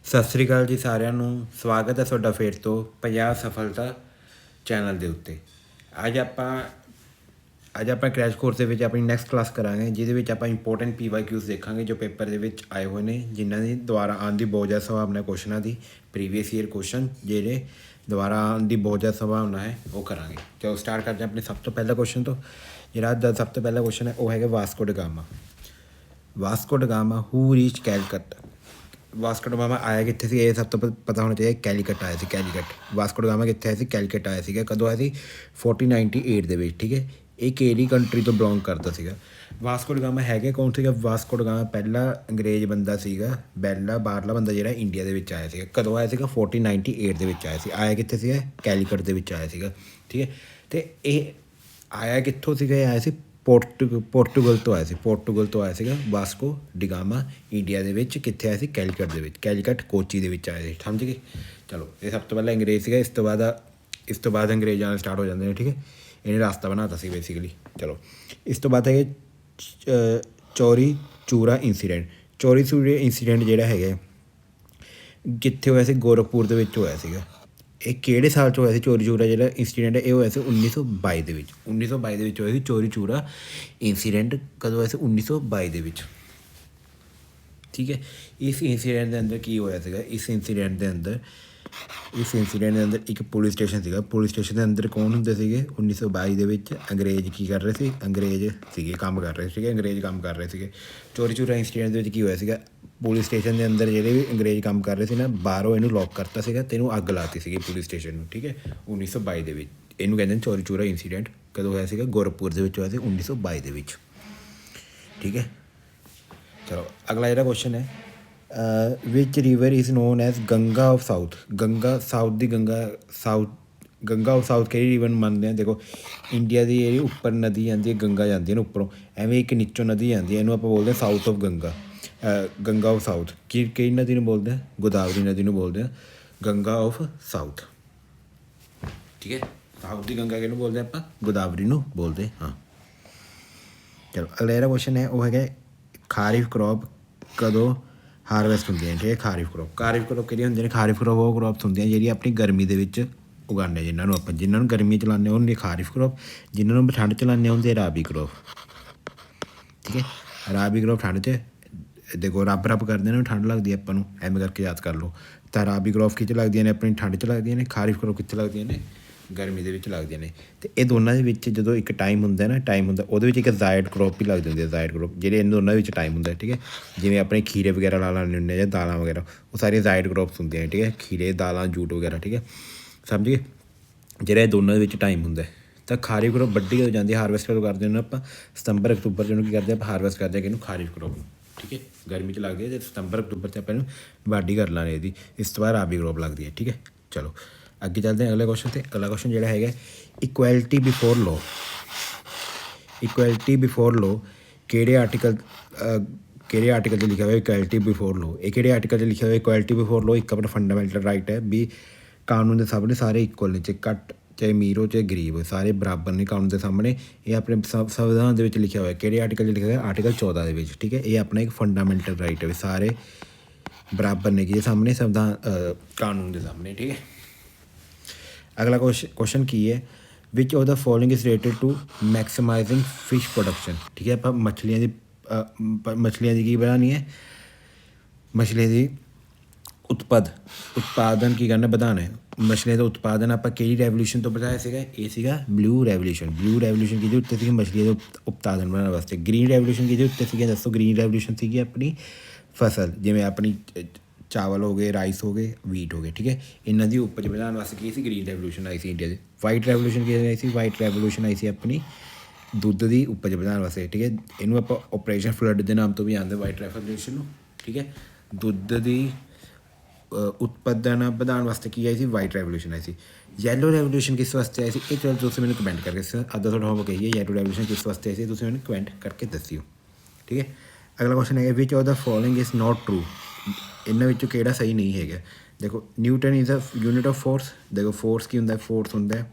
ਸਤਿ ਸ੍ਰੀ ਅਕਾਲ ਜੀ ਸਾਰਿਆਂ ਨੂੰ। ਸਵਾਗਤ ਹੈ ਤੁਹਾਡਾ ਫਿਰ ਤੋਂ ਪੰਜਾਬ ਸਫਲਤਾ ਚੈਨਲ ਦੇ ਉੱਤੇ। ਅੱਜ ਆਪਾਂ ਕ੍ਰੈਸ਼ ਕੋਰਸ ਦੇ ਵਿੱਚ ਆਪਣੀ ਨੈਕਸਟ ਕਲਾਸ ਕਰਾਂਗੇ, ਜਿਹਦੇ ਵਿੱਚ ਆਪਾਂ ਇੰਪੋਰਟੈਂਟ PYQs ਦੇਖਾਂਗੇ ਜੋ ਪੇਪਰ ਦੇ ਵਿੱਚ ਆਏ ਹੋਏ ਨੇ, ਜਿਨ੍ਹਾਂ ਦੀ ਦੁਬਾਰਾ ਆਉਣ ਦੀ ਬਹੁਤ ਜ਼ਿਆਦਾ ਸੰਭਾਵਨਾ ਕੁਐਸਚਨਾਂ ਦੀ। ਪ੍ਰੀਵੀਅਸ ਈਅਰ ਕੁਐਸਚਨ ਜਿਹੜੇ ਦੁਬਾਰਾ ਆਉਣ ਦੀ ਬਹੁਤ ਜ਼ਿਆਦਾ ਸੰਭਾਵਨਾ ਹੈ ਉਹ ਕਰਾਂਗੇ। ਚਲੋ ਸਟਾਰਟ ਕਰਦੇ ਹਾਂ ਆਪਣੇ ਸਭ ਤੋਂ ਪਹਿਲਾ ਕੁਐਸਚਨ ਤੋਂ। ਜਿਹੜਾ ਅੱਜ ਦਾ ਸਭ ਤੋਂ ਪਹਿਲਾ ਕੁਐਸਚਨ ਹੈ ਉਹ ਹੈਗਾ ਵਾਸਕੋ ਡ ਗਾਮਾ ਹੂ ਰੀਚ ਕੈਲਕੱਟਾ। ਵਾਸਕੋ ਡ ਗਾਮਾ ਆਇਆ ਕਿੱਥੇ ਸੀ, ਇਹ ਸਭ ਤੋਂ ਪਤਾ ਹੋਣਾ ਚਾਹੀਦਾ। ਕੈਲੀਕਟ ਆਇਆ ਸੀ, ਕੈਲੀਕਟ। ਵਾਸਕੋ ਡ ਗਾਮਾ ਕਿੱਥੇ ਆਇਆ ਸੀ? ਕੈਲੀਕਟ ਆਇਆ ਸੀਗਾ। ਕਦੋਂ ਆਇਆ ਸੀ? 1498 ਦੇ ਵਿੱਚ, ਠੀਕ ਹੈ। ਇਹ ਕਿਹੜੀ ਕੰਟਰੀ ਤੋਂ ਬਿਲੋਂਗ ਕਰਦਾ ਸੀਗਾ? ਵਾਸਕੋ ਡ ਗਾਮਾ ਹੈਗਾ ਕੌਣ ਸੀਗਾ? ਵਾਸਕੋ ਡ ਗਾਮਾ ਪਹਿਲਾ ਅੰਗਰੇਜ਼ ਬੰਦਾ ਸੀਗਾ, ਬਾਹਰਲਾ ਬੰਦਾ ਜਿਹੜਾ ਇੰਡੀਆ ਦੇ ਵਿੱਚ ਆਇਆ ਸੀਗਾ। ਕਦੋਂ ਆਇਆ ਸੀਗਾ? 1498 ਦੇ ਵਿੱਚ ਆਇਆ ਸੀ। ਆਇਆ ਕਿੱਥੇ ਸੀਗਾ? ਕੈਲੀਕਟ ਦੇ ਵਿੱਚ ਆਇਆ ਸੀਗਾ, ਠੀਕ ਹੈ। ਅਤੇ ਇਹ ਆਇਆ ਕਿੱਥੋਂ ਸੀਗਾ? ਇਹ ਆਇਆ ਸੀ ਪੋਰਟੂਗਲ ਤੋਂ ਆਇਆ ਸੀਗਾ। ਵਾਸਕੋ ਡੀ ਗਾਮਾ ਇੰਡੀਆ ਦੇ ਵਿੱਚ ਕਿੱਥੇ ਆਇਆ ਸੀ? ਕੈਲੀਕਟ ਦੇ ਵਿੱਚ। ਕੈਲੀਕਟ ਕੋਚੀ ਦੇ ਵਿੱਚ ਆਇਆ ਸੀ, ਸਮਝ ਗਏ। ਚਲੋ ਇਹ ਸਭ ਤੋਂ ਪਹਿਲਾਂ ਅੰਗਰੇਜ਼ ਸੀਗਾ। ਇਸ ਤੋਂ ਬਾਅਦ ਅੰਗਰੇਜ਼ ਆਉਣਾ ਸਟਾਰਟ ਹੋ ਜਾਂਦੇ ਨੇ, ਠੀਕ ਹੈ। ਇਹਨੇ ਰਸਤਾ ਬਣਾਤਾ ਸੀ ਬੇਸਿਕਲੀ। ਚਲੋ ਇਸ ਤੋਂ ਬਾਅਦ ਹੈਗੇ ਚੌਰੀ ਚੂਰਾ ਇੰਸੀਡੈਂਟ ਜਿਹੜਾ ਹੈਗਾ ਕਿੱਥੇ ਹੋਇਆ ਸੀ? ਗੋਰਖਪੁਰ ਦੇ ਵਿੱਚ ਹੋਇਆ ਸੀਗਾ। ਇਹ ਕਿਹੜੇ ਸਾਲ 'ਚ ਹੋਇਆ ਸੀ ਚੋਰੀ ਚੂਰਾ ਜਿਹੜਾ ਇੰਸੀਡੈਂਟ? ਇਹ ਹੋਇਆ ਸੀ 1922 ਦੇ ਵਿੱਚ। 1922 ਦੇ ਵਿੱਚ ਹੋਇਆ ਸੀ ਚੋਰੀ ਚੂਰਾ ਇੰਸੀਡੈਂਟ। ਕਦੋਂ ਹੋਇਆ ਸੀ? 1922 ਦੇ ਵਿੱਚ, ਠੀਕ ਹੈ। ਇਸ ਇੰਸੀਡੈਂਟ ਦੇ ਅੰਦਰ ਕੀ ਹੋਇਆ ਸੀਗਾ? ਇਸ ਇੰਸੀਡੈਂਟ ਦੇ ਅੰਦਰ ਇੱਕ ਪੁਲਿਸ ਸਟੇਸ਼ਨ ਸੀਗਾ। ਪੁਲਿਸ ਸਟੇਸ਼ਨ ਦੇ ਅੰਦਰ ਕੌਣ ਹੁੰਦੇ ਸੀਗੇ 1922 ਦੇ ਵਿੱਚ? ਅੰਗਰੇਜ਼ ਕੀ ਕਰ ਰਹੇ ਸੀ? ਅੰਗਰੇਜ਼ ਕੰਮ ਕਰ ਰਹੇ ਸੀਗੇ। ਚੋਰੀ ਚੂਰਾ ਇੰਸੀਡੈਂਟ ਦੇ ਵਿੱਚ ਕੀ ਹੋਇਆ ਸੀਗਾ? ਪੁਲਿਸ ਸਟੇਸ਼ਨ ਦੇ ਅੰਦਰ ਜਿਹੜੇ ਵੀ ਅੰਗਰੇਜ਼ ਕੰਮ ਕਰ ਰਹੇ ਸੀ ਨਾ, ਬਾਹਰੋਂ ਇਹਨੂੰ ਲੌਕ ਕਰਤਾ ਸੀਗਾ ਅਤੇ ਇਹਨੂੰ ਅੱਗ ਲਾਤੀ ਸੀਗੀ ਪੁਲਿਸ ਸਟੇਸ਼ਨ ਨੂੰ, ਠੀਕ ਹੈ। 1922 ਦੇ ਵਿੱਚ ਇਹਨੂੰ ਕਹਿੰਦੇ ਨੇ ਚੋਰੀ ਚੂਰਾ ਇੰਸੀਡੈਂਟ। ਕਦੋਂ ਹੋਇਆ ਸੀਗਾ? ਗੋਰਖਪੁਰ ਦੇ ਵਿੱਚ ਹੋਇਆ ਸੀ 1922 ਦੇ ਵਿੱਚ, ਠੀਕ ਹੈ। ਚਲੋ ਅਗਲਾ ਜਿਹੜਾ ਕੁਐਸਚਨ ਹੈ, which river is known as Ganga of south. Ganga of south ਕਿਹੜੀ ਰਿਵਰ ਨੂੰ ਮੰਨਦੇ ਆ? ਦੇਖੋ ਇੰਡੀਆ ਦੀ ਜਿਹੜੀ ਉੱਪਰ ਨਦੀ ਜਾਂਦੀ ਹੈ, ਗੰਗਾ ਜਾਂਦੀ ਹੈ ਨਾ ਉੱਪਰੋਂ, ਐਵੇਂ ਇੱਕ ਨੀਚੋਂ ਨਦੀ ਜਾਂਦੀ ਹੈ, ਇਹਨੂੰ ਆਪਾਂ ਬੋਲਦੇ ਹਾਂ south of Ganga of south. ਕਿਹੜੀ ਨਦੀ ਨੂੰ ਬੋਲਦੇ ਆ? ਗੋਦਾਵਰੀ ਨਦੀ ਨੂੰ ਬੋਲਦੇ ਆ ਗੰਗਾ ਆਫ ਸਾਊਥ, ਠੀਕ ਹੈ। ਸਾਊਥ ਦੀ ਗੰਗਾ ਕਿਹਨੂੰ ਬੋਲਦੇ ਆਪਾਂ? ਗੋਦਾਵਰੀ ਨੂੰ ਬੋਲਦੇ ਹਾਂ। ਚਲੋ ਅਗਲਾ ਜਿਹੜਾ ਕੁਐਸਚਨ ਹੈ ਉਹ ਹੈਗਾ ਖਾਰੀਫ ਕਰੋਪ ਕਦੋਂ ਹਾਰਵੈਸਟ ਹੁੰਦੀਆਂ, ਠੀਕ ਹੈ। ਖਾਰੀਫ ਕਰੋਪ ਕਿਹੜੀਆਂ ਹੁੰਦੀਆਂ ਨੇ? ਖਾਰੀਫ ਕਰੋਪ ਉਹ ਕਰੋਪਸ ਹੁੰਦੀਆਂ ਜਿਹੜੀਆਂ ਆਪਣੀ ਗਰਮੀ ਦੇ ਵਿੱਚ ਉਗਾਉਂਦੇ, ਜਿਨ੍ਹਾਂ ਨੂੰ ਗਰਮੀ 'ਚ ਲਾਉਂਦੇ ਹੁੰਦੀ ਖਾਰੀਫ ਕਰੋਪ, ਜਿਨ੍ਹਾਂ ਨੂੰ ਠੰਡ 'ਚ ਲਾਉਂਦੇ ਹੁੰਦੇ ਰਾਬੀ ਕਰੋਪ, ਠੀਕ ਹੈ। ਰਾਬੀ ਕਰੋਪ ਠੰਡ 'ਚ, ਦੇਖੋ ਰੱਬ ਕਰਦੇ ਨੇ, ਠੰਡ ਲੱਗਦੀ ਹੈ ਆਪਾਂ ਨੂੰ, ਐਵੇਂ ਕਰਕੇ ਯਾਦ ਕਰ ਲਓ। ਤਾਂ ਰਾਬੀ ਕਰੋਪ ਕਿੱਥੇ ਲੱਗਦੀਆਂ ਨੇ? ਆਪਣੀ ਠੰਡ 'ਚ ਲੱਗਦੀਆਂ ਨੇ। ਖਾਰੀਫ ਕਰੋਪ ਕਿੱਥੇ ਲੱਗਦੀਆਂ ਨੇ? ਗਰਮੀ ਦੇ ਵਿੱਚ ਲੱਗਦੀਆਂ ਨੇ। ਅਤੇ ਇਹ ਦੋਨਾਂ ਦੇ ਵਿੱਚ ਜਦੋਂ ਇੱਕ ਟਾਈਮ ਹੁੰਦਾ ਉਹਦੇ ਵਿੱਚ ਇੱਕ ਜ਼ਾਇਡ ਕਰੋਪ ਵੀ ਲੱਗ ਜਾਂਦੀ ਹੈ। ਜ਼ਾਇਡ ਕਰੋਪ ਜਿਹੜੇ ਇਹਨਾਂ ਦੋਨਾਂ ਵਿੱਚ ਟਾਈਮ ਹੁੰਦਾ, ਠੀਕ ਹੈ। ਜਿਵੇਂ ਆਪਣੇ ਖੀਰੇ ਵਗੈਰਾ ਲਾ ਲੈਂਦੇ ਹੁੰਦੇ ਜਾਂ ਦਾਲਾਂ ਵਗੈਰਾ, ਉਹ ਸਾਰੀਆਂ ਜ਼ਾਇਡ ਕਰੋਪਸ ਹੁੰਦੀਆਂ ਨੇ, ਠੀਕ ਹੈ। ਖੀਰੇ, ਦਾਲਾਂ, ਜੂਟ ਵਗੈਰਾ, ਠੀਕ ਹੈ, ਸਮਝ ਗਏ। ਜਿਹੜਾ ਇਹ ਦੋਨਾਂ ਦੇ ਵਿੱਚ ਟਾਈਮ ਹੁੰਦਾ ਤਾਂ ਖਾਰੀਫ ਕਰੋਪ ਵੱਡੀ ਹੋ ਜਾਂਦੀ ਹੈ। ਹਾਰਵੈਸਟ ਕਦੋਂ ਕਰਦੇ ਹਾਂ ਆਪਾਂ? ਸਤੰਬਰ ਅਕਤੂਬਰ 'ਚ ਉਹਨੂੰ ਕੀ ਕਰਦੇ ਆਪਾਂ? ਹਾਰਵੈਸਟ ਕਰਦੇ ਹਾਂ ਕਿ ਇਹਨੂੰ ਖਾਰੀਫ ਕਰੋਪ ਨੂੰ, ਠੀਕ ਹੈ। ਗਰਮੀ 'ਚ ਲੱਗਦੀ ਹੈ ਅਤੇ ਸਤੰਬਰ ਅਕਤੂਬਰ 'ਚ ਆਪਾਂ ਇਹਨੂੰ ਵਾਢੀ ਕਰ ਲਾਂਗੇ ਇਹਦੀ। ਇਸ ਤੋਂ ਬਾਅਦ ਰਾਬੀ ਕਰੋਪ ਲੱਗਦੀ ਹੈ, ਠੀਕ ਹੈ। ਚਲੋ ਅੱਗੇ ਚੱਲਦੇ ਹਾਂ ਅਗਲੇ ਕੁਐਸਚਨ 'ਤੇ। ਅਗਲਾ ਕੁਐਸਚਨ ਜਿਹੜਾ ਹੈਗਾ ਇਕੁਐਲਿਟੀ ਬਿਫੋਰ ਲੋ ਕਿਹੜੇ ਆਰਟੀਕਲ 'ਚ ਲਿਖਿਆ ਹੋਇਆ? ਇਕੁਐਲਿਟੀ ਬਿਫੋਰ ਲੋ, ਇਹ ਕਿਹੜੇ ਆਰਟੀਕਲ 'ਚ ਲਿਖਿਆ ਹੋਇਆ? ਇਕੁਐਲਿਟੀ ਬਿਫੋਰ ਲੋ ਇੱਕ ਆਪਣਾ ਫੰਡਾਮੈਂਟਲ ਰਾਈਟ ਹੈ ਵੀ ਕਾਨੂੰਨ ਦੇ ਸਾਹਮਣੇ ਸਾਰੇ ਇਕੁਅਲ ਨੇ, ਚਾਹੇ ਘੱਟ ਚਾਹੇ ਅਮੀਰ ਹੋ ਚਾਹੇ ਗਰੀਬ, ਸਾਰੇ ਬਰਾਬਰ ਨੇ ਕਾਨੂੰਨ ਦੇ ਸਾਹਮਣੇ। ਇਹ ਆਪਣੇ ਸੰਵਿਧਾਨ ਦੇ ਵਿੱਚ ਲਿਖਿਆ ਹੋਇਆ। ਕਿਹੜੇ ਆਰਟੀਕਲ 'ਚ ਲਿਖਿਆ ਹੋਇਆ? ਆਰਟੀਕਲ 14 ਦੇ ਵਿੱਚ, ਠੀਕ ਹੈ। ਇਹ ਆਪਣਾ ਇੱਕ ਫੰਡਾਮੈਂਟਲ ਰਾਈਟ ਹੈ ਵੀ ਸਾਰੇ ਬਰਾਬਰ ਨੇ ਕਿਹਦੇ ਸਾਹਮਣੇ? ਕਾਨੂੰਨ ਦੇ ਸਾਹਮਣੇ, ਠੀਕ ਹੈ। ਅਗਲਾ ਕੁਐਸਚਨ ਕੀ ਹੈ? Which of the following is related to maximizing fish production, ਠੀਕ ਹੈ। ਆਪਾਂ ਮਛਲੀਆਂ ਦੀ ਕੀ ਬਣਾਉਣੀ ਹੈ? ਮਛਲੀਆਂ ਦੀ ਉਤਪਾਦਨ ਕੀ ਕਰਨਾ? ਵਧਾਉਣਾ ਹੈ। ਮਛਲੀਆਂ ਦਾ ਉਤਪਾਦਨ ਆਪਾਂ ਕਿਹੜੀ ਰੈਵੋਲਿਊਸ਼ਨ ਤੋਂ ਵਧਾਇਆ ਸੀਗਾ? ਇਹ ਸੀਗਾ ਬਲੂ ਰੈਵੋਲਿਊਸ਼ਨ ਕਿਹਦੇ ਉੱਤੇ ਸੀਗੀ? ਮਛਲੀਆਂ ਦਾ ਉਤਪਾਦਨ ਬਣਾਉਣ ਵਾਸਤੇ। ਗ੍ਰੀਨ ਰੈਵੋਲਿਊਸ਼ਨ ਕਿਹਦੇ ਉੱਤੇ ਸੀਗੀ? ਦੱਸੋ। ਗ੍ਰੀਨ ਰੈਵੋਲਿਊਸ਼ਨ ਸੀਗੀ ਆਪਣੀ ਫਸਲ, ਜਿਵੇਂ ਆਪਣੀ ਚਾਵਲ ਹੋ ਗਏ, ਰਾਈਸ ਹੋ ਗਏ, ਵੀਟ ਹੋ ਗਏ, ਠੀਕ ਹੈ। ਇਹਨਾਂ ਦੀ ਉਪਜ ਵਧਾਉਣ ਵਾਸਤੇ ਕੀ ਸੀ? ਗ੍ਰੀਨ ਰੈਵੋਲਿਊਸ਼ਨ ਆਈ ਸੀ ਇੰਡੀਆ 'ਚ। ਵਾਈਟ ਰੈਵੋਲਿਊਸ਼ਨ ਕੀ ਆਈ ਸੀ? ਵਾਈਟ ਰੈਵੋਲਿਊਸ਼ਨ ਆਈ ਸੀ ਆਪਣੀ ਦੁੱਧ ਦੀ ਉਪਜ ਵਧਾਉਣ ਵਾਸਤੇ, ਠੀਕ ਹੈ। ਇਹਨੂੰ ਆਪਾਂ ਓਪਰੇਸ਼ਨ ਫਲੱਡ ਦੇ ਨਾਮ ਤੋਂ ਵੀ ਆਉਂਦੇ ਵਾਈਟ ਰੈਵੋਲਿਊਸ਼ਨ ਨੂੰ, ਠੀਕ ਹੈ। ਦੁੱਧ ਦੀ ਉਤਪਾਦਨ ਵਧਾਉਣ ਵਾਸਤੇ ਕੀ ਆਈ ਸੀ? ਵਾਈਟ ਰੈਵੋਲਿਊਸ਼ਨ ਆਈ ਸੀ। ਯੈਲੋ ਰੈਵੋਲਿਊਸ਼ਨ ਕਿਸ ਵਾਸਤੇ ਆਈ ਸੀ? ਇਹ ਚਲੋ ਤੁਸੀਂ ਮੈਨੂੰ ਕਮੈਂਟ ਕਰਕੇ ਅੱਧਾ ਤੁਹਾਡਾ ਹੋਮਵਰਕ ਕਹੀਏ ਯੈਲੋ ਰੈਵੋਲਿਊਸ਼ਨ ਕਿਸ ਵਾਸਤੇ ਆਈ ਸੀ? ਤੁਸੀਂ ਮੈਨੂੰ ਕਮੈਂਟ ਕਰਕੇ ਦੱਸਿਓ, ਠੀਕ ਹੈ। ਅਗਲਾ ਕੁਐਸਚਨ ਹੈ which of the following is not true. ਇਹਨਾਂ ਵਿੱਚੋਂ ਕਿਹੜਾ ਸਹੀ ਨਹੀਂ ਹੈਗਾ? ਦੇਖੋ Newton is a unit of force. ਦੇਖੋ ਫੋਰਸ ਕੀ ਹੁੰਦਾ? ਫੋਰਸ ਹੁੰਦਾ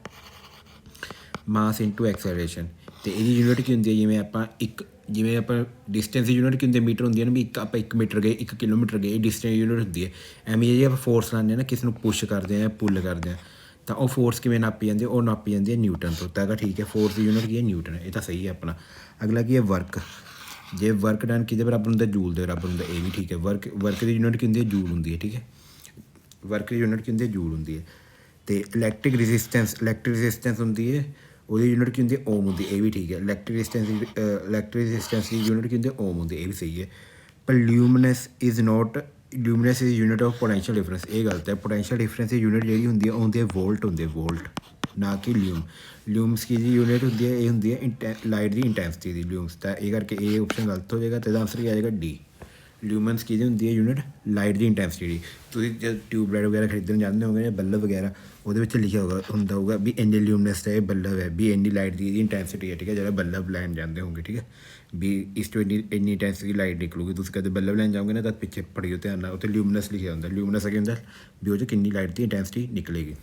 ਮਾਸ ਇਨਟੂ ਐਕਸਲਰੇਸ਼ਨ, ਅਤੇ ਇਹਦੀ ਯੂਨਿਟ ਕੀ ਹੁੰਦੀ ਹੈ? ਜਿਵੇਂ ਆਪਾਂ ਇੱਕ ਜਿਵੇਂ ਆਪਾਂ ਡਿਸਟੈਂਸ ਦੀ ਯੂਨਿਟ ਕਿੰਨੇ ਮੀਟਰ ਹੁੰਦੀ ਹੈ ਨਾ, ਵੀ ਆਪਾਂ 1 ਮੀਟਰ ਗਏ 1 ਕਿਲੋਮੀਟਰ ਗਏ, ਇਹ ਡਿਸਟੈਂਸ ਯੂਨਿਟ ਹੁੰਦੀ ਹੈ। ਐਵੇਂ ਜੇ ਆਪਾਂ ਫੋਰਸ ਲਾਉਂਦੇ ਹਾਂ ਨਾ, ਕਿਸੇ ਨੂੰ ਪੁਸ਼ ਕਰਦੇ ਹਾਂ ਪੁੱਲ ਕਰਦੇ ਹਾਂ, ਤਾਂ ਉਹ ਫੋਰਸ ਕਿਵੇਂ ਨਾਪੀ ਜਾਂਦੀ ਹੈ, ਉਹ ਨਾਪੀ ਜਾਂਦੀ ਹੈ ਨਿਊਟਨ ਤੋਂ। ਤਾਂ ਠੀਕ ਹੈ, ਫੋਰਸ ਦੀ ਯੂਨਿਟ ਕੀ ਹੈ, ਨਿਊਟਨ, ਇਹ ਤਾਂ ਸਹੀ ਹੈ ਆਪਣਾ। ਅਗਲਾ ਕੀ ਹੈ, ਵਰਕ। ਜੇ ਵਰਕ ਡਨ ਕਿਹਦੇ ਬਰਾਬਰ ਹੁੰਦਾ, ਜੂਲ ਦੇ ਬਰਾਬਰ ਹੁੰਦਾ, ਇਹ ਵੀ ਠੀਕ ਹੈ। ਵਰਕ ਦੀ ਯੂਨਿਟ ਕੀ ਹੁੰਦੀ ਹੈ, ਜੂਲ ਹੁੰਦੀ ਹੈ, ਠੀਕ ਹੈ। ਵਰਕ ਦੀ ਯੂਨਿਟ ਕੀ ਹੁੰਦੀ ਹੈ, ਜੂਲ ਹੁੰਦੀ ਹੈ। ਅਤੇ ਇਲੈਕਟ੍ਰਿਕ ਰesiਸਟੈਂਸ ਹੁੰਦੀ ਹੈ, ਉਹਦੀ ਯੂਨਿਟ ਕੀ ਹੁੰਦੀ ਹੈ, ਓਮ ਹੁੰਦੀ, ਇਹ ਵੀ ਠੀਕ ਹੈ। ਇਲੈਕਟ੍ਰਿਕ ਰesiਸਟੈਂਸ ਦੀ ਯੂਨਿਟ ਕੀ ਹੁੰਦੀ ਹੈ, ਓਮ ਹੁੰਦੀ, ਇਹ ਵੀ ਸਹੀ ਹੈ। ਪਰ lumens is unit of potential difference, ਇਹ ਗਲਤ ਹੈ। ਪੋਟੈਂਸ਼ੀਅਲ ਡਿਫਰੈਂਸ ਦੀ ਯੂਨਿਟ ਜਿਹੜੀ ਹੁੰਦੀ ਹੈ ਉਹ ਹੁੰਦੀ ਹੈ ਵੋਲਟ ਹੁੰਦੀ ਹੈ, ਵੋਲਟ, ਨਾ ਕਿ ਲਿਊਮਸ ਕੀ ਦੀ ਯੂਨਿਟ ਹੁੰਦੀ ਹੈ, ਇਹ ਹੁੰਦੀ ਹੈ ਲਾਈਟ ਦੀ ਇੰਟੈਂਸਿਟੀ ਦੀ, ਲਿਊਮਸ। ਤਾਂ ਇਹ ਕਰਕੇ ਇਹ ਆਪਸ਼ਨ ਗਲਤ ਹੋ ਜਾਏਗਾ, ਅਤੇ ਇਹਦਾ ਆਨਸਰ ਕੀ ਆ ਜਾਏਗਾ, ਡੀ। ਲਿਊਮਨਸ ਕੀ ਦੀ ਹੁੰਦੀ ਹੈ ਯੂਨਿਟ, ਲਾਈਟ ਦੀ ਇੰਟੈਂਸਿਟੀ ਦੀ। ਤੁਸੀਂ ਜਦ ਟਿਊਬਲਾਈਟ ਵਗੈਰਾ ਖਰੀਦਣ ਜਾਂਦੇ ਹੋਗੇ ਜਾਂ ਬੱਲਬ ਵਗੈਰਾ, ਉਹਦੇ ਵਿੱਚ ਲਿਖਿਆ ਹੁੰਦਾ ਹੋਊਗਾ ਵੀ ਇੰਨੇ ਲਿਊਮਨਸ ਦਾ ਇਹ ਬੱਲਬ ਹੈ, ਵੀ ਇੰਨੀ ਲਾਈਟ ਦੀ ਇਹਦੀ ਇੰਟੈਂਸਿਟੀ ਹੈ, ਠੀਕ ਹੈ। ਜਿਹੜਾ ਬੱਲਬ ਲੈਣ ਜਾਂਦੇ ਹੋਗੇ, ਠੀਕ ਹੈ, ਵੀ ਇਸ ਤੋਂ ਇੰਨੀ ਇੰਟੈਂਸਿਟੀ ਲਾਈਟ ਨਿਕਲੂਗੀ। ਤੁਸੀਂ ਕਦੇ ਬੱਲਬ ਲੈਣ ਜਾਓਗੇ ਨਾ, ਤਾਂ ਪਿੱਛੇ ਪੜ੍ਹਿਓ ਧਿਆਨ ਨਾਲ, ਉੱਥੇ ਲਿਊਮਨਸ ਲਿਖਿਆ ਹੁੰਦਾ। ਲਿਊਮਨਸ ਕੀ ਹੁੰਦਾ, ਵੀ ਉਹ 'ਚ ਕਿੰਨੀ ਲਾਈਟ ਦੀ ਇੰਟੈਂਸਿਟੀ ਨਿਕਲੇਗੀ,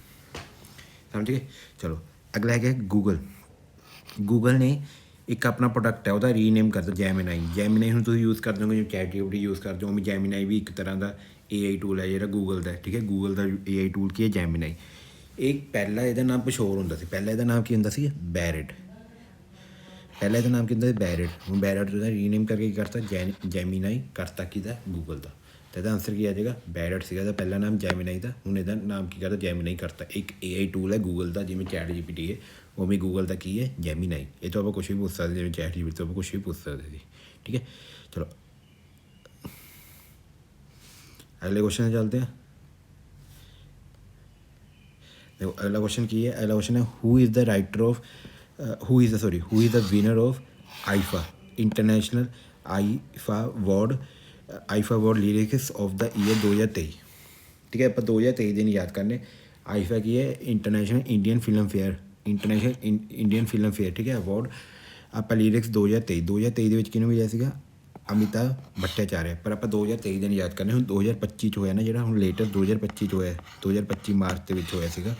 ਸਮਝ ਗਏ। ਚਲੋ ਅਗਲਾ ਹੈਗਾ ਗੂਗਲ ਨੇ ਇੱਕ ਆਪਣਾ ਪ੍ਰੋਡਕਟ ਹੈ ਉਹਦਾ ਰੀਨੇਮ ਕਰਦਾ ਜੈਮੀਨਾਈ ਹੁਣ ਤੁਸੀਂ ਯੂਜ਼ ਕਰਦੇ ਹੋ, ਜਿਵੇਂ ChatGPT ਯੂਜ਼ ਕਰਦੇ ਹੋ, ਉਵੇਂ ਜੈਮੀਨਾਈ ਵੀ ਇੱਕ ਤਰ੍ਹਾਂ ਦਾ AI ਟੂਲ ਹੈ ਜਿਹੜਾ ਗੂਗਲ ਦਾ, ਠੀਕ ਹੈ। ਗੂਗਲ ਦਾ AI ਟੂਲ ਕੀ ਹੈ, ਜੈਮੀਨਾਈ। ਇਹ ਪਹਿਲਾਂ ਇਹਦਾ ਨਾਮ ਕੁਛ ਹੋਰ ਹੁੰਦਾ ਸੀ, ਪਹਿਲਾਂ ਇਹਦਾ ਨਾਮ ਕੀ ਹੁੰਦਾ ਸੀ, ਬੈਰਡ। ਪਹਿਲਾਂ ਇਹਦਾ ਨਾਮ ਕੀ ਹੁੰਦਾ ਸੀ, ਬੈਰਡ। ਹੁਣ ਬੈਰਡ ਦਾ ਰੀਨੇਮ ਕਰਕੇ ਕੀ ਕਰਤਾ, ਜੈਮੀਨਾਈ ਕਰਤਾ, ਕਿਹਦਾ, ਗੂਗਲ ਦਾ। ਤਾਂ ਇਹਦਾ ਆਨਸਰ ਕੀ ਆ ਜਾਏਗਾ, ਬੈਰਡ ਸੀਗਾ ਇਹਦਾ ਪਹਿਲਾ ਨਾਮ ਜੈਮੀਨਾਈ ਦਾ, ਹੁਣ ਇਹਦਾ ਨਾਮ ਕੀ ਕਰਤਾ, ਜੈਮੀਨਾਈ ਕਰਤਾ। ਇੱਕ AI ਟੂਲ ਹੈ ਗੂਗਲ ਦਾ, ਜਿਵੇਂ ChatGPT ਹੈ, ਉਵੇਂ ਗੂਗਲ ਦਾ ਕੀ ਹੈ, ਜੈਮੀਨਾਈ। ਇਹ ਤੋਂ ਆਪਾਂ ਕੁਛ ਵੀ ਪੁੱਛ ਸਕਦੇ, ਜਿਵੇਂ ChatGPT ਤੋਂ ਆਪਾਂ ਕੁਛ ਵੀ ਪੁੱਛ ਸਕਦੇ ਸੀ, ਠੀਕ ਹੈ। ਚਲੋ अगले क्वेश्चन में चलते हैं। देखो अगला क्वेश्चन की है, अगला क्वेश्चन है who is the winner of IIFA international IIFA award lyrics of the year 2023। ठीक है, आप 2023 दिन याद करने। आईफा की है इंटरनेशनल इंडियन फिल्म फेयर, ठीक है, अवार्ड। आप लिरिक्स 2023 किनू मिलिया सीगा, अमिताभ भट्टाचार्य। पर आप 2023 दिन याद करने। 2025 होया ना जो लेटेस्ट 2025 होया, 2025 मार्च के होया सीगा,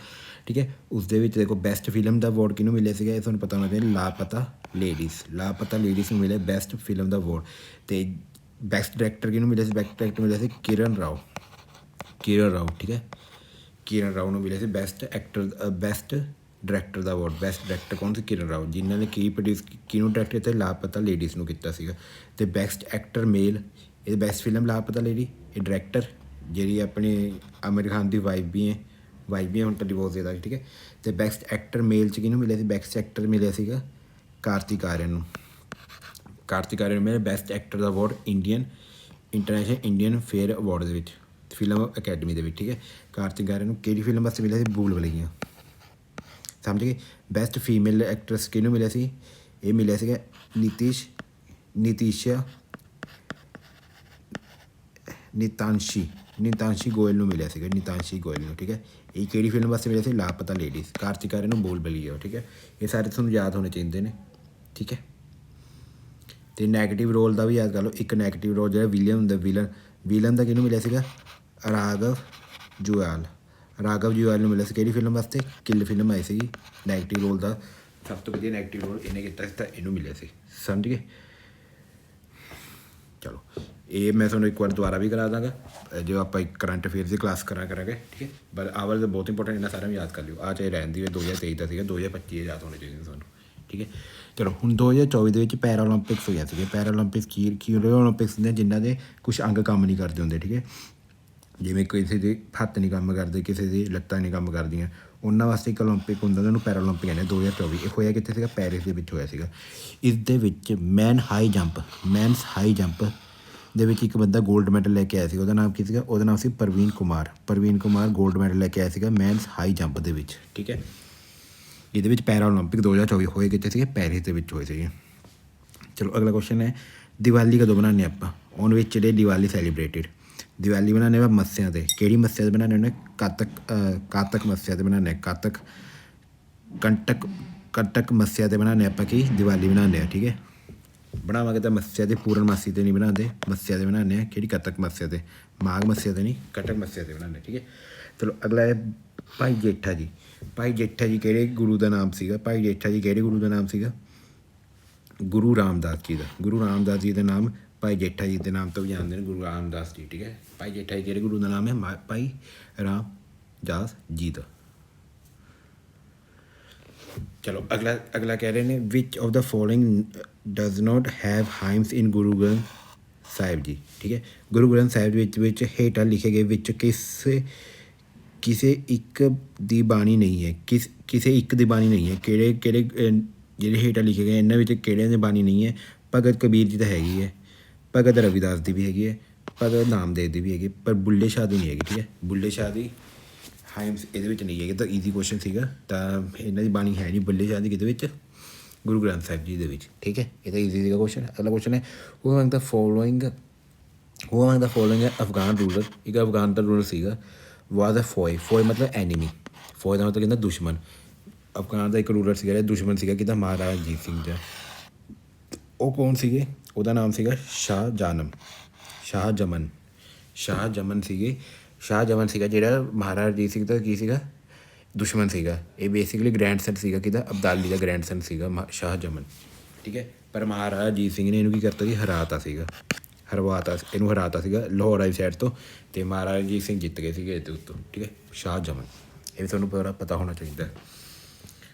ठीक है। उस देखो बेस्ट फिल्म का अवार्ड किनू मिले सीगा, ये तुहानूं पता होना चाहिए, लापता लेडीज़ मिले बेस्ट फिल्म का अवार्ड। तो बेस्ट डायरैक्टर किनू मिले, बेस्ट डायरैक्टर मिले किरण राव, ठीक है। किरण राव को मिले बेस्ट डायरैक्टर का अवार्ड। बेस्ट डायरैक्टर कौन सी, किरण राव, जिन्होंने की प्रोड्यूस किनू डायरैक्ट किया, लापता लेडीज़ को किया सीगा। तो बेस्ट एक्टर मेल, ये बेस्ट फिल्म लापता लेडी, ये डायरैक्टर जी अपनी आमिर खान की वाइफ भी है हम तो डिवोर्स देता, ठीक है। तो बेस्ट एक्टर मेल च किनू मिले, बेस्ट एक्टर मिले कार्तिक आर्यन मिले बेस्ट एक्टर का award international Indian fair award film academy के, ठीक है। कार्तिक आर्यन कि फिल्म वास्ते मिले भूल-भुलैया, समझ गए। बेस्ट फीमेल एक्ट्रैस किनू मिले, ये मिले नितांशी गोयल मिले, ठीक है। ये कि फिल्म वास्ते मिले लापता लेडीज़। कार्तिक आर्यन भूल-भुलैया, ठीक है। ये सारे तुहानूं याद होने चाहिए ने, ठीक है। तो नैगेटिव रोल का भी याद कर लो। एक नैगेटिव रोल जो विलियन होंगे, विलन का किनू मिले राघव जुआल मिले कि फिल्म वास्ते, किल फिल्म आई सी। नैगेटिव रोल का सब तो वधिया नैगेटिव रोल इन्हें किया, इनू मिले, समझ गए। चलो ये मैं थोड़ा एक बार दोबारा भी करा दाँगा, जो आप करंट अफेयर्स की क्लास करांगे, ठीक है। पर आ वाले बहुत इंपोर्टेंट, इन्हें सारा याद कर लियो। आ चाहे रहती है 2023 का सीगा, 2025 याद होने चाहिए सूँ, ठीक है। चलो हुण 2024 के पैरालंपिक्स हुई सी। पैरालंपिक्स की ओलंपिक्स ने जिन्हों के कुछ अंग काम नहीं करते होंगे, ठीक है। जिमें किसी के हत्थ नहीं काम करते, किसी की लत्तां नहीं काम करदियाँ, उन्होंने वास्ते एक ओलंपिक होंगे, उन्होंने पैरालंपिक कहते। 2024 होया कितने, पैरिस के होया। इस मैनस हाई जंप एक बंदा गोल्ड मैडल लैके आया, उसका नाम की उसका नाम से प्रवीण कुमार गोल्ड मैडल लैके आया मैनस हाई जंप के, ठीक है। ये पैरालंपिक 2024 होए कितने, पैरिस के होए। चलो अगला क्वेश्चन है, दिवाली कदों बनाने आप, on which day Diwali celebrated. Diwali बनाने मस्सिया से, कि मस्सिया से बनाने उन्हें कातक मस्सिया से बनाने, कंटक मस्सिया से बनाने आप कि दिवाली बनाने, ठीक है। बनावांगे तो मस्सिया से, पूर्णमासी से नहीं बनाते, मस्सिया से बनाने कि कतक मस्सिया से, माघ मस्सिया से नहीं, कटक मस्सिया से बनाने, ठीक है। चलो अगला है भाई जेठा जी कि गुरु का नाम सीगा, भाई जेठा जी कि गुरु का नाम सीगा, ਗੁਰੂ ਰਾਮਦਾਸ ਜੀ ਦਾ। ਗੁਰੂ ਰਾਮਦਾਸ ਜੀ ਦਾ ਨਾਮ ਭਾਈ ਜੇਠਾ ਜੀ ਦੇ ਨਾਮ ਤੋਂ ਵੀ ਜਾਣਦੇ ਨੇ, ਗੁਰੂ ਰਾਮਦਾਸ ਜੀ। ਠੀਕ ਹੈ, ਭਾਈ ਜੇਠਾ ਜੀ ਕਿਹੜੇ ਗੁਰੂ ਦਾ ਨਾਮ ਹੈ? ਭਾਈ ਰਾਮਦਾਸ ਜੀ ਦਾ। ਚਲੋ ਅਗਲਾ ਕਹਿ ਰਹੇ ਨੇ which of the following does not have hymns in Guru Granth Sahib ji. ਠੀਕ ਹੈ, ਗੁਰੂ ਗ੍ਰੰਥ ਸਾਹਿਬ ਵਿੱਚ ਹੇਠਾਂ ਲਿਖੇ ਗਏ ਵਿੱਚ ਕਿਸੇ ਇੱਕ ਦੀ ਬਾਣੀ ਨਹੀਂ ਹੈ। ਕਿਸੇ ਇੱਕ ਦੀ ਬਾਣੀ ਨਹੀਂ ਹੈ। ਕਿਹੜੇ ਜਿਹੜੇ ਹੇਠਾਂ ਲਿਖੇ ਗਏ ਇਹਨਾਂ ਵਿੱਚ ਕਿਹੜਿਆਂ ਦੀ ਬਾਣੀ ਨਹੀਂ ਹੈ? ਭਗਤ ਕਬੀਰ ਜੀ ਤਾਂ ਹੈਗੀ ਹੈ, ਭਗਤ ਰਵਿਦਾਸ ਦੀ ਵੀ ਹੈਗੀ ਹੈ, ਭਗਤ ਨਾਮਦੇਵ ਦੀ ਵੀ ਹੈਗੀ, ਪਰ ਬੁੱਲੇ ਸ਼ਾਹ ਦੀ ਨਹੀਂ ਹੈਗੀ। ਠੀਕ ਹੈ, ਬੁੱਲੇ ਸ਼ਾਹ ਦੀ ਹਾਈਮਸ ਇਹਦੇ ਵਿੱਚ ਨਹੀਂ ਹੈਗੀ। ਤਾਂ ਈਜ਼ੀ ਕੁਐਸਚਨ ਸੀਗਾ, ਤਾਂ ਇਹਨਾਂ ਦੀ ਬਾਣੀ ਹੈ ਨਹੀਂ ਬੁੱਲੇ ਸ਼ਾਹ ਦੀ ਕਿਹਦੇ ਵਿੱਚ? ਗੁਰੂ ਗ੍ਰੰਥ ਸਾਹਿਬ ਜੀ ਦੇ ਵਿੱਚ। ਠੀਕ ਹੈ, ਇਹ ਤਾਂ ਈਜ਼ੀ ਸੀਗਾ ਕੁਐਸਚਨ। ਅਗਲਾ ਕੁਐਸਚਨ ਹੈ who among the following Afghan ruler. ਇੱਕ ਅਫਗਾਨ ਦਾ ਰੂਲਰ ਸੀਗਾ ਵਾਜ਼ ਅ ਫੋਏ ਮਤਲਬ ਐਨੀਮੀ। ਫੋਏ ਦਾ ਮਤਲਬ ਕਹਿੰਦਾ ਦੁਸ਼ਮਣ। ਅਫਗਾਨ ਦਾ ਇੱਕ ਰੂਲਰ ਸੀਗਾ ਜਿਹੜਾ ਦੁਸ਼ਮਣ ਸੀਗਾ ਕਿਹਦਾ? ਮਹਾਰਾਜਾ ਰਣਜੀਤ ਸਿੰਘ ਦਾ। ਉਹ ਕੌਣ ਸੀਗੇ? ਉਹਦਾ ਨਾਮ ਸੀਗਾ ਸ਼ਾਹ ਜਮਨ ਸੀਗਾ ਜਿਹੜਾ ਮਹਾਰਾਜਾ ਰਣਜੀਤ ਸਿੰਘ ਦਾ ਕੀ ਸੀਗਾ? ਦੁਸ਼ਮਣ ਸੀਗਾ। ਇਹ ਬੇਸਿਕਲੀ ਗ੍ਰੈਂਡਸਨ ਸੀਗਾ ਕਿਹਦਾ? ਅਬਦਾਲੀ ਦਾ ਗ੍ਰੈਂਡਸਨ ਸੀਗਾ ਸ਼ਾਹ ਜਮਨ। ਠੀਕ ਹੈ, ਪਰ ਮਹਾਰਾਜਾ ਰਣਜੀਤ ਸਿੰਘ ਨੇ ਇਹਨੂੰ ਕੀ ਕਰਤਾ ਸੀ? ਹਰਾਤਾ ਸੀਗਾ ਲਾਹੌਰ ਵਾਲੀ ਸਾਈਡ ਤੋਂ, ਅਤੇ ਮਹਾਰਾਜਾ ਰਣਜੀਤ ਸਿੰਘ ਜਿੱਤ ਗਏ ਸੀਗੇ ਇਹਦੇ ਉੱਤੋਂ। ਠੀਕ ਹੈ, ਸ਼ਾਹ ਜਮਨ। ਇਹ ਵੀ ਤੁਹਾਨੂੰ ਪਤਾ ਹੋਣਾ ਚਾਹੀਦਾ।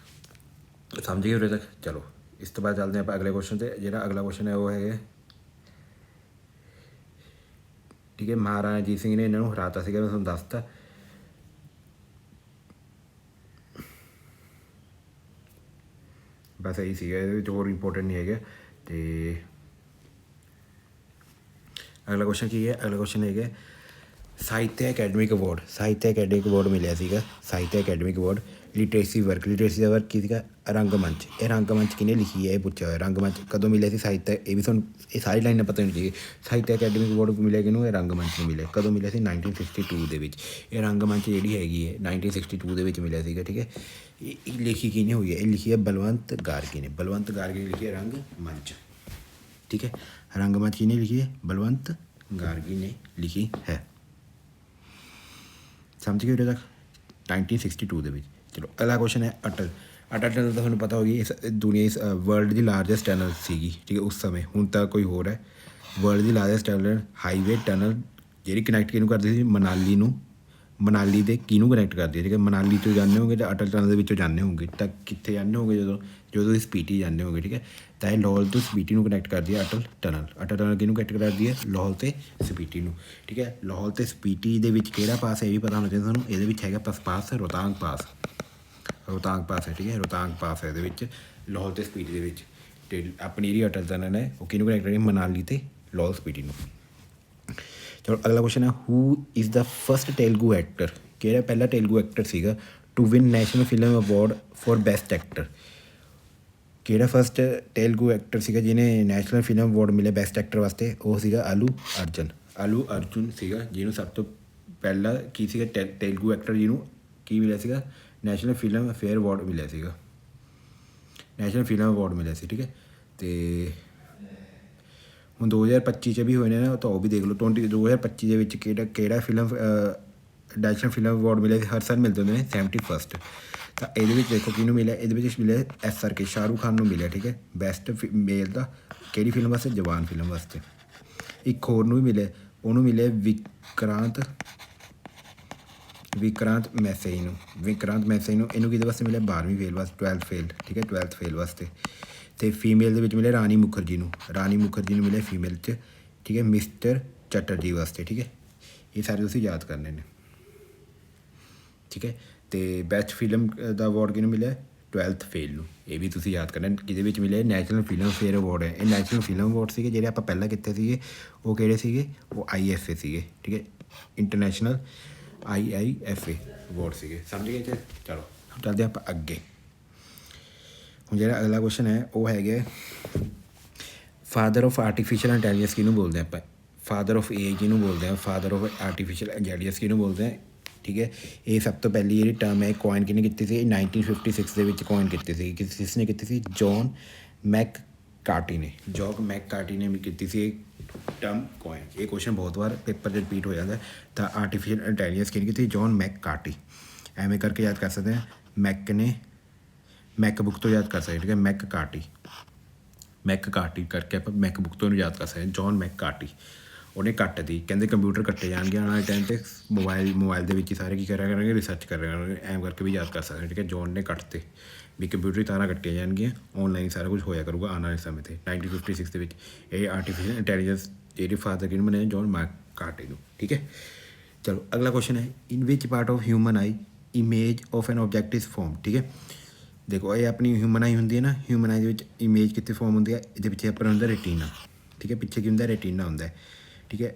ਸਮਝ ਗਏ ਉਰੇ ਤੱਕ? ਚਲੋ ਇਸ ਤੋਂ ਬਾਅਦ ਚੱਲਦੇ ਆਪਾਂ ਅਗਲੇ ਕੁਐਸਚਨ 'ਤੇ। ਜਿਹੜਾ ਅਗਲਾ ਕੁਐਸਚਨ ਹੈ ਉਹ ਹੈਗਾ, ਠੀਕ ਹੈ, ਮਹਾਰਾਜਾ ਰਣਜੀਤ ਸਿੰਘ ਨੇ ਇਹਨਾਂ ਨੂੰ ਹਰਾਤਾ ਸੀਗਾ, ਮੈਂ ਤੁਹਾਨੂੰ ਦੱਸਤਾ। ਬਸ ਇਹੀ ਸੀਗਾ, ਇਹਦੇ ਵਿੱਚ ਹੋਰ ਇੰਪੋਰਟੈਂਟ ਨਹੀਂ ਹੈਗਾ। ਅਤੇ ਅਗਲਾ ਕੁਐਸਚਨ ਕੀ ਹੈ? ਅਗਲਾ ਕੁਐਸਚਨ ਹੈਗਾ ਸਾਹਿਤਯ ਅਕੈਡਮਿਕ ਅਵਾਰਡ ਮਿਲਿਆ ਸੀਗਾ। ਸਾਹਿਤਯ ਅਕੈਡਮਿਕ ਅਵਾਰਡ ਲਿਟਰੇਸੀ ਦਾ ਵਰਕ ਕੀ ਸੀਗਾ? ਰੰਗਮੰਚ। ਇਹ ਰੰਗਮੰਚ ਕਿਹਨੇ ਲਿਖੀ ਹੈ? ਇਹ ਪੁੱਛਿਆ ਹੋਇਆ। ਰੰਗਮੰਚ ਕਦੋਂ ਮਿਲਿਆ ਸੀ? ਸਾਹਿਤਯ, ਇਹ ਵੀ ਤੁਹਾਨੂੰ ਇਹ ਸਾਰੀ ਲਾਈਨਾਂ ਪਤਾ ਹੋਣੀ ਚਾਹੀਦੀ। ਸਾਹਿਤਯ ਅਕੈਡਮਿਕ ਅਵਾਰਡ ਮਿਲਿਆ ਕਿਹਨੂੰ? ਇਹ ਰੰਗਮੰਚ ਨੂੰ ਮਿਲਿਆ। ਕਦੋਂ ਮਿਲਿਆ ਸੀ? 1962 ਦੇ ਵਿੱਚ। ਇਹ ਰੰਗਮੰਚ ਜਿਹੜੀ ਹੈਗੀ ਹੈ 1962 ਦੇ ਵਿੱਚ ਮਿਲਿਆ ਸੀਗਾ। ਠੀਕ ਹੈ, ਇਹ ਲਿਖੀ ਕਿਹਨੇ ਹੋਈ ਹੈ? ਇਹ ਲਿਖੀ ਹੈ ਬਲਵੰਤ ਗਾਰਗੀ ਨੇ। ਲਿਖੀ ਹੈ ਰੰਗਮੰਚ। ਠੀਕ ਹੈ, ਰੰਗਮੰਚ ਕਿਹਨੇ ਲਿਖੀ ਹੈ? ਬਲਵੰਤ ਗਾਰਗੀ ਨੇ ਲਿਖੀ ਹੈ। ਸਮਝ ਗਏ ਉਰੇ ਤੱਕ? 1962 ਦੇ ਵਿੱਚ। ਚਲੋ ਅਗਲਾ ਕੁਐਸਚਨ ਹੈ ਅਟਲ ਟਨਲ। ਤਾਂ ਤੁਹਾਨੂੰ ਪਤਾ ਹੋਗੀ ਇਸ ਦੁਨੀਆ ਵਰਲਡ ਦੀ ਲਾਰਜੈਸਟ ਟਨਲ ਸੀਗੀ। ਠੀਕ ਹੈ, ਉਸ ਸਮੇਂ। ਹੁਣ ਤਾਂ ਕੋਈ ਹੋਰ ਹੈ। ਵਰਲਡ ਦੀ ਲਾਰਜੈਸਟ ਟਨਲ ਹਾਈਵੇ ਟਨਲ ਜਿਹੜੀ ਕਨੈਕਟ ਕਿਹਨੂੰ ਕਰਦੀ ਸੀ? ਮਨਾਲੀ ਦੇ ਕਿਹਨੂੰ ਕਨੈਕਟ ਕਰਦੀ ਹੈ? ਠੀਕ ਹੈ, ਮਨਾਲੀ ਤੋਂ ਜਾਂਦੇ ਹੋਗੇ ਤਾਂ ਅਟਲ ਟਨਲ ਦੇ ਵਿੱਚੋਂ ਜਾਂਦੇ ਹੋਗੇ। ਤਾਂ ਕਿੱਥੇ ਜਾਂਦੇ ਹੋਗੇ? ਜਦੋਂ ਤੁਸੀਂ ਸਪੀਟੀ ਜਾਂਦੇ ਹੋਗੇ। ਠੀਕ ਹੈ, ਤਾਂ ਇਹ ਲਾਹੌਰ ਤੋਂ ਸਪੀਟੀ ਨੂੰ ਕਨੈਕਟ ਕਰਦੀ ਹੈ ਅਟਲ ਟਨਲ ਕਿਹਨੂੰ ਕਨੈਕਟ ਕਰਦੀ ਹੈ? ਲਾਹੌਰ ਅਤੇ ਸਪੀਟੀ ਨੂੰ। ਠੀਕ ਹੈ, ਲਾਹੌਰ ਅਤੇ ਸਪੀਟੀ ਦੇ ਵਿੱਚ ਕਿਹੜਾ ਪਾਸ ਹੈ ਇਹ ਵੀ ਪਤਾ ਹੋਣਾ ਚਾਹੀਦਾ ਤੁਹਾਨੂੰ। ਇਹਦੇ ਵਿੱਚ ਹੈਗਾ ਪਾਸ ਰੋਹਤਾਂਗ ਪਾਸ ਹੈ। ਠੀਕ ਹੈ, ਰੋਹਤਾਂਗ ਪਾਸ ਹੈ ਇਹਦੇ ਵਿੱਚ ਲਾਹੌਰ ਅਤੇ ਸਪੀਟੀ ਦੇ ਵਿੱਚ। ਅਤੇ ਆਪਣੀ ਜਿਹੜੀ ਅਟਲ ਟਨਲ ਹੈ ਉਹ ਕਿਹਨੂੰ ਕਨੈਕਟ ਕਰਦੀ? ਮਨਾਲੀ ਅਤੇ ਲਾਹੌਰ ਸਪੀਟੀ ਨੂੰ। ਚਲੋ ਅਗਲਾ ਕੁਐਸਚਨ ਹੈ who is the first Telugu actor. ਕਿਹੜਾ ਪਹਿਲਾ ਤੇਲਗੂ ਐਕਟਰ ਸੀਗਾ to win national film award for best actor? ਕਿਹੜਾ ਫਸਟ ਤੇਲਗੂ ਐਕਟਰ ਸੀਗਾ ਜਿਹਨੇ ਨੈਸ਼ਨਲ ਫਿਲਮ ਅਵਾਰਡ ਮਿਲਿਆ ਬੈਸਟ ਐਕਟਰ ਵਾਸਤੇ? ਉਹ ਸੀਗਾ ਆਲੂ ਅਰਜੁਨ ਸੀਗਾ, ਜਿਹਨੂੰ ਸਭ ਤੋਂ ਪਹਿਲਾਂ ਕੀ ਸੀਗਾ ਤੇਲਗੂ ਐਕਟਰ ਜਿਹਨੂੰ ਕੀ ਮਿਲਿਆ ਸੀਗਾ? ਨੈਸ਼ਨਲ ਫਿਲਮ ਫੇਅਰ ਅਵਾਰਡ ਮਿਲਿਆ ਸੀਗਾ। ਠੀਕ ਹੈ, ਅਤੇ ਹੁਣ 2025 'ਚ ਵੀ ਹੋਏ ਨੇ ਨਾ, ਤਾਂ ਉਹ ਵੀ ਦੇਖ ਲਓ। 2025 ਦੇ ਵਿੱਚ ਕਿਹੜਾ ਫਿਲਮ ਨੈਸ਼ਨਲ ਫਿਲਮ ਅਵਾਰਡ ਮਿਲਿਆ ਸੀ? ਹਰ ਸਾਲ ਮਿਲਦੇ ਹੁੰਦੇ ਨੇ 71st। ਤਾਂ ਇਹਦੇ ਵਿੱਚ ਦੇਖੋ ਕਿਹਨੂੰ ਮਿਲਿਆ? ਇਹਦੇ ਵਿੱਚ ਮਿਲਿਆ SRK ਸ਼ਾਹਰੁਖ ਖਾਨ ਨੂੰ ਮਿਲਿਆ। ਠੀਕ ਹੈ, ਬੈਸਟ ਮੇਲ ਦਾ ਕਿਹੜੀ ਫਿਲਮ ਵਾਸਤੇ? ਜਵਾਨ ਫਿਲਮ ਵਾਸਤੇ। ਇੱਕ ਹੋਰ ਨੂੰ ਵੀ ਮਿਲਿਆ, ਉਹਨੂੰ ਮਿਲਿਆ ਵਿਕਰਾਂਤ ਮੈਸੇਈ ਨੂੰ। ਇਹਨੂੰ ਕਿਹਦੇ ਵਾਸਤੇ ਮਿਲਿਆ? 12ਵੀਂ ਫੇਲ ਵਾਸਤੇ, 12th ਫੇਲ ਵਾਸਤੇ। ਅਤੇ ਫੀਮੇਲ ਦੇ ਵਿੱਚ ਮਿਲਿਆ ਰਾਣੀ ਮੁਖਰਜੀ ਨੂੰ ਮਿਲਿਆ ਫੀਮੇਲ 'ਚ। ਠੀਕ ਹੈ, ਮਿਸਟਰ ਚੈਟਰਜੀ ਵਾਸਤੇ। ਠੀਕ ਹੈ, ਇਹ ਸਾਰੇ ਤੁਸੀਂ ਯਾਦ ਕਰਨੇ ਨੇ। ਠੀਕ ਹੈ, ਅਤੇ ਬੈਸਟ ਫਿਲਮ ਦਾ ਅਵਾਰਡ ਕਿਹਨੂੰ ਮਿਲਿਆ? 12th ਫੇਲ ਨੂੰ। ਇਹ ਵੀ ਤੁਸੀਂ ਯਾਦ ਕਰਨਾ ਕਿਹਦੇ ਵਿੱਚ ਮਿਲਿਆ? ਨੈਸ਼ਨਲ ਫਿਲਮ ਫੇਅਰ ਅਵਾਰਡ ਹੈ। ਇਹ ਨੈਸ਼ਨਲ ਫਿਲਮ ਅਵਾਰਡ ਸੀਗੇ ਜਿਹੜੇ ਆਪਾਂ ਪਹਿਲਾਂ ਕੀਤੇ ਸੀਗੇ। ਉਹ ਕਿਹੜੇ ਸੀਗੇ? ਉਹ IFA ਸੀਗੇ। ਠੀਕ ਹੈ, ਇੰਟਰਨੈਸ਼ਨਲ IIFA ਅਵਾਰਡ ਸੀਗੇ। ਸਮਝ ਗਏ? ਚਲੋ ਚੱਲਦੇ ਆਪਾਂ ਅੱਗੇ। ਹੁਣ ਜਿਹੜਾ ਅਗਲਾ ਕੁਐਸਚਨ ਹੈ ਉਹ ਹੈਗਾ ਫਾਦਰ ਆਫ ਆਰਟੀਫਿਸ਼ੀਅਲ ਇੰਟੈਲੀਜੈਂਸ ਕਿਹਨੂੰ ਬੋਲਦੇ ਆਪਾਂ? ਫਾਦਰ ਆਫ AI ਕਿਹਨੂੰ ਬੋਲਦੇ ਆ? ਫਾਦਰ ਆਫ ਆਰਟੀਫਿਸ਼ੀਅਲ ਇੰਟੈਲੀਜੈਂਸ ਕਿਹਨੂੰ ਬੋਲਦੇ ਆ? ਠੀਕ ਹੈ, ਇਹ ਸਭ ਤੋਂ ਪਹਿਲੀ ਜਿਹੜੀ ਟਰਮ ਹੈ ਕੋਇਨ ਕਿਹਨੇ ਕੀਤੀ ਸੀ? 1956 ਦੇ ਵਿੱਚ ਕੋਇਨ ਕੀਤੀ ਸੀ। ਕਿਸ ਨੇ ਕੀਤੀ ਸੀ? ਜੌਨ ਮੈਕਕਾਰਟੀ ਨੇ ਵੀ ਕੀਤੀ ਸੀ ਇਹ ਟਰਮ ਕੋਇਨ। ਇਹ ਕੁਐਸਚਨ ਬਹੁਤ ਵਾਰ ਪੇਪਰ 'ਚ ਰਿਪੀਟ ਹੋ ਜਾਂਦਾ। ਤਾਂ ਆਰਟੀਫਿਸ਼ੀਅਲ ਇੰਟੈਲੀਜੈਂਸ ਕਿਹਨੇ ਕੀਤੀ? John McCartney. ਐਵੇਂ ਕਰਕੇ ਯਾਦ ਕਰ ਸਕਦੇ ਹਾਂ। ਮੈਕਬੁੱਕ ਤੋਂ ਯਾਦ ਕਰ ਸਕਦੇ। ਠੀਕ ਹੈ, ਮੈਕਕਾਰਟੀ ਮੈਕਕਾਰਟੀ ਕਰਕੇ ਆਪਾਂ ਮੈਕਬੁੱਕ ਤੋਂ ਇਹਨੂੰ ਯਾਦ ਕਰ ਸਕਦੇ ਹਾਂ। ਜੌਨ ਮੈਕਕਾਰਟੀ ਉਹਨੇ ਕੱਟ ਤੀ, ਕਹਿੰਦੇ ਕੰਪਿਊਟਰ ਕੱਟੇ ਜਾਣਗੇ ਆਉਣ ਵਾਲੇ ਟਾਈਮ 'ਤੇ, ਮੋਬਾਈਲ ਦੇ ਵਿੱਚ ਹੀ ਸਾਰੇ ਕੀ ਕਰਿਆ ਕਰਾਂਗੇ, ਰਿਸਰਚ ਕਰਿਆ ਕਰਾਂਗੇ, ਐਮ ਕਰਕੇ ਵੀ ਯਾਦ ਕਰ ਸਕਦੇ। ਠੀਕ ਹੈ, ਜੌਨ ਨੇ ਕੱਟਤੇ ਵੀ ਕੰਪਿਊਟਰ ਤਾਰਾਂ ਕੱਟੀਆਂ ਜਾਣਗੀਆਂ, ਆਨਲਾਈਨ ਸਾਰਾ ਕੁਝ ਹੋਇਆ ਕਰੂਗਾ ਆਉਣ ਵਾਲੇ ਸਮੇਂ 'ਤੇ। 1956 ਦੇ ਵਿੱਚ ਇਹ ਆਰਟੀਫਿਸ਼ਲ ਇੰਟੈਲੀਜੈਂਸ ਇਹਦੇ ਫਾਦਰ ਕਿਹਨੂੰ ਬਣਿਆ, ਜੌਨ ਮੈਕਕਾਰਟੀ ਨੂੰ। ਠੀਕ ਹੈ, ਚਲੋ ਅਗਲਾ ਕੁਐਸਚਨ ਹੈ, in which part of human eye image of an object is form. ਠੀਕ ਹੈ, ਦੇਖੋ ਇਹ ਆਪਣੀ ਹਿਊਮਨ ਆਈ ਹੁੰਦੀ ਹੈ ਨਾ, ਹਿਊਮਨ ਆਈ ਦੇ ਵਿੱਚ ਇਮੇਜ ਕਿੱਥੇ ਫਾਰਮ ਹੁੰਦੀ ਹੈ, ਇਹਦੇ ਪਿੱਛੇ ਆਪਣਾ ਹੁੰਦਾ ਰੈਟੀਨਾ। ਠੀਕ ਹੈ, ਪਿੱਛੇ ਕੀ ਹੁੰਦਾ, ਰੈਟੀਨਾ ਹੁੰਦਾ। ਠੀਕ ਹੈ,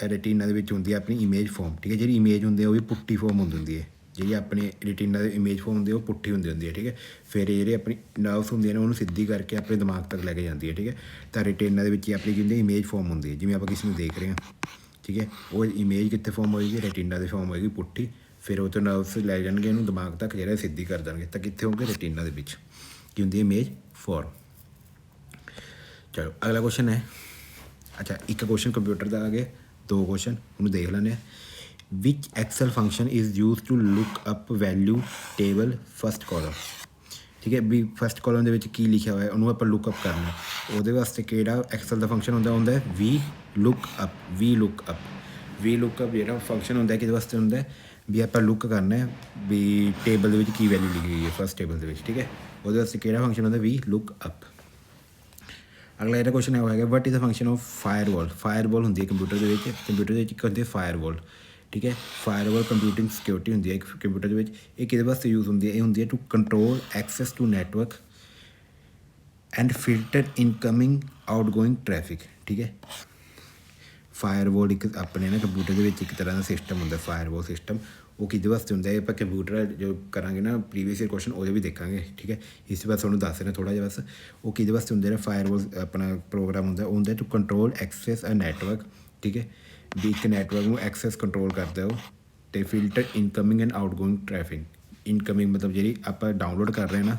ਰੈਟੀਨਾ ਦੇ ਵਿੱਚ ਹੁੰਦੀ ਹੈ ਆਪਣੀ ਇਮੇਜ ਫਾਰਮ। ਠੀਕ ਹੈ, ਜਿਹੜੀ ਇਮੇਜ ਹੁੰਦੀ ਹੈ ਉਹ ਵੀ ਪੁੱਠੀ ਫਾਰਮ ਹੁੰਦੀ ਹੈ, ਜਿਹੜੀ ਆਪਣੀ ਰੈਟੀਨਾ ਦੀ ਇਮੇਜ ਫਾਰਮ ਹੁੰਦੀ ਹੈ ਉਹ ਪੁੱਠੀ ਹੁੰਦੀ ਹੈ। ਠੀਕ ਹੈ, ਫਿਰ ਜਿਹੜੇ ਆਪਣੀ ਨਰਵਸ ਹੁੰਦੀਆਂ ਨੇ ਉਹਨੂੰ ਸਿੱਧੀ ਕਰਕੇ ਆਪਣੇ ਦਿਮਾਗ ਤੱਕ ਲੈ ਕੇ ਜਾਂਦੀ ਹੈ। ਠੀਕ ਹੈ, ਤਾਂ ਰੈਟੀਨਾ ਦੇ ਵਿੱਚ ਹੀ ਆਪਣੀ ਕੀ ਹੁੰਦੀ ਇਮੇਜ ਫਾਰਮ ਹੁੰਦੀ ਹੈ, ਜਿਵੇਂ ਆਪਾਂ ਕਿਸੇ ਨੂੰ ਦੇਖ ਰਹੇ ਹਾਂ। ਠੀਕ ਹੈ, ਉਹ ਇਮੇਜ ਕਿੱਥੇ ਫਾਰਮ ਹੋਏਗੀ, ਰੈਟੀਨਾ ਦੇ ਫਾਰਮ ਹੋਏਗੀ ਪੁੱਠੀ, ਫਿਰ ਉਹ ਤੋਂ ਨਰਵਸ ਲੈ ਜਾਣਗੇ ਇਹਨੂੰ ਦਿਮਾਗ ਤੱਕ, ਜਿਹੜਾ ਸਿੱਧੀ ਕਰ ਦੇਣਗੇ, ਤਾਂ ਕਿੱਥੇ ਹੋਣਗੇ, ਰੈਟੀਨਾ ਦੇ ਵਿੱਚ ਕੀ ਹੁੰਦੀ ਹੈ, ਇਮੇਜ ਫਾਰਮ। ਚਲੋ ਅਗਲਾ ਕੁਐਸਚਨ ਹੈ, ਅੱਛਾ ਇੱਕ ਕੁਐਸਚਨ ਕੰਪਿਊਟਰ ਦਾ ਆ ਗਿਆ, 2 ਕੁਐਸਚਨ ਉਹਨੂੰ ਦੇਖ ਲੈਂਦੇ ਹਾਂ। Which Excel function is use to look up value table first column. ਠੀਕ ਹੈ, ਵੀ ਫਸਟ ਕਾਲਮ ਦੇ ਵਿੱਚ ਕੀ ਲਿਖਿਆ ਹੋਇਆ ਉਹਨੂੰ ਆਪਾਂ ਲੁੱਕ ਅਪ ਕਰਨਾ, ਉਹਦੇ ਵਾਸਤੇ ਕਿਹੜਾ ਐਕਸਲ ਦਾ ਫੰਕਸ਼ਨ ਹੁੰਦਾ ਵੀ ਲੁੱਕ ਅਪ ਜਿਹੜਾ ਫੰਕਸ਼ਨ ਹੁੰਦਾ ਕਿਹਦੇ ਵਾਸਤੇ ਹੁੰਦਾ, ਵੀ ਆਪਾਂ ਲੁੱਕ ਕਰਨਾ ਹੈ ਵੀ ਟੇਬਲ ਦੇ ਵਿੱਚ ਕੀ ਵੈਲਿਊ ਲਿਖੀ ਗਈ ਹੈ ਫਸਟ ਟੇਬਲ ਦੇ ਵਿੱਚ। ਠੀਕ ਹੈ, ਉਹਦੇ ਵਾਸਤੇ ਕਿਹੜਾ ਫੰਕਸ਼ਨ ਹੁੰਦਾ, ਵੀ ਲੁੱਕ ਅਪ। ਅਗਲਾ ਇਹਦਾ ਕੁਐਸਚਨ ਇਹ ਹੈਗਾ, what is the function of firewall ਹੁੰਦੀ ਹੈ ਕੰਪਿਊਟਰ ਦੇ ਵਿੱਚ ਇੱਕ ਹੁੰਦੀ ਹੈ ਫਾਇਰਵਾਲ। ਠੀਕ ਹੈ, ਫਾਇਰਵਾਲ ਕੰਪਿਊਟਿੰਗ ਸਿਕਿਉਰਿਟੀ ਹੁੰਦੀ ਹੈ ਇੱਕ ਕੰਪਿਊਟਰ ਦੇ ਵਿੱਚ। ਇਹ ਕਿਹਦੇ ਵਾਸਤੇ ਯੂਜ਼ ਹੁੰਦੀ ਹੈ, ਇਹ ਹੁੰਦੀ ਹੈ to control access to network and filter incoming outgoing traffic. ਠੀਕ ਹੈ, ਫਾਇਰਵਾਲ ਇੱਕ ਆਪਣੇ ਨਾ ਕੰਪਿਊਟਰ ਦੇ ਵਿੱਚ ਇੱਕ ਤਰ੍ਹਾਂ ਦਾ ਸਿਸਟਮ ਹੁੰਦਾ, ਫਾਇਰਵਾਲ ਸਿਸਟਮ। ਉਹ ਕਿਹਦੇ ਵਾਸਤੇ ਹੁੰਦਾ ਹੈ, ਆਪਾਂ ਕੰਪਿਊਟਰ ਜੋ ਕਰਾਂਗੇ ਨਾ ਪ੍ਰੀਵੀਅਸ ਈਅਰ ਕੁਐਸਚਨ ਉਹਦੇ ਵੀ ਦੇਖਾਂਗੇ। ਠੀਕ ਹੈ, ਇਸ ਵਾਰ ਤੁਹਾਨੂੰ ਦੱਸ ਰਿਹਾ ਥੋੜ੍ਹਾ ਜਿਹਾ ਬਸ, ਉਹ ਕਿਹਦੇ ਵਾਸਤੇ ਹੁੰਦੇ ਨੇ, ਫਾਇਰਵਾਲ ਆਪਣਾ ਪ੍ਰੋਗਰਾਮ ਹੁੰਦਾ, ਉਹ ਹੁੰਦਾ to control access a network. ਠੀਕ ਹੈ, ਵੀ ਇੱਕ ਨੈਟਵਰਕ ਨੂੰ ਐਕਸੈਸ ਕੰਟਰੋਲ ਕਰਦਾ ਉਹ, ਅਤੇ filter incoming and outgoing traffic. Incoming ਮਤਲਬ ਜਿਹੜੀ ਆਪਾਂ ਡਾਊਨਲੋਡ ਕਰ ਰਹੇ ਨਾ,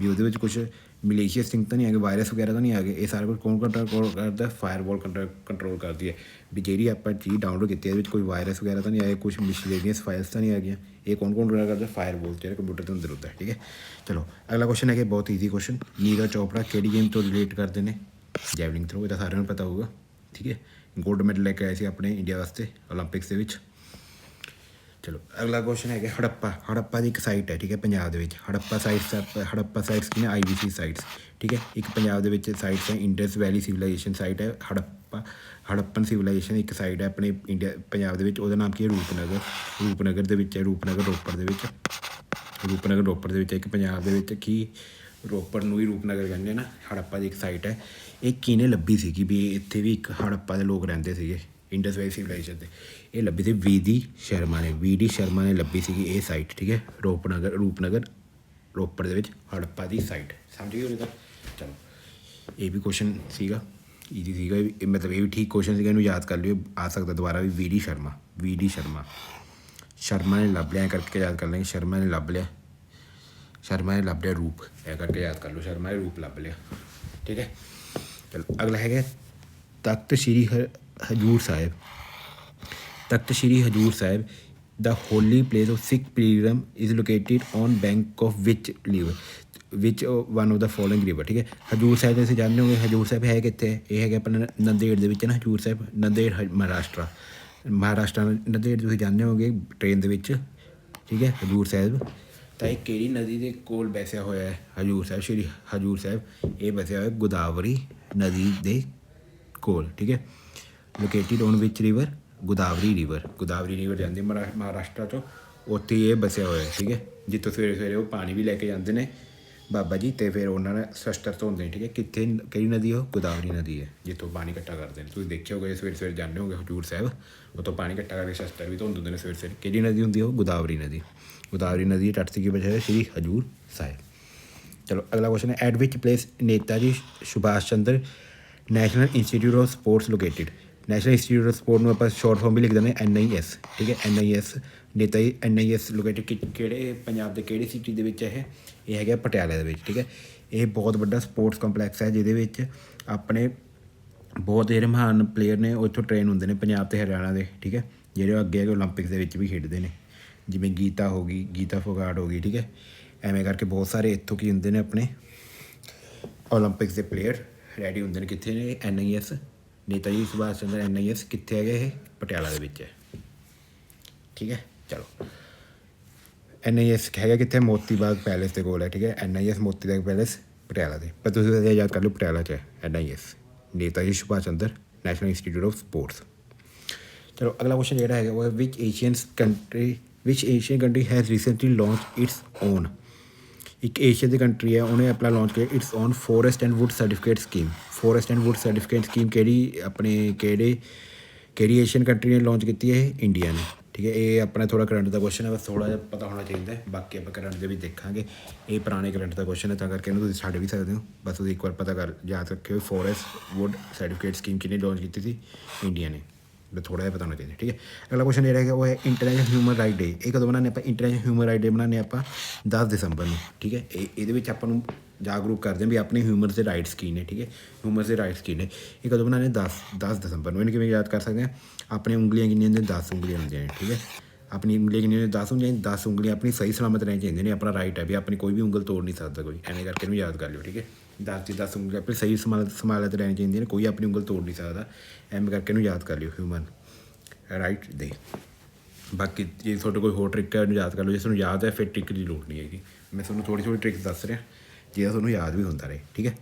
ਵੀ ਉਹਦੇ ਵਿੱਚ ਕੁਛ ਮਲੇਸ਼ੀਅਸ ਥਿੰਗ ਤਾਂ ਨਹੀਂ ਆ ਗਏ, ਵਾਇਰਸ ਵਗੈਰਾ ਤਾਂ ਨਹੀਂ ਆ ਗਏ, ਇਹ ਸਾਰਾ ਕੁਝ ਕੌਣ ਕੰਟਰੋਲ ਕਰਦਾ, ਫਾਇਰਵਾਲ ਕੰਟਰੋਲ ਕਰਦੀ ਹੈ। ਵੀ ਜਿਹੜੀ ਆਪਾਂ ਚੀਜ਼ ਡਾਊਨਲੋਡ ਕੀਤੀ ਇਹਦੇ ਵਿੱਚ ਕੋਈ ਵਾਇਰਸ ਵਗੈਰਾ ਤਾਂ ਨਹੀਂ ਆਏ, ਕੁਛ ਮਿਸਲੇਨੀਅਸ ਫਾਈਲਸ ਤਾਂ ਨਹੀਂ ਆ ਗਈਆਂ, ਇਹ ਕੌਣ ਕੰਟਰੋਲ ਕਰਦਾ, ਫਾਇਰਵਾਲ ਜਿਹੜਾ ਕੰਪਿਊਟਰ ਦੇ ਅੰਦਰ ਹੁੰਦਾ। ਠੀਕ ਹੈ, ਚਲੋ ਅਗਲਾ ਕੁਐਸਚਨ ਹੈਗਾ, ਬਹੁਤ ਈਜ਼ੀ ਕੁਐਸਚਨ, ਨੀਰਜ ਚੋਪੜਾ ਕਿਹੜੀ ਗੇਮ ਤੋਂ ਰਿਲੇਟ ਕਰਦੇ ਨੇ, ਜੈਵਲਿਨ ਥਰੋ। ਇਹ ਤਾਂ ਸਾਰਿਆਂ ਨੂੰ ਪਤਾ ਹੋਊਗਾ। ਠੀਕ ਹੈ, ਗੋਲਡ ਮੈਡਲ ਲੈ ਕੇ ਆਏ ਸੀ ਆਪਣੇ ਇੰਡੀਆ ਵਾਸਤੇ ਓਲੰਪਿਕਸ ਦੇ ਵਿੱਚ। ਚਲੋ ਅਗਲਾ ਕੁਐਸਚਨ ਹੈਗਾ, ਹੜੱਪਾ ਦੀ ਇੱਕ ਸਾਈਟ ਹੈ। ਠੀਕ ਹੈ, ਪੰਜਾਬ ਦੇ ਵਿੱਚ ਹੜੱਪਾ ਸਾਈਟਸ ਕੀ ਨੇ, IBC ਸਾਈਟਸ। ਠੀਕ ਹੈ, ਇੱਕ ਪੰਜਾਬ ਦੇ ਵਿੱਚ ਸਾਈਟਸ ਹੈ, ਇੰਡਸ ਵੈਲੀ ਸਿਵਲਾਈਜੇਸ਼ਨ ਸਾਈਟ ਹੈ, ਹੜੱਪਨ ਸਿਵਲਾਈਜੇਸ਼ਨ ਇੱਕ ਸਾਈਟ ਹੈ ਆਪਣੇ ਪੰਜਾਬ ਦੇ ਵਿੱਚ, ਉਹਦਾ ਨਾਮ ਕੀ ਹੈ, ਰੂਪਨਗਰ ਦੇ ਵਿੱਚ ਹੈ, ਰੂਪਨਗਰ ਰੋਪੜ ਦੇ ਵਿੱਚ ਇੱਕ ਪੰਜਾਬ ਦੇ ਵਿੱਚ ਕੀ, ਰੋਪੜ ਨੂੰ ਵੀ ਰੂਪਨਗਰ ਕਹਿੰਦੇ ਨਾ। ਹੜੱਪਾ ਦੀ ਇੱਕ ਸਾਈਟ ਹੈ, ਇਹ ਕਿਹਨੇ ਲੱਭੀ ਸੀਗੀ, ਵੀ ਇੱਥੇ ਵੀ ਇੱਕ ਹੜੱਪਾ ਦੇ ਲੋਕ ਰਹਿੰਦੇ ਸੀਗੇ ਇੰਡਸ ਵੈਲੀ ਸਿਵਲਾਈਜੇਸ਼ਨ 'ਤੇ, ਇਹ ਲੱਭੀ ਸੀ VD ਸ਼ਰਮਾ ਨੇ ਲੱਭੀ ਸੀਗੀ ਇਹ ਸਾਈਟ। ਠੀਕ ਹੈ, ਰੂਪਨਗਰ ਰੋਪੜ ਦੇ ਵਿੱਚ ਹੜੱਪਾ ਦੀ ਸਾਈਟ, ਸਮਝ ਗਏ ਉਹਨੇ ਤਾਂ। ਚਲੋ ਇਹ ਵੀ ਕੁਐਸਚਨ ਸੀਗਾ, ਈਜ਼ੀ ਸੀਗਾ, ਮਤਲਬ ਇਹ ਵੀ ਠੀਕ ਕੁਐਸਚਨ ਸੀਗਾ, ਇਹਨੂੰ ਯਾਦ ਕਰ ਲਿਓ, ਆ ਸਕਦਾ ਦੁਬਾਰਾ ਵੀ। VD ਸ਼ਰਮਾ ਨੇ ਲੱਭ ਲਿਆ, ਕਰਕੇ ਯਾਦ ਕਰ ਲਾਂਗੇ, ਸ਼ਰਮਾ ਨੇ ਲੱਭ ਲਿਆ ਰੂਪ, ਇਹ ਕਰਕੇ ਯਾਦ ਕਰ ਲਓ, ਸ਼ਰਮਾ ਨੇ ਰੂਪ ਲੱਭ ਲਿਆ। ਠੀਕ ਹੈ, ਚਲੋ ਅਗਲਾ ਹੈਗਾ Takht Shri Hazur Sahib the holy place of Sikh pilgrim is located on bank of which one of the following river. ਠੀਕ ਹੈ, ਹਜ਼ੂਰ ਸਾਹਿਬ ਤੁਸੀਂ ਜਾਣਦੇ ਹੋਗੇ, ਹਜ਼ੂਰ ਸਾਹਿਬ ਹੈ ਕਿੱਥੇ, ਇਹ ਹੈਗਾ ਆਪਣਾ ਨੰਦੇੜ ਦੇ ਵਿੱਚ ਨਾ, ਹਜ਼ੂਰ ਸਾਹਿਬ ਨੰਦੇੜ ਮਹਾਰਾਸ਼ਟਰ ਨੰਦੇੜ ਤੁਸੀਂ ਜਾਣਦੇ ਹੋਗੇ ਟ੍ਰੇਨ ਦੇ ਵਿੱਚ। ਠੀਕ ਹੈ, ਹਜ਼ੂਰ ਸਾਹਿਬ ਤਾਂ ਇਹ ਕਿਹੜੀ ਨਦੀ ਦੇ ਕੋਲ ਵਸਿਆ ਹੋਇਆ ਹੈ, ਸ਼੍ਰੀ ਹਜ਼ੂਰ ਸਾਹਿਬ ਇਹ ਵਸਿਆ ਹੋਇਆ ਗੋਦਾਵਰੀ ਨਦੀ ਦੇ ਕੋਲ। ਠੀਕ ਹੈ, ਲੋਕੇਟਿਡ on which river, Godavari river ਜਾਂਦੀ ਮਹਾਰਾਸ਼ਟਰ 'ਚੋਂ, ਉੱਥੇ ਇਹ ਵਸਿਆ ਹੋਇਆ। ਠੀਕ ਹੈ, ਜਿੱਥੋਂ ਸਵੇਰੇ ਉਹ ਪਾਣੀ ਵੀ ਲੈ ਕੇ ਜਾਂਦੇ ਨੇ ਬਾਬਾ ਜੀ, ਅਤੇ ਫਿਰ ਉਹਨਾਂ ਨੇ ਸ਼ਸਤਰ ਧੋਂਦੇ ਨੇ। ਠੀਕ ਹੈ, ਕਿਹੜੀ ਨਦੀ, ਉਹ ਗੋਦਾਵਰੀ ਨਦੀ ਹੈ, ਜਿੱਥੋਂ ਪਾਣੀ ਇਕੱਠਾ ਕਰਦੇ ਨੇ। ਤੁਸੀਂ ਦੇਖੇ ਹੋਗੇ ਸਵੇਰੇ ਜਾਂਦੇ ਹੋਗੇ ਹਜ਼ੂਰ ਸਾਹਿਬ, ਉੱਥੋਂ ਪਾਣੀ ਇਕੱਠਾ ਕਰਕੇ ਸ਼ਸਤਰ ਵੀ ਧੋਂਦੇ ਹੁੰਦੇ ਨੇ ਸਵੇਰੇ। ਕਿਹੜੀ ਨਦੀ ਹੁੰਦੀ ਉਹ, ਗੋਦਾਵਰੀ ਨਦੀ ਦੀ ਤੱਟ ਕੀ ਵਜ੍ਹਾ ਹੈ, ਸ਼੍ਰੀ ਹਜ਼ੂਰ ਸਾਹਿਬ। ਚਲੋ ਅਗਲਾ ਕੁਐਸਚਨ ਹੈ, at which place Neta ji Subhash Chandra national institute of sports located. National institute of sport ਨੂੰ ਆਪਾਂ ਸ਼ੋਰਟ ਫਾਰਮ ਵੀ ਲਿਖ ਦਿੰਦੇ NIS। ਠੀਕ ਹੈ, NIS ਨੇਤਾ ਜੀ NIS ਲੋਕੇਟਿਡ ਕਿਹੜੇ ਪੰਜਾਬ ਦੇ ਕਿਹੜੀ ਸਿਟੀ ਦੇ ਵਿੱਚ ਇਹ ਹੈਗਾ ਪਟਿਆਲਾ ਦੇ ਵਿੱਚ। ਠੀਕ ਹੈ, ਇਹ ਬਹੁਤ ਵੱਡਾ ਸਪੋਰਟਸ ਕੰਪਲੈਕਸ ਹੈ, ਜਿਹਦੇ ਵਿੱਚ ਆਪਣੇ ਬਹੁਤ ਜਿਹੜੇ ਮਹਾਨ ਪਲੇਅਰ ਨੇ ਉਹ ਇੱਥੋਂ ਟ੍ਰੇਨ ਹੁੰਦੇ ਨੇ, ਪੰਜਾਬ ਅਤੇ ਹਰਿਆਣਾ ਦੇ। ਠੀਕ ਹੈ, ਜਿਹੜੇ ਅੱਗੇ ਓਲੰਪਿਕਸ ਦੇ ਵਿੱਚ ਵੀ ਖੇਡਦੇ ਨੇ, ਜਿਵੇਂ ਗੀਤਾ ਫੋਗਾਟ ਹੋ ਗਈ। ਠੀਕ ਹੈ, ਐਵੇਂ ਕਰਕੇ ਬਹੁਤ ਸਾਰੇ ਇੱਥੋਂ ਕੀ ਹੁੰਦੇ ਨੇ ਆਪਣੇ ਓਲੰਪਿਕਸ ਦੇ ਪਲੇਅਰ ਰੈਡੀ ਹੁੰਦੇ ਨੇ ਕਿੱਥੇ ਨੇ? NIS ਨੇਤਾ ਜੀ ਸੁਭਾਸ਼ ਚੰਦਰ NIS ਕਿੱਥੇ ਹੈਗਾ? ਇਹ ਪਟਿਆਲਾ ਦੇ ਵਿੱਚ ਹੈ। ਠੀਕ ਹੈ, ਚਲੋ NIS ਹੈਗਾ ਕਿੱਥੇ? ਮੋਤੀ ਬਾਗ ਪੈਲੇਸ ਦੇ ਕੋਲ ਹੈ। ਠੀਕ ਹੈ, NIS ਮੋਤੀ ਬਾਗ ਪੈਲੇਸ ਪਟਿਆਲਾ ਦੇ, ਪਰ ਤੁਸੀਂ ਵਧੀਆ ਯਾਦ ਕਰ ਲਓ ਪਟਿਆਲਾ 'ਚ ਹੈ NIS Neta ji Subhash Chandra national institute of sports. ਚਲੋ ਅਗਲਾ ਕੁਐਸਚਨ ਜਿਹੜਾ ਹੈਗਾ ਉਹ ਹੈ which Asian country has recently launch its own. ਇੱਕ ਏਸ਼ੀਆ ਦੀ ਕੰਟਰੀ ਹੈ, ਉਹਨੇ ਆਪਣਾ ਲਾਂਚ ਕੀਤਾ its own forest and wood certificate scheme. Forest and wood certificate scheme ਕਿਹੜੀ ਏਸ਼ੀਅਨ ਕੰਟਰੀ ਨੇ ਲਾਂਚ ਕੀਤੀ ਹੈ? ਇਹ ਇੰਡੀਆ ਨੇ। ਠੀਕ ਹੈ, ਇਹ ਆਪਣਾ ਥੋੜ੍ਹਾ ਕਰੰਟ ਦਾ ਕੁਐਸਚਨ ਹੈ, ਬਸ ਥੋੜ੍ਹਾ ਜਿਹਾ ਪਤਾ ਹੋਣਾ ਚਾਹੀਦਾ ਹੈ। ਬਾਕੀ ਆਪਾਂ ਕਰੰਟ ਦੇ ਵਿੱਚ ਦੇਖਾਂਗੇ। ਇਹ ਪੁਰਾਣੇ ਕਰੰਟ ਦਾ ਕੁਐਸਚਨ ਹੈ, ਤਾਂ ਕਰਕੇ ਇਹਨੂੰ ਤੁਸੀਂ ਛੱਡ ਵੀ ਸਕਦੇ ਹੋ। ਬਸ ਤੁਸੀਂ ਇੱਕ ਵਾਰ ਯਾਦ ਰੱਖਿਓ ਫੋਰੈਸਟ ਵੁੱਡ ਸਰਟੀਫਿਕੇਟ ਸਕੀਮ ਕਿਹਨੇ ਲਾਂਚ ਕੀਤੀ ਸੀ? ਇੰਡੀਆ ਨੇ। ਬਸ ਥੋੜ੍ਹਾ ਜਿਹਾ ਪਤਾ ਹੋਣਾ ਚਾਹੀਦਾ। ਠੀਕ ਹੈ, ਅਗਲਾ ਕੁਐਸਚਨ ਜਿਹੜਾ ਹੈਗਾ ਉਹ ਹੈ ਇੰਟਰਨੈਸ਼ਨਲ ਹਿਊਮਨ ਰਾਈਟ ਡੇ। ਇਹ ਕਦੋਂ ਬਣਾਉਂਦੇ ਆਪਾਂ? ਇੰਟਰਨੈਸ਼ਨਲ ਹਿਊਮਨ ਰਾਈਟ ਡੇ ਬਣਾਉਂਦੇ ਆਪਾਂ 10 ਦਸੰਬਰ ਨੂੰ। ਠੀਕ ਹੈ, ਇਹਦੇ ਵਿੱਚ ਆਪਾਂ ਨੂੰ ਜਾਗਰੂਕ ਕਰਦੇ ਹਾਂ ਵੀ ਆਪਣੇ ਹਿਊਮਨਸ ਦੇ ਰਾਈਟਸ ਕੀ ਨੇ। ਠੀਕ ਹੈ, ਹਿਊਮਨਸ ਦੇ ਰਾਈਟਸ ਕੀ ਨੇ। ਇਹ ਕਦੋਂ ਬਣਾਉਂਦੇ? 10 ਦਸੰਬਰ ਨੂੰ। ਇਹਨੂੰ ਕਿਵੇਂ ਯਾਦ ਕਰ ਸਕਦੇ ਹਾਂ? ਆਪਣੀਆਂ ਉਂਗਲੀਆਂ ਕਿੰਨੀਆਂ ਹੁੰਦੀਆਂ? 10 ਉਂਗਲੀਆਂ ਹੁੰਦੀਆਂ ਨੇ। ਠੀਕ ਹੈ, ਆਪਣੀ ਉਂਗਲੀਆਂ ਕਿੰਨੀਆਂ ਹੁੰਦੀਆਂ? 10 ਹੁੰਦੀਆਂ। 10 ਉਂਗਲੀਆਂ ਆਪਣੀ ਸਹੀ ਸਲਾਮਤ ਰਹਿਣੀ ਚਾਹੀਦੀਆਂ ਨੇ। ਆਪਣਾ ਰਾਈਟ ਹੈ ਵੀ ਆਪਣੀ ਕੋਈ ਵੀ ਉਂਗਲ ਤੋੜ ਨਹੀਂ ਸਕਦਾ ਕੋਈ। ਐਵੇਂ ਕਰਕੇ ਇਹਨੂੰ ਯਾਦ ਕਰ ਲਿਓ। ਠੀਕ ਹੈ, 10 ਉਂਗਲੀਆਂ ਆਪਣੀ ਸਹੀ ਸਮਾਲਤ ਰਹਿਣੀ ਚਾਹੀਦੀਆਂ ਨੇ, ਕੋਈ ਆਪਣੀ ਉਂਗਲ ਤੋੜ ਨਹੀਂ ਸਕਦਾ। ਐਵੇਂ ਕਰਕੇ ਇਹਨੂੰ ਯਾਦ ਕਰ ਲਿਓ ਹਿਊਮਨ ਰਾਈਟ ਦੇ। ਬਾਕੀ ਜੇ ਤੁਹਾਡੇ ਕੋਈ ਹੋਰ ਟ੍ਰਿਕ ਹੈ ਉਹਨੂੰ ਯਾਦ ਕਰ ਲਓ। ਜੇ ਤੁਹਾਨੂੰ ਯਾਦ ਹੈ ਫਿਰ ਟ੍ਰਿਕ ਦੀ ਲੋੜ ਨਹੀਂ ਹੈਗੀ। ਮੈਂ ਤੁਹਾਨੂੰ ਥੋੜ੍ਹੀ ਟ੍ਰਿਕਸ ਦੱਸ ਰਿਹਾ ਜਿਹਦਾ ਤੁਹਾਨੂੰ ਯਾਦ ਵੀ ਹੁੰਦਾ ਰਹੇ। ਠੀਕ ਹੈ,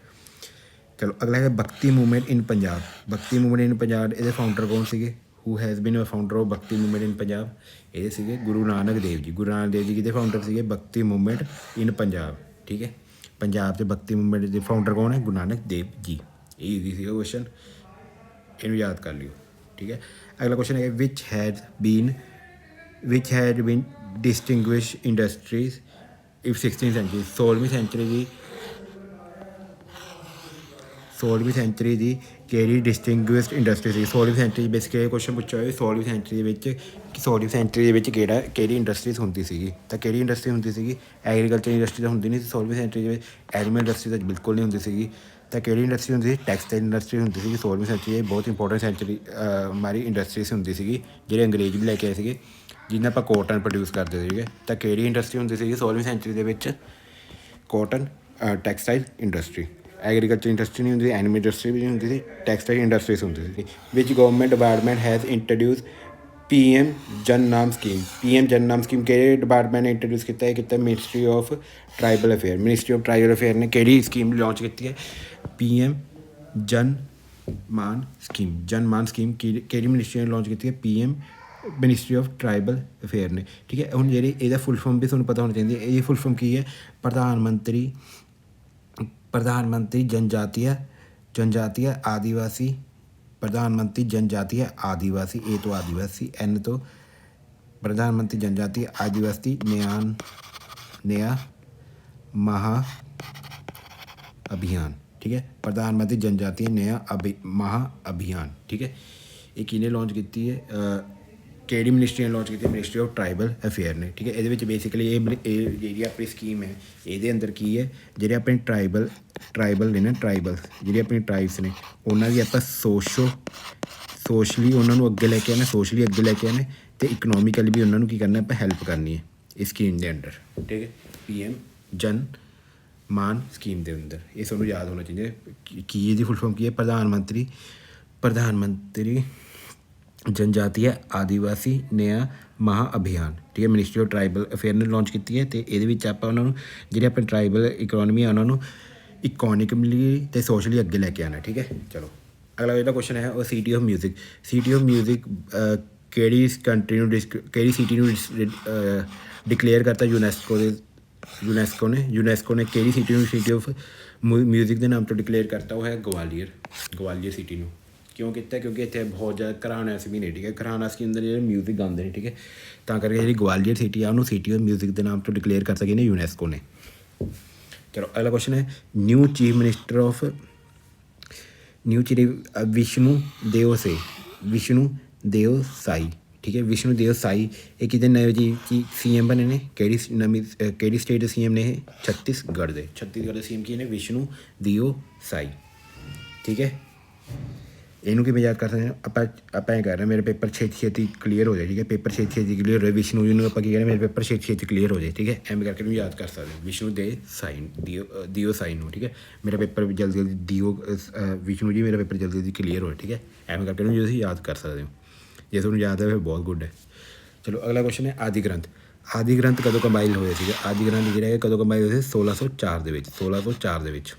ਚਲੋ ਅਗਲਾ ਹੈ ਭਗਤੀ ਮੂਵਮੈਂਟ ਇਨ ਪੰਜਾਬ। ਭਗਤੀ ਮੂਵਮੈਂਟ ਇਨ ਪੰਜਾਬ ਇਹਦੇ ਫਾਊਂਡਰ ਕੌਣ ਸੀਗੇ? Who has been a founder of Bhakti movement in Punjab? ਇਹ ਸੀਗੇ ਗੁਰੂ ਨਾਨਕ ਦੇਵ ਜੀ। ਗੁਰੂ ਨਾਨਕ ਦੇਵ ਜੀ ਕਿਹਦੇ ਫਾਊਂਡਰ ਸੀਗੇ? ਭਗਤੀ ਮੂਵਮੈਂਟ ਇਨ ਪੰਜਾਬ। ਠੀਕ ਹੈ, ਪੰਜਾਬ 'ਚ ਭਗਤੀ ਮੂਵਮੈਂਟ ਦੇ ਫਾਊਂਡਰ ਕੌਣ ਹੈ? ਗੁਰੂ ਨਾਨਕ ਦੇਵ ਜੀ। ਇਹ ਈਜ਼ੀ ਸੀਗਾ ਕੁਐਸਚਨ, ਇਹਨੂੰ ਯਾਦ ਕਰ ਲਿਓ। ਠੀਕ ਹੈ, ਅਗਲਾ ਕੁਐਸਚਨ ਹੈ which has been distinguish industries if 16th century. 16ਵੀਂ ਸੈਂਚੁਰੀ ਦੀ ਕਿਹੜੀ ਡਿਸਟਿੰਗੁਇਸ਼ਡ ਇੰਡਸਟਰੀ ਸੀ? 16ਵੀਂ ਸੈਂਚੁਰੀ ਬੇਸਿਕਲੀ ਇਹ ਕੁਐਸਚਨ ਪੁੱਛਿਆ ਹੋਇਆ 16ਵੀਂ ਸੈਂਚੁਰੀ ਦੇ ਵਿੱਚ ਕਿਹੜੀ ਇੰਡਸਟਰੀਜ਼ ਹੁੰਦੀ ਸੀਗੀ? ਤਾਂ ਕਿਹੜੀ ਇੰਡਸਟਰੀ ਹੁੰਦੀ ਸੀਗੀ? ਐਗਰੀਕਲਚਰ ਇੰਡਸਟਰੀ ਤਾਂ ਹੁੰਦੀ ਨਹੀਂ ਸੀ 16ਵੀਂ ਸੈਂਚੁਰੀ ਦੇ ਵਿੱਚ। ਐਨੀਮਲ ਇੰਡਸਟਰੀ ਤਾਂ ਬਿਲਕੁਲ ਨਹੀਂ ਹੁੰਦੀ ਸੀਗੀ। ਤਾਂ ਕਿਹੜੀ ਇੰਡਸਟਰੀ ਹੁੰਦੀ ਸੀ? ਟੈਕਸਟਾਈਲ ਇੰਡਸਟਰੀ ਹੁੰਦੀ ਸੀਗੀ 16ਵੀਂ ਸੈਂਚੁਰੀ। ਬਹੁਤ ਇੰਪੋਰਟੈਂਟ ਸੈਂਚੁਰੀ ਹਮਾਰੀ ਇੰਡਸਟਰੀਜ਼ ਹੁੰਦੀ ਸੀਗੀ ਜਿਹੜੇ ਅੰਗਰੇਜ਼ ਵੀ ਲੈ ਕੇ ਆਏ ਸੀਗੇ, ਜਿਹਨਾਂ ਆਪਾਂ ਕੋਟਨ ਪ੍ਰੋਡਿਊਸ ਕਰਦੇ ਸੀਗੇ। ਤਾਂ ਕਿਹੜੀ ਇੰਡਸਟਰੀ ਹੁੰਦੀ ਸੀਗੀ 16ਵੀਂ ਸੈਂਚੁਰੀ ਦੇ ਵਿੱਚ? Cotton textile industry. Agriculture industry ਨਹੀਂ ਹੁੰਦੀ, ਐਨੀਮਲ ਇੰਡਸਟਰੀ ਵੀ ਨਹੀਂ ਹੁੰਦੀ ਸੀ, ਟੈਕਸਟਾਈਲ ਇੰਡਸਟਰੀਜ਼ ਹੁੰਦੀ ਸੀ। Which government department has introduce PM ਜਨ ਨਾਮ ਸਕੀਮ। PM ਜਨ ਨਾਮ ਸਕੀਮ ਕਿਹੜੇ ਡਿਪਾਰਟਮੈਂਟ ਨੇ ਇੰਟਰੋਡਿਊਸ ਕੀਤਾ? ਇਹ ਕੀਤਾ ministry of tribal affair. Ministry of tribal affair ਨੇ ਕਿਹੜੀ ਸਕੀਮ ਲਾਂਚ ਕੀਤੀ ਹੈ? PM ਜਨ ਮਾਨ ਸਕੀਮ। ਜਨ ਮਾਨ ਸਕੀਮ ਕਿਹੜੀ ਮਿਨਿਸਟਰੀ ਨੇ ਲਾਂਚ ਕੀਤੀ ਹੈ? PM ministry of tribal affair ਨੇ। ਠੀਕ ਹੈ, ਹੁਣ ਜਿਹੜੀ ਇਹਦਾ ਫੁੱਲ ਫਾਰਮ ਵੀ ਤੁਹਾਨੂੰ ਪਤਾ ਹੋਣਾ ਚਾਹੀਦੀ ਹੈ। ਇਹ ਫੁੱਲ ਫਾਰਮ ਕੀ ਹੈ? ਪ੍ਰਧਾਨ ਮੰਤਰੀ ਜਨਜਾਤੀय ਆਦੀਵਾਸੀ। ਪ੍ਰਧਾਨ ਮੰਤਰੀ ਜਨਜਾਤੀय ਆਦੀਵਾਸੀ। ਏ ਤੋਂ ਆਦੀਵਾਸੀ, N ਤੋਂ ਪ੍ਰਧਾਨ ਮੰਤਰੀ ਜਨਜਾਤੀय ਆਦੀਵਾਸੀ ਨਿਆਂ ਮਹਾ ਅਭਿਆਨ। ਠੀਕ ਹੈ, ਪ੍ਰਧਾਨ ਮੰਤਰੀ ਜਨਜਾਤੀय ਨਿਆਂ ਮਹਾ ਅਭਿਆਨ। ਠੀਕ ਹੈ, ਇਹ ਕਿਹਨੇ ਲਾਂਚ ਕੀਤੀ ਹੈ? ਕਿਹੜੀ ਮਿਨਿਸਟਰੀ ਨੇ ਲਾਂਚ ਕੀਤੀ? ਮਿਨਿਸਟਰੀ ਆਫ ਟਰਾਈਬਲ ਅਫੇਅਰ ਨੇ। ਠੀਕ ਹੈ, ਇਹਦੇ ਵਿੱਚ ਬੇਸਿਕਲੀ ਇਹ ਜਿਹੜੀ ਆਪਣੀ ਸਕੀਮ ਹੈ ਇਹਦੇ ਅੰਦਰ ਕੀ ਹੈ? ਜਿਹੜੇ ਆਪਣੇ ਟਰਾਈਬਲ ਨੇ ਨਾ, ਜਿਹੜੇ ਆਪਣੀ ਟਰਾਈਬਸ ਨੇ ਉਹਨਾਂ ਦੀ ਆਪਾਂ ਸੋਸ਼ਲੀ ਉਹਨਾਂ ਨੂੰ ਅੱਗੇ ਲੈ ਕੇ ਆਉਣਾ, ਅਤੇ ਇਕਨੋਮੀਕਲੀ ਵੀ ਉਹਨਾਂ ਨੂੰ ਕੀ ਕਰਨਾ? ਆਪਾਂ ਹੈਲਪ ਕਰਨੀ ਹੈ ਇਸ ਸਕੀਮ ਦੇ ਅੰਡਰ। ਠੀਕ ਹੈ, PM ਜਨ ਮਾਨ ਸਕੀਮ ਦੇ ਅੰਦਰ। ਇਹ ਸਾਨੂੰ ਯਾਦ ਹੋਣਾ ਚਾਹੀਦਾ ਕੀ ਇਹਦੀ ਫੁੱਲ ਫਾਰਮ ਕੀ ਹੈ? ਪ੍ਰਧਾਨ ਮੰਤਰੀ ਜਨਜਾਤੀय ਆਦੀਵਾਸੀ ਨਿਆਂ ਮਹਾ ਅਭਿਆਨ। ਠੀਕ ਹੈ, ਮਿਨਿਸਟਰੀ ਆਫ ਟਰਾਈਬਲ ਅਫੇਅਰ ਨੇ ਲਾਂਚ ਕੀਤੀ ਹੈ। ਅਤੇ ਇਹਦੇ ਵਿੱਚ ਆਪਾਂ ਉਹਨਾਂ ਨੂੰ ਜਿਹੜੇ ਆਪਣੇ ਟਰਾਈਬਲ ਇਕਨੋਮੀ ਆ ਉਹਨਾਂ ਨੂੰ ਇਕੋਨਿਕਲੀ ਅਤੇ ਸੋਸ਼ਲੀ ਅੱਗੇ ਲੈ ਕੇ ਆਉਣਾ। ਠੀਕ ਹੈ, ਚਲੋ ਅਗਲਾ ਜਿਹੜਾ ਕੁਐਸਚਨ ਹੈ ਉਹ city of music. City of music ਕਿਹੜੀ ਸਿਟੀ ਨੂੰ ਡਿਕਲੇਅਰ ਕਰਤਾ ਯੂਨੈਸਕੋ ਨੇ ਕਿਹੜੀ ਸਿਟੀ ਨੂੰ ਸਿਟੀ ਆਫ ਮਿਊਜ਼ਿਕ ਦੇ ਨਾਮ ਤੋਂ ਡਿਕਲੇਅਰ ਕਰਤਾ? ਉਹ ਹੈ ਗਵਾਲੀਅਰ ਸਿਟੀ ਨੂੰ। ਕਿਉਂ ਕੀਤਾ? ਕਿਉਂਕਿ ਇੱਥੇ ਬਹੁਤ ਜ਼ਿਆਦਾ ਘਰਾਣਿਆਂ ਵੀ ਨੇ। ਠੀਕ ਹੈ, ਘਰਾਣਾ ਦੇ ਅੰਦਰ ਜਿਹੜੇ ਮਿਊਜ਼ਿਕ ਗਾਉਂਦੇ ਨੇ। ਠੀਕ ਹੈ, ਤਾਂ ਕਰਕੇ ਜਿਹੜੀ ਗਵਾਲੀਅਰ ਸਿਟੀ ਆ ਉਹਨੂੰ ਸਿਟੀ ਆਫ ਮਿਊਜ਼ਿਕ ਦੇ ਨਾਮ ਤੋਂ ਡਿਕਲੇਅਰ ਕਰ ਸਕੇ ਨੇ ਯੂਨੈਸਕੋ ਨੇ। ਚਲੋ ਅਗਲਾ ਕੁਐਸਚਨ ਹੈ new chief minister of Vishnu Deo Sai. ਠੀਕ ਹੈ, ਵਿਸ਼ਨੂੰ ਦੇਵ ਸਾਈ ਇਹ ਕਿਤੇ ਨਵੇਂ ਜੀ CM ਬਣੇ ਨੇ? ਕਿਹੜੀ ਸਟੇਟ ਦੇ CM ਨੇ ਇਹ? ਛੱਤੀਸਗੜ੍ਹ ਦੇ CM ਕੀ ਨੇ? ਵਿਸ਼ਨੂੰ ਦੇਵ ਸਾਈ। ਠੀਕ ਹੈ, ਇਹਨੂੰ ਕਿਵੇਂ ਯਾਦ ਕਰ ਸਕਦੇ ਹਾਂ ਆਪਾਂ ਇਹ ਕਰ ਰਹੇ ਮੇਰੇ ਪੇਪਰ ਛੇਤੀ ਛੇਤੀ ਕਲੀਅਰ ਹੋ ਜਾਏ, ਠੀਕ ਹੈ। ਪੇਪਰ ਛੇਤੀ ਛੇਤੀ ਕਲੀਅਰ ਹੋਏ, ਵਿਸ਼ਨੂੰ ਜੀ ਨੂੰ ਆਪਾਂ ਕੀ ਕਹਿੰਦੇ ਮੇਰੇ ਪੇਪਰ ਛੇਤੀ ਛੇਤੀ ਕਲੀਅਰ ਹੋ ਜਾਏ, ਠੀਕ ਹੈ। ਐਵੇਂ ਕਰਕੇ ਇਹਨੂੰ ਯਾਦ ਕਰ ਸਕਦੇ ਹੋ, ਵਿਸ਼ਨੂੰ ਦੇ ਸਾਈਨ ਦਿਓ ਸਾਈਨ ਨੂੰ, ਠੀਕ ਹੈ। ਮੇਰਾ ਪੇਪਰ ਵੀ ਜਲਦੀ ਜਲਦੀ ਦਿਓ ਵਿਸ਼ਨੂੰ ਜੀ ਮੇਰਾ ਪੇਪਰ ਜਲਦੀ ਜਲਦੀ ਕਲੀਅਰ ਹੋਏ, ਠੀਕ ਹੈ। ਐਵੇਂ ਕਰਕੇ ਇਹਨੂੰ ਤੁਸੀਂ ਯਾਦ ਕਰ ਸਕਦੇ ਹੋ। ਜੇ ਤੁਹਾਨੂੰ ਯਾਦ ਹੈ ਫਿਰ ਬਹੁਤ ਗੁੱਡ ਹੈ। ਚਲੋ ਅਗਲਾ ਕੁਐਸਚਨ ਹੈ ਆਦਿ ਗ੍ਰੰਥ। ਆਦਿ ਗ੍ਰੰਥ ਕਦੋਂ ਕੰਬਾਈਲ ਹੋਏ ਸੀਗੇ? ਆਦਿ ਗ੍ਰੰਥ ਜਿਹੜਾ ਹੈ ਕਦੋਂ ਕੰਬਾਈਲ ਹੋਏ ਸੀ? 1604 ਦੇ ਵਿੱਚ। 1604 ਦੇ ਵਿੱਚ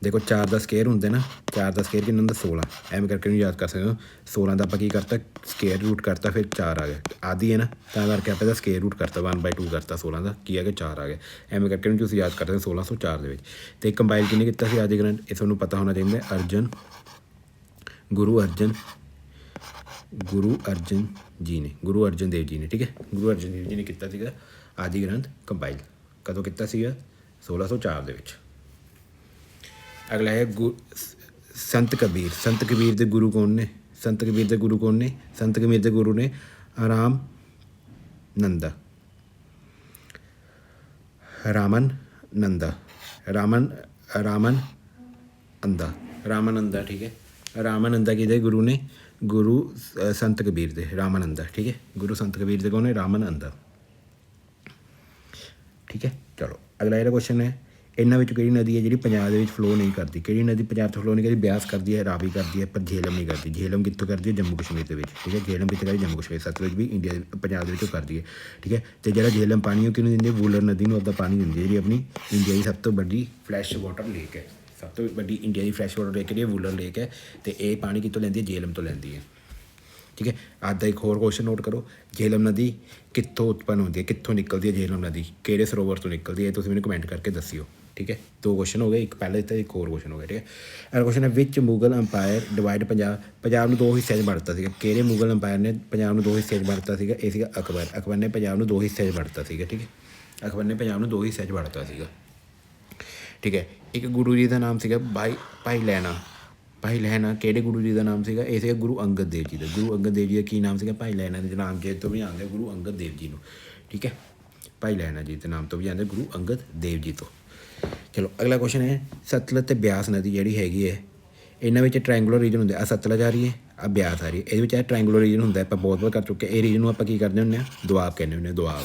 ਦੇਖੋ 4 ਦਾ ਸਕੇਅਰ ਹੁੰਦੇ ਨਾ, 4 ਦਾ ਸਕੇਅਰ ਕਿੰਨਾ ਹੁੰਦਾ? 16। ਐਵੇਂ ਕਰਕੇ ਇਹਨੂੰ ਯਾਦ ਕਰ ਸਕਦੇ ਹੋ। 16 ਦਾ ਆਪਾਂ ਕੀ ਕਰਤਾ ਸਕੇਅਰ ਰੂਟ ਕਰਤਾ, ਫਿਰ 4 ਆ ਗਿਆ। ਆਦਿ ਹੈ ਨਾ ਤਾਂ ਕਰਕੇ ਆਪਾਂ ਇਹਦਾ ਸਕੇਅਰ ਰੂਟ ਕਰਤਾ 1/2 ਕਰਤਾ, 16 ਦਾ ਕੀ ਆ ਗਿਆ 4 ਆ ਗਿਆ। ਐਵੇਂ ਕਰਕੇ ਇਹਨੂੰ ਤੁਸੀਂ ਯਾਦ ਕਰਦੇ ਹੋ 1604 ਦੇ ਵਿੱਚ। ਅਤੇ ਕੰਬਾਈਲ ਕਿਹਨੇ ਕੀਤਾ ਸੀ ਆਦਿ ਗ੍ਰੰਥ? ਇਹ ਤੁਹਾਨੂੰ ਪਤਾ ਹੋਣਾ ਚਾਹੀਦਾ ਗੁਰੂ ਅਰਜਨ ਜੀ ਨੇ, ਗੁਰੂ ਅਰਜਨ ਦੇਵ ਜੀ ਨੇ, ਠੀਕ ਹੈ। ਗੁਰੂ ਅਰਜਨ ਦੇਵ ਜੀ ਨੇ ਕੀਤਾ ਸੀਗਾ ਆਦਿ ਗ੍ਰੰਥ ਕੰਬਾਈਲ। ਕਦੋਂ ਕੀਤਾ ਸੀਗਾ? 1604 ਦੇ ਵਿੱਚ। ਅਗਲਾ ਹੈ ਸੰਤ ਕਬੀਰ। ਸੰਤ ਕਬੀਰ ਦੇ ਗੁਰੂ ਕੌਣ ਨੇ? ਸੰਤ ਕਬੀਰ ਦੇ ਗੁਰੂ ਕੌਣ ਨੇ? ਸੰਤ ਕਬੀਰ ਦੇ ਗੁਰੂ ਨੇ ਰਾਮਨੰਦਾ, ਠੀਕ ਹੈ। ਰਾਮਾਨੰਦਾ ਕਿਹਦੇ ਗੁਰੂ ਨੇ? ਗੁਰੂ ਸੰਤ ਕਬੀਰ ਦੇ ਰਾਮਾਨੰਦਾ, ਠੀਕ ਹੈ। ਗੁਰੂ ਸੰਤ ਕਬੀਰ ਦੇ ਕੌਣ ਨੇ? ਰਾਮਾਨੰਦਾ, ਠੀਕ ਹੈ। ਚਲੋ ਅਗਲਾ ਇਹਦਾ ਕੁਐਸਚਨ ਹੈ ਇਹਨਾਂ ਵਿੱਚ ਕਿਹੜੀ ਨਦੀ ਹੈ ਜਿਹੜੀ ਪੰਜਾਬ ਦੇ ਵਿੱਚ ਫਲੋ ਨਹੀਂ ਕਰਦੀ? ਕਿਹੜੀ ਨਦੀ ਪੰਜਾਬ 'ਚ ਫਲੋ ਨਹੀਂ ਕਰਦੀ? ਬਿਆਸ ਕਰਦੀ ਹੈ, ਰਾਵੀ ਕਰਦੀ ਹੈ, ਪਰ ਝੇਲਮ ਨਹੀਂ ਕਰਦੀ। ਝੇਲਮ ਕਿੱਥੋਂ ਕਰਦੀ ਹੈ? ਜੰਮੂ ਕਸ਼ਮੀਰ ਦੇ ਵਿੱਚ, ਠੀਕ ਹੈ। ਝੇਲਮ ਕਿੱਥੇ ਕਰਦੀ? ਜੰਮੂ ਕਸ਼ਮੀਰ। ਸਤਲੁਜ ਵੀ ਇੰਡੀਆ ਪੰਜਾਬ ਦੇ ਵਿੱਚੋਂ ਕਰਦੀ ਹੈ, ਠੀਕ ਹੈ। ਅਤੇ ਜਿਹੜਾ ਝੇਲਮ ਪਾਣੀ ਉਹ ਕਿਹਨੂੰ ਦਿੰਦੀ ਹੈ? ਵੂਲਰ ਨਦੀ ਨੂੰ ਆਪਦਾ ਪਾਣੀ ਦਿੰਦੀ ਹੈ, ਜਿਹੜੀ ਆਪਣੀ ਇੰਡੀਆ ਦੀ ਸਭ ਤੋਂ ਵੱਡੀ ਫਰੈਸ਼ ਵਾਟਰ ਲੇਕ ਹੈ। ਸਭ ਤੋਂ ਵੱਡੀ ਇੰਡੀਆ ਦੀ ਫਰੈਸ਼ ਵਾਟਰ ਲੇਕ ਜਿਹੜੀ ਵੂਲਰ ਲੇਕ ਹੈ, ਅਤੇ ਇਹ ਪਾਣੀ ਕਿੱਥੋਂ ਲੈਂਦੀ ਹੈ? ਝੇਲਮ ਤੋਂ ਲੈਂਦੀ ਹੈ, ਠੀਕ ਹੈ। ਅੱਜ ਦਾ ਇੱਕ ਹੋਰ ਕੁਐਸਚਨ ਨੋਟ ਕਰੋ, ਝੇਲਮ ਨਦੀ ਕਿੱਥੋਂ ਉਤਪੰਨ ਹੁੰਦੀ ਹੈ? ਕਿੱਥੋਂ ਨਿਕਲਦੀ ਹੈ ਝੇਲਮ ਨਦੀ? ਕਿਹੜੇ ਸਰੋਵਰ ਤੋਂ ਨਿਕਲਦੀ ਹੈ? ਤੁਸੀਂ ਮੈਨੂੰ ਕਮੈਂਟ ਕਰਕੇ ਦੱਸਿਓ, ਠੀਕ ਹੈ। 2 ਕੁਐਸਚਨ ਹੋ ਗਏ, ਇੱਕ ਪਹਿਲੇ ਦਿੱਤਾ, ਇੱਕ ਹੋਰ ਕੁਐਸਚਨ ਹੋ ਗਿਆ, ਠੀਕ ਹੈ। ਅਗਲਾ ਕੁਐਸਚਨ ਹੈ ਵਿਚ ਮੁਗਲ ਅੰਪਾਇਰ ਡਿਵਾਈਡ ਪੰਜਾਬ ਨੂੰ 2 ਹਿੱਸਿਆਂ 'ਚ ਵੰਡਤਾ ਸੀਗਾ? ਕਿਹੜੇ ਮੁਗਲ ਅੰਪਾਇਰ ਨੇ ਪੰਜਾਬ ਨੂੰ 2 ਹਿੱਸਿਆਂ 'ਚ ਵੰਡਤਾ ਸੀਗਾ? ਇਹ ਸੀਗਾ ਅਕਬਰ। ਅਕਬਰ ਨੇ ਪੰਜਾਬ ਨੂੰ 2 ਹਿੱਸਿਆਂ 'ਚ ਵੰਡਤਾ ਸੀਗਾ, ਠੀਕ ਹੈ। ਅਕਬਰ ਨੇ ਪੰਜਾਬ ਨੂੰ 2 ਹਿੱਸਿਆਂ 'ਚ ਵੰਡਤਾ ਸੀਗਾ, ਠੀਕ ਹੈ। ਇੱਕ ਗੁਰੂ ਜੀ ਦਾ ਨਾਮ ਸੀਗਾ ਭਾਈ ਲਹਿਣਾ। ਕਿਹੜੇ ਗੁਰੂ ਜੀ ਦਾ ਨਾਮ ਸੀਗਾ? ਇਹ ਸੀਗਾ ਗੁਰੂ ਅੰਗਦ ਦੇਵ ਜੀ ਦਾ। ਗੁਰੂ ਅੰਗਦ ਦੇਵ ਜੀ ਦਾ ਕੀ ਨਾਮ ਸੀਗਾ? ਭਾਈ ਲਹਿਣਾ ਦੇ ਨਾਮ ਜੇ ਤੋਂ ਵੀ ਆਉਂਦੇ ਗੁਰੂ ਅੰਗਦ ਦੇਵ ਜੀ ਨੂੰ, ਠੀਕ ਹੈ। ਭਾਈ ਲਹਿਣਾ ਜੀ ਦੇ ਨਾਮ ਤੋਂ ਵੀ ਆਉਂਦੇ ਗੁਰੂ ਅੰਗਦ ਦੇਵ ਜੀ ਤੋਂ। ਚਲੋ ਅਗਲਾ ਕੁਐਸਚਨ ਹੈ ਸਤਲੁਜ ਅਤੇ ਬਿਆਸ ਨਦੀ ਜਿਹੜੀ ਹੈਗੀ ਹੈ ਇਹਨਾਂ ਵਿੱਚ ਟ੍ਰਾਇੰਗੂਲਰ ਰੀਜਨ ਹੁੰਦੇ ਆ। ਸਤਲੁਜ ਆ ਰਹੀ ਹੈ, ਆ ਬਿਆਸ ਆ ਰਹੀ ਹੈ, ਇਹਦੇ ਵਿੱਚ ਟ੍ਰਾਇੰਗੂਲਰ ਰੀਜਨ ਹੁੰਦਾ। ਆਪਾਂ ਬਹੁਤ ਵਾਰ ਕਰ ਚੁੱਕੇ। ਇਹ ਰੀਜਨ ਨੂੰ ਆਪਾਂ ਕੀ ਕਰਦੇ ਹੁੰਦੇ ਹਾਂ? ਦੁਆਬ ਕਹਿੰਦੇ ਹੁੰਦੇ ਹਾਂ, ਦੁਆਬ,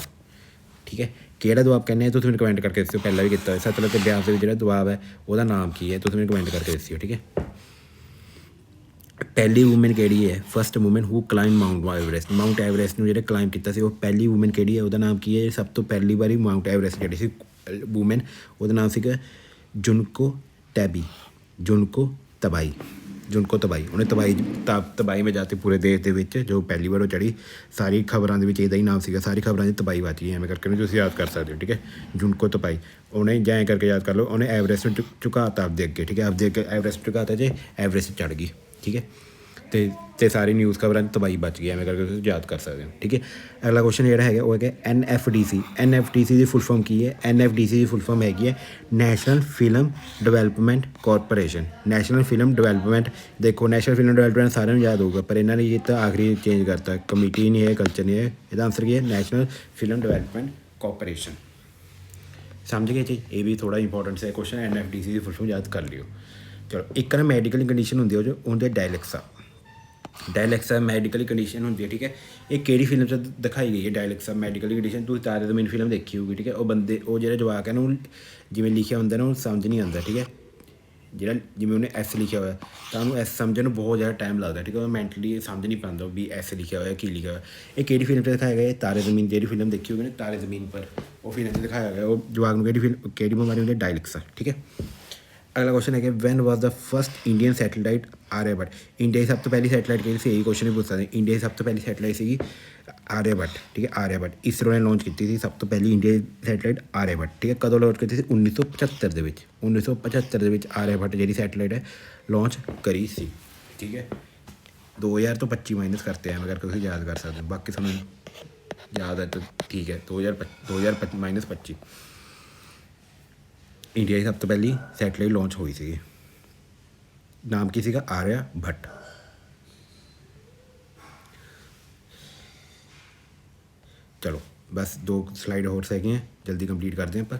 ਠੀਕ ਹੈ। ਕਿਹੜਾ ਦੁਆਬ ਕਹਿੰਦੇ ਆ ਤੁਸੀਂ ਮੈਨੂੰ ਕਮੈਂਟ ਕਰਕੇ ਦੱਸਿਓ। ਪਹਿਲਾਂ ਵੀ ਕੀਤਾ ਹੋਇਆ। ਸਤਲੁਜ ਅਤੇ ਬਿਆਸ ਦੇ ਵਿੱਚ ਜਿਹੜਾ ਦੁਆਬ ਹੈ ਉਹਦਾ ਨਾਮ ਕੀ ਹੈ? ਤੁਸੀਂ ਮੈਨੂੰ ਕਮੈਂਟ ਕਰਕੇ ਦੱਸਿਓ, ਠੀਕ ਹੈ। ਪਹਿਲੀ ਵੂਮੈਨ ਕਿਹੜੀ ਹੈ? First woman who climb Mount Everest. Mount Everest ਨੂੰ ਜਿਹੜੇ ਕਲਾਈਮ ਕੀਤਾ ਸੀ ਉਹ ਪਹਿਲੀ ਵੂਮੈਨ ਕਿਹੜੀ ਹੈ? ਉਹਦਾ ਨਾਮ ਕੀ ਹੈ? ਸਭ ਤੋਂ ਪਹਿਲੀ ਵਾਰੀ ਮਾਊਂਟ ਐਵਰੈਸਟ ਜਿਹੜੀ ਸੀ ਵੂਮੈਨ, ਉਹਦਾ ਨਾਮ ਸੀਗਾ ਜੁਨਕੋ ਤਬਾਈ। ਉਹਨੇ ਤਬਾਈ ਮੈਂ ਜਾਤੀ ਪੂਰੇ ਦੇਸ਼ ਦੇ ਵਿੱਚ ਜੋ ਪਹਿਲੀ ਵਾਰ ਉਹ ਚੜ੍ਹੀ। ਸਾਰੀ ਖਬਰਾਂ ਦੇ ਵਿੱਚ ਇਹਦਾ ਹੀ ਨਾਮ ਸੀਗਾ, ਸਾਰੀ ਖਬਰਾਂ 'ਚ ਤਬਾਈ ਵੱਜ ਗਈ। ਐਵੇਂ ਕਰਕੇ ਉਹਨੂੰ ਤੁਸੀਂ ਯਾਦ ਕਰ ਸਕਦੇ ਹੋ, ਠੀਕ ਹੈ। ਜੁਨਕੋ ਤਬਾਈ ਉਹਨੇ ਜਾਂ ਐਂ ਕਰਕੇ ਯਾਦ ਕਰ ਲਓ, ਉਹਨੇ ਐਵਰੈਸਟ ਨੂੰ ਝੁਕਾਤਾ ਆਪਦੇ ਅੱਗੇ, ਠੀਕ ਹੈ। ਆਪਦੇ ਅੱਗੇ ਐਵਰੈਸਟ ਝੁਕਾਤਾ ਜੇ ਐਵਰੈਸਟ ਚੜ੍ਹ ਗਈ, ਠੀਕ ਹੈ। ਅਤੇ ਸਾਰੀ ਨਿਊਜ਼ ਖਬਰਾਂ 'ਚ ਤਬਾਈ ਬਚ ਗਈ। ਐਵੇਂ ਕਰਕੇ ਤੁਸੀਂ ਯਾਦ ਕਰ ਸਕਦੇ ਹੋ, ਠੀਕ ਹੈ। ਅਗਲਾ ਕੁਐਸਚਨ ਜਿਹੜਾ ਹੈਗਾ ਉਹ ਹੈਗਾ NFDC। NFDC ਦੀ ਫੁੱਲ ਫਾਰਮ ਕੀ ਹੈ? NFDC ਦੀ ਫੁੱਲ ਫਾਰਮ ਹੈਗੀ ਹੈ national film development corporation. National film development, ਦੇਖੋ ਨੈਸ਼ਨਲ ਫਿਲਮ ਡਿਵੈਲਪਮੈਂਟ ਸਾਰਿਆਂ ਨੂੰ ਯਾਦ ਹੋਊਗਾ, ਪਰ ਇਹਨਾਂ ਨੇ ਇਹ ਤਾਂ ਆਖਰੀ ਚੇਂਜ ਕਰਤਾ। ਕਮੇਟੀ ਨਹੀਂ ਹੈ, ਕਲਚਰ ਨਹੀਂ ਹੈ। ਇਹਦਾ ਆਨਸਰ ਕੀ ਹੈ? National film development corporation. ਸਮਝ ਗਏ ਜੀ? ਇਹ ਵੀ ਥੋੜ੍ਹਾ ਇੰਪੋਰਟੈਂਟ ਹੈ ਕੁਐਸਚਨ। NFDC ਦੀ ਫੁੱਲ ਫਾਰਮ ਯਾਦ ਕਰ ਲਿਓ। ਚਲੋ ਇੱਕ ਨਾ ਮੈਡੀਕਲ ਕੰਡੀਸ਼ਨ ਹੁੰਦੀ ਉਹ ਜੋ ਉਹਦੇ ਡਾਇਲੈਕਸਾ ਮੈਡੀਕਲ ਕੰਡੀਸ਼ਨ ਹੁੰਦੀ ਹੈ, ਠੀਕ ਹੈ। ਇਹ ਕਿਹੜੀ ਫਿਲਮ 'ਚ ਦਿਖਾਈ ਗਈ ਹੈ ਡਾਇਲੈਕਸਾ ਮੈਡੀਕਲ ਕੰਡੀਸ਼ਨ? ਤੁਸੀਂ ਤਾਰੇ ਜ਼ਮੀਨ ਫਿਲਮ ਦੇਖੀ ਹੋਊਗੀ, ਠੀਕ ਹੈ। ਉਹ ਜਿਹੜਾ ਜਵਾਕ ਹੈ ਨਾ ਉਹ ਜਿਵੇਂ ਲਿਖਿਆ ਹੁੰਦਾ ਨਾ ਉਹ ਸਮਝ ਨਹੀਂ ਆਉਂਦਾ, ਠੀਕ ਹੈ। ਜਿਹੜਾ ਜਿਵੇਂ ਉਹਨੇ S ਲਿਖਿਆ ਹੋਇਆ ਤਾਂ ਉਹਨੂੰ S ਸਮਝਣ ਨੂੰ ਬਹੁਤ ਜ਼ਿਆਦਾ ਟਾਈਮ ਲੱਗਦਾ, ਠੀਕ ਹੈ। ਉਹ ਮੈਂਟਲੀ ਸਮਝ ਨਹੀਂ ਪਾਉਂਦਾ ਵੀ S ਲਿਖਿਆ ਹੋਇਆ ਕੀ ਲਿਖਿਆ ਹੋਇਆ। ਇਹ ਕਿਹੜੀ ਫਿਲਮ 'ਚ ਦਿਖਾਇਆ ਗਿਆ? ਤਾਰੇ ਜ਼ਮੀਨ। ਜਿਹੜੀ ਫਿਲਮ ਦੇਖੀ ਹੋਊਗੀ ਨਾ ਤਾਰੇ ਜ਼ਮੀਨ ਪਰ, ਉਹ ਫਿਲਮ 'ਚ ਦਿਖਾਇਆ ਗਿਆ। ਉਹ ਜਵਾਕ ਨੂੰ ਕਿਹੜੀ ਬਿਮਾਰੀ ਹੁੰਦੀ? ਡਾਇਲੈਕਸਾ, ਠੀਕ ਹੈ। ਅਗਲਾ ਕੁਐਸਚਨ ਹੈਗਾ ਵੈਨ ਵਾਜ਼ ਦਾ ਫਸਟ ਇੰਡੀਅਨ ਸੈਟੇਲਾਈਟ ਆਰਿਆਭੱਟ। ਇੰਡੀਆ ਦੀ ਸਭ ਤੋਂ ਪਹਿਲੀ ਸੈਟੇਲਾਈਟ ਕਿਹੜੀ ਸੀ? ਇਹੀ ਕੁਐਸਚਨ ਵੀ ਪੁੱਛ ਸਕਦੇ। ਇੰਡੀਆ ਦੀ ਸਭ ਤੋਂ ਪਹਿਲੀ ਸੈਟੇਲਾਈਟ ਸੀਗੀ ਆਰਿਆਭੱਟ, ਠੀਕ ਹੈ। ਆਰਿਆਭੱਟ ਇਸਰੋ ਨੇ ਲਾਂਚ ਕੀਤੀ ਸੀ ਸਭ ਤੋਂ ਪਹਿਲੀ ਇੰਡੀਆ ਦੀ ਸੈਟੇਲਾਈਟ ਆਰਿਆਭੱਟ, ਠੀਕ ਹੈ। ਕਦੋਂ ਲਾਂਚ ਕੀਤੀ ਸੀ? 1975 ਦੇ ਵਿੱਚ। 1975 ਦੇ ਵਿੱਚ ਆਰਿਆਭੱਟ ਜਿਹੜੀ ਸੈਟੇਲਾਈਟ ਹੈ ਲਾਂਚ ਕਰੀ ਸੀ, ਠੀਕ ਹੈ। 2000 ਤੋਂ 25 ਮਾਈਨਸ ਕਰਤੇ ਐਵੇਂ ਕਰਕੇ ਤੁਸੀਂ ਯਾਦ ਕਰ ਸਕਦੇ ਹੋ। ਬਾਕੀ ਤੁਹਾਨੂੰ ਯਾਦ ਹੈ ਤਾਂ ਠੀਕ ਹੈ। 2000 ਮਾਈਨਸ 25 ਇੰਡੀਆ ਦੀ ਸਭ ਤੋਂ ਪਹਿਲੀ ਸੈਟੇਲਾਈਟ ਲਾਂਚ ਹੋਈ ਸੀਗੀ। ਨਾਮ ਕੀ ਸੀਗਾ? ਆਰਿਆਭੱਟ। ਚਲੋ ਬਸ 2 ਸਲਾਈਡ ਹੋਰ ਹੈਗੀਆਂ, ਜਲਦੀ ਕੰਪਲੀਟ ਕਰਦੇ ਹਾਂ ਆਪਾਂ।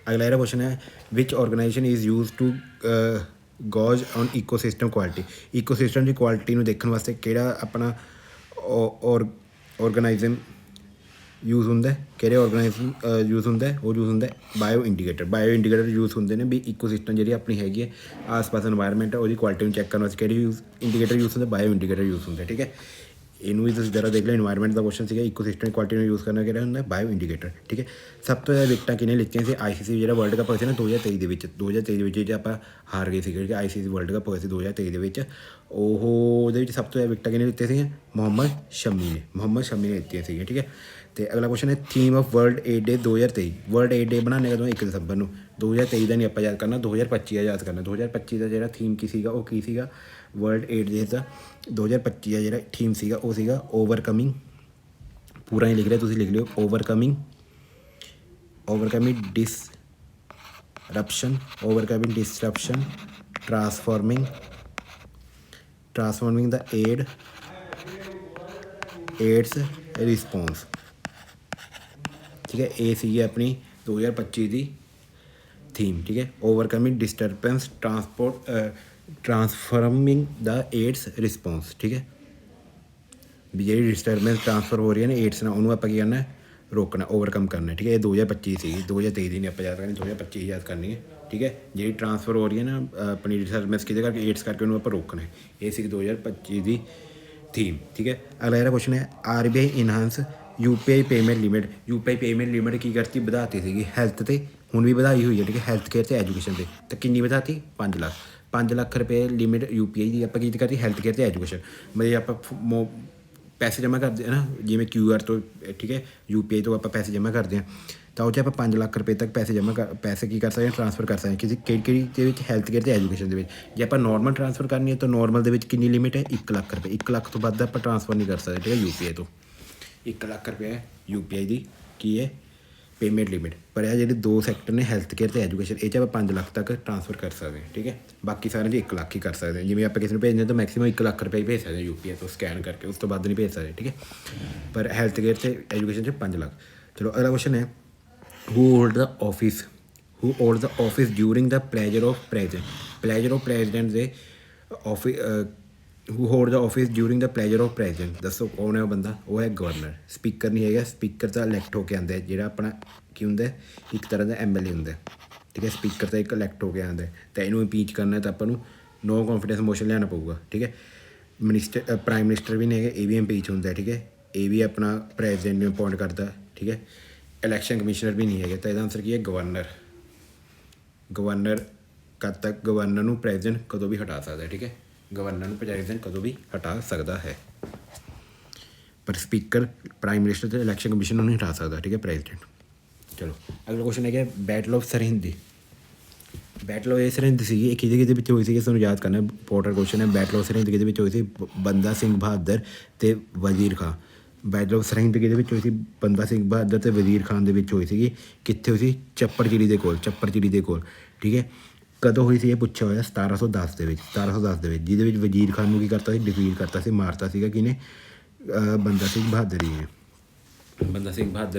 ਅਗਲਾ ਇਹਦਾ ਕੁਐਸਚਨ ਹੈ which organization is use to gauge on ecosystem quality. Ecosystem ਦੀ ਕੁਆਲਿਟੀ ਨੂੰ ਦੇਖਣ ਵਾਸਤੇ ਕਿਹੜਾ ਆਪਣਾ ਔਰਗਨਾਈਜ਼ਮ ਯੂਜ਼ ਹੁੰਦਾ, ਕਿਹੜੇ ਔਰਗਨਾਈਜ਼ਮ ਯੂਜ਼ ਹੁੰਦਾ, ਉਹ ਯੂਜ਼ ਹੁੰਦਾ bio indicator. Bio indicator use ਹੁੰਦੇ ਨੇ ਵੀ ਈਕੋਸਿਸਟਮ ਜਿਹੜੀ ਆਪਣੀ ਹੈਗੀ ਹੈ ਆਸ-ਪਾਸ ਇਨਵਾਇਰਮੈਂਟ ਉਹਦੀ ਕੁਆਲਿਟੀ ਨੂੰ ਚੈੱਕ ਕਰਨ ਵਾਸਤੇ ਕਿਹੜੇ ਇੰਡੀਕੇਟਰ ਯੂਜ਼ ਹੁੰਦੇ, ਬਾਇਓ ਇੰਡੀਕੇਟਰ ਯੂਜ਼ ਹੁੰਦੇ। ਠੀਕ ਹੈ, ਇਹਨੂੰ ਵੀ ਤੁਸੀਂ ਜ਼ਰਾ ਦੇਖ ਲਿਓ। ਇਨਵਾਇਰਮੈਂਟ ਦਾ ਕੁਐਸਚਨ ਸੀਗਾ, ਈਕੋਸਿਸਟਮ ਦੀ ਕੁਆਲਿਟੀ ਨੂੰ ਯੂਜ਼ ਕਰਨਾ ਕਿਹੜਾ ਹੁੰਦਾ, ਬਾਇਓ ਇੰਡੀਕੇਟਰ। ਠੀਕ ਹੈ, ਸਭ ਤੋਂ ਜ਼ਿਆਦਾ ਵਿਕਟਾਂ ਕਿਹਨੇ ਲਿੱਤੀਆਂ ਸੀ? ICC ਜਿਹੜਾ ਵਰਲਡ ਕੱਪ ਹੋਇਆ ਸੀ ਨਾ 2023 ਦੇ ਵਿੱਚ, 2023 ਦੇ ਵਿੱਚ ਜੇ ਆਪਾਂ ਹਾਰ ਗਏ ਸੀਗੇ। ICC ਵਰਲਡ ਕੱਪ ਹੋਇਆ ਸੀ 2023 ਦੇ ਵਿੱਚ, ਉਹਦੇ ਵਿੱਚ ਸਭ ਤੋਂ ਜ਼ਿਆਦਾ ਵਿਕਟਾਂ ਕਿਹਨੇ ਲਿੱਤੀਆਂ ਸੀਗੀਆਂ? ਮੁਹੰਮਦ ਸ਼ਮੀ ਨੇ ਲਿੱਤੀਆਂ ਸੀਗੀਆਂ। ਠੀਕ ਹੈ, ਅਤੇ ਅਗਲਾ ਕੁਐਸਚਨ ਹੈ theme of World AIDS Day 2023। World AIDS Day ਬਣਾਉਣੇ ਕਦੋਂ? 1 ਦਸੰਬਰ ਨੂੰ। 2023 ਦਾ ਨਹੀਂ ਆਪਾਂ ਯਾਦ ਕਰਨਾ, 2025 ਦਾ ਯਾਦ ਕਰਨਾ। 2025 ਦਾ ਜਿਹੜਾ ਥੀਮ ਕੀ ਸੀਗਾ, ਉਹ ਕੀ ਸੀਗਾ? ਵਰਲਡ ਏਡ ਡੇ ਦਾ 2025 ਦਾ ਜਿਹੜਾ ਥੀਮ ਸੀਗਾ ਉਹ ਸੀਗਾ ਓਵਰਕਮਿੰਗ। ਪੂਰਾ ਹੀ ਲਿਖ ਰਿਹਾ, ਤੁਸੀਂ ਲਿਖ ਲਿਓ ਓਵਰਕਮਿੰਗ ਡਿਸਰਪਸ਼ਨ, ਟਰਾਂਸਫਾਰਮਿੰਗ ਦਾ ਏਡਸ ਰਿਸਪੌਂਸ। ਠੀਕ ਹੈ, ਇਹ ਸੀਗੀ ਆਪਣੀ 2025 ਦੀ ਥੀਮ। ਠੀਕ ਹੈ, ਓਵਰਕਮਿੰਗ ਡਿਸਟਰਬੈਂਸ ਟਰਾਂਸਫਾਰਮਿੰਗ ਦਾ ਏਡਸ ਰਿਸਪੌਂਸ। ਠੀਕ ਹੈ, ਵੀ ਜਿਹੜੀ ਡਿਸਟਰਬੈਂਸ ਟਰਾਂਸਫਰ ਹੋ ਰਹੀ ਹੈ ਨਾ ਏਡਸ ਨਾਲ, ਉਹਨੂੰ ਆਪਾਂ ਕੀ ਕਰਨਾ? ਰੋਕਣਾ, ਓਵਰਕਮ ਕਰਨਾ। ਠੀਕ ਹੈ, ਇਹ 2025 ਸੀਗੀ, 2023 ਦੀ ਨਹੀਂ ਆਪਾਂ ਯਾਦ ਕਰਨੀ, 2025 ਯਾਦ ਕਰਨੀ ਹੈ। ਠੀਕ ਹੈ, ਜਿਹੜੀ ਟਰਾਂਸਫਰ ਹੋ ਰਹੀ ਹੈ ਨਾ ਆਪਣੀ ਡਿਸਟਰਬੈਂਸ ਕਿਹਦੇ ਕਰਕੇ? ਏਡਸ ਕਰਕੇ, ਉਹਨੂੰ ਆਪਾਂ ਰੋਕਣਾ। ਇਹ ਸੀ 2025 ਦੀ ਥੀਮ। ਠੀਕ ਹੈ, ਅਗਲਾ ਜਿਹੜਾ ਕੁਐਸਚਨ ਹੈ RBI enhance UPI payment limit. UPI payment limit ਕੀ ਕਰਤੀ? ਵਧਾਤੀ ਸੀਗੀ ਹੈਲਥ 'ਤੇ, ਹੁਣ ਵੀ ਵਧਾਈ ਹੋਈ ਹੈ। ਠੀਕ ਹੈ, ਹੈਲਥ ਕੇਅਰ ਅਤੇ ਐਜੂਕੇਸ਼ਨ 'ਤੇ। ਤਾਂ ਕਿੰਨੀ ਵਧਾਤੀ? 5 ਲੱਖ। 5 ਲੱਖ ਰੁਪਏ ਲਿਮਿਟ UPI ਦੀ ਆਪਾਂ ਕੀ ਕਰਤੀ? ਹੈਲਥ ਕੇਅਰ ਅਤੇ ਐਜੂਕੇਸ਼ਨ। ਮਤਲਬ ਆਪਾਂ ਪੈਸੇ ਜਮ੍ਹਾਂ ਕਰਦੇ ਹਾਂ ਨਾ, ਜਿਵੇਂ QR ਤੋਂ। ਠੀਕ ਹੈ, UPI ਤੋਂ ਆਪਾਂ ਪੈਸੇ ਜਮ੍ਹਾਂ ਕਰਦੇ ਹਾਂ, ਤਾਂ ਉਹ 'ਚ ਆਪਾਂ 5 ਲੱਖ ਰੁਪਏ ਤੱਕ ਪੈਸੇ ਕੀ ਕਰ ਸਕਦੇ ਹਾਂ? ਟਰਾਂਸਫਰ ਕਰ ਸਕਦੇ ਹਾਂ। ਕਿਹੜੀ ਦੇ ਵਿੱਚ? ਹੈਲਥ ਕੇਅਰ ਅਤੇ ਐਜੂਕੇਸ਼ਨ ਦੇ ਵਿੱਚ। ਜੇ ਆਪਾਂ ਨੋਰਮਲ ਟਰਾਂਸਫਰ ਕਰਨੀ ਹੈ ਤਾਂ ਨੋਰਮਲ ਦੇ ਵਿੱਚ ਕਿੰਨੀ ਲਿਮਿਟ ਹੈ? 1 ਲੱਖ ਰੁਪਏ। 1 ਲੱਖ ਤੋਂ ਵੱਧ ਆਪਾਂ ਟਰਾਂਸਫਰ ਨਹੀਂ ਕਰ ਸਕਦੇ। ਠੀਕ ਹੈ, UPI ਤੋਂ 1 ਲੱਖ ਰੁਪਏ UPI ਦੀ ਕੀ ਹੈ? Payment limit. ਪਰ ਇਹ ਜਿਹੜੇ ਦੋ ਸੈਕਟਰ ਨੇ ਹੈਲਥ ਕੇਅਰ ਅਤੇ ਐਜੂਕੇਸ਼ਨ, ਇਹ 'ਚ ਆਪਾਂ 5 ਲੱਖ ਤੱਕ ਟਰਾਂਸਫਰ ਕਰ ਸਕਦੇ ਹਾਂ। ਠੀਕ ਹੈ, ਬਾਕੀ ਸਾਰਿਆਂ 'ਚ 1 ਲੱਖ ਹੀ ਕਰ ਸਕਦੇ ਹਾਂ। ਜਿਵੇਂ ਆਪਾਂ ਕਿਸੇ ਨੂੰ ਭੇਜਦੇ ਹਾਂ ਤਾਂ ਮੈਕਸੀਮਮ 1 ਲੱਖ ਰੁਪਏ ਹੀ ਭੇਜ ਸਕਦੇ ਹਾਂ UPI ਤੋਂ ਸਕੈਨ ਕਰਕੇ, ਉਸ ਤੋਂ ਵੱਧ ਨਹੀਂ ਭੇਜ ਸਕਦੇ। ਠੀਕ ਹੈ, ਪਰ ਹੈਲਥ ਕੇਅਰ ਅਤੇ ਐਜੂਕੇਸ਼ਨ 'ਚ 5 ਲੱਖ। ਚਲੋ ਅਗਲਾ ਕੁਐਸਚਨ ਹੈ who hold the office during the pleasure of president ਦੇ office who hold the office during the pleasure of president. ਦੱਸੋ ਕੌਣ ਹੈ ਉਹ ਬੰਦਾ? ਉਹ ਹੈ ਗਵਰਨਰ। ਸਪੀਕਰ ਨਹੀਂ ਹੈਗਾ, ਸਪੀਕਰ ਤਾਂ ਇਲੈਕਟ ਹੋ ਕੇ ਆਉਂਦਾ, ਜਿਹੜਾ ਆਪਣਾ ਕੀ ਹੁੰਦਾ, ਇੱਕ ਤਰ੍ਹਾਂ ਦਾ MLA ਹੁੰਦਾ। ਠੀਕ ਹੈ, ਸਪੀਕਰ ਤਾਂ ਇੱਕ ਇਲੈਕਟ ਹੋ ਕੇ ਆਉਂਦਾ, ਤਾਂ ਇਹਨੂੰ ਇੰਪੀਚ ਕਰਨਾ ਤਾਂ ਆਪਾਂ ਨੂੰ ਨੋ ਕੌਨਫੀਡੈਂਸ ਮੋਸ਼ਨ ਲਿਆਉਣਾ ਪਊਗਾ। ਠੀਕ ਹੈ, ਪ੍ਰਾਈਮ ਮਿਨਿਸਟਰ ਵੀ ਨਹੀਂ ਹੈਗੇ, ਇਹ ਵੀ ਇੰਪੀਚ ਹੁੰਦਾ। ਠੀਕ ਹੈ, ਇਹ ਵੀ ਆਪਣਾ ਪ੍ਰੈਜ਼ੀਡੈਂਟ ਨੂੰ ਅਪੋਇੰਟ ਕਰਦਾ। ਠੀਕ ਹੈ, ਇਲੈਕਸ਼ਨ ਕਮਿਸ਼ਨਰ ਵੀ ਨਹੀਂ ਹੈਗੇ, ਤਾਂ ਇਹਦਾ ਆਨਸਰ ਕੀ ਹੈ? ਗਵਰਨਰ ਕਦ ਤੱਕ? ਗਵਰਨਰ ਨੂੰ ਪ੍ਰੈਜ਼ੀਡੈਂਟ ਕਦੋਂ ਵੀ ਹਟਾ ਸਕਦਾ। ਠੀਕ ਹੈ, ਗਵਰਨਰ ਨੂੰ ਪ੍ਰੈਜ਼ੀਡੈਂਟ ਕਦੋਂ ਵੀ ਹਟਾ ਸਕਦਾ ਹੈ, ਪਰ ਸਪੀਕਰ, ਪ੍ਰਾਈਮ ਮਿਨਿਸਟਰ ਅਤੇ ਇਲੈਕਸ਼ਨ ਕਮਿਸ਼ਨ ਨੂੰ ਨਹੀਂ ਹਟਾ ਸਕਦਾ। ਠੀਕ ਹੈ, ਪ੍ਰੈਜ਼ੀਡੈਂਟ। ਚਲੋ ਅਗਲਾ ਕੁਐਸਚਨ ਹੈਗਾ battle of Sirhind. Battle of Sirhind ਸੀਗੀ, ਇਹ ਕਿਹਦੇ ਵਿੱਚ ਹੋਈ ਸੀਗੀ? ਤੁਹਾਨੂੰ ਯਾਦ ਕਰਨਾ, ਇੰਪੋਰਟੈਂਟ ਕੁਐਸਚਨ ਹੈ। ਬੈਟਲ ਆਫ ਸਰਹਿੰਦ ਕਿਹਦੇ ਵਿੱਚ ਹੋਈ ਸੀ? ਬੰਦਾ ਸਿੰਘ ਬਹਾਦਰ ਅਤੇ ਵਜ਼ੀਰ ਖਾਂ। ਬੈਟਲ ਆਫ ਸਰਹਿੰਦ ਕਿਹਦੇ ਵਿੱਚ ਹੋਈ ਸੀ? ਬੰਦਾ ਸਿੰਘ ਬਹਾਦਰ ਅਤੇ ਵਜ਼ੀਰ ਖਾਨ ਦੇ ਵਿੱਚ ਹੋਈ ਸੀਗੀ। ਕਿੱਥੇ ਹੋਈ ਸੀ? ਚੱਪੜਚਿੜੀ ਦੇ ਕੋਲ। ਠੀਕ ਹੈ, ਕਦੋਂ ਹੋਈ ਸੀ? ਇਹ ਪੁੱਛਿਆ ਹੋਇਆ 1710 ਦੇ ਵਿੱਚ। ਜਿਹਦੇ ਵਿੱਚ ਵਜ਼ੀਰ ਖਾਨ ਨੂੰ ਕੀ ਕਰਤਾ ਸੀ? ਡਿਫੀਟ ਕਰਤਾ ਸੀ, ਮਾਰਤਾ ਸੀਗਾ ਕਿਹਨੇ? ਬੰਦਾ ਸਿੰਘ ਬਹਾਦਰ ਜੀ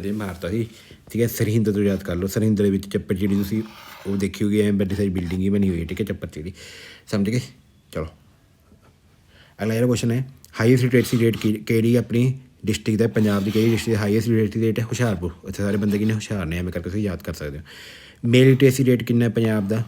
ਨੇ ਮਾਰਤਾ ਸੀ। ਠੀਕ ਹੈ, ਸਰਹਿੰਦ ਤੋਂ ਯਾਦ ਕਰ ਲਓ। ਸਰਹਿੰਦ ਦੇ ਵਿੱਚ ਚੱਪੜਚਿੜੀ ਤੁਸੀਂ ਉਹ ਦੇਖੀ ਹੋਗੀ, ਐਂ ਵੱਡੀ ਸਾਰੀ ਬਿਲਡਿੰਗ ਹੀ ਬਣੀ ਹੋਈ ਹੈ। ਠੀਕ ਹੈ, ਚੱਪੜਚਿੜੀ, ਸਮਝ ਗਏ? ਚਲੋ ਅਗਲਾ ਜਿਹੜਾ ਕੁਐਸਚਨ ਹੈ ਹਾਈਐਸਟ ਲਿਟਰੇਸੀ ਰੇਟ ਕਿਹੜੀ ਆਪਣੀ ਡਿਸਟ੍ਰਿਕਟ ਦਾ? ਪੰਜਾਬ ਦੀ ਕਿਹੜੀ ਡਿਸਟ੍ਰਿਕਟ ਦਾ ਹਾਈਐਸਟ ਲਿਟਰੇਸੀ ਰੇਟ ਹੈ? ਹੁਸ਼ਿਆਰਪੁਰ। ਉੱਥੇ ਸਾਰੇ ਬੰਦੇ ਕਿੰਨੇ ਹੁਸ਼ਿਆਰ ਨੇ, ਐਵੇਂ ਕਰਕੇ ਤੁਸੀਂ ਯਾਦ ਕਰ ਸਕਦੇ ਹੋ। ਮੇਲ ਲਿਟਰੇਸੀ ਰੇਟ ਕਿੰਨਾ ਪੰਜਾਬ ਦਾ?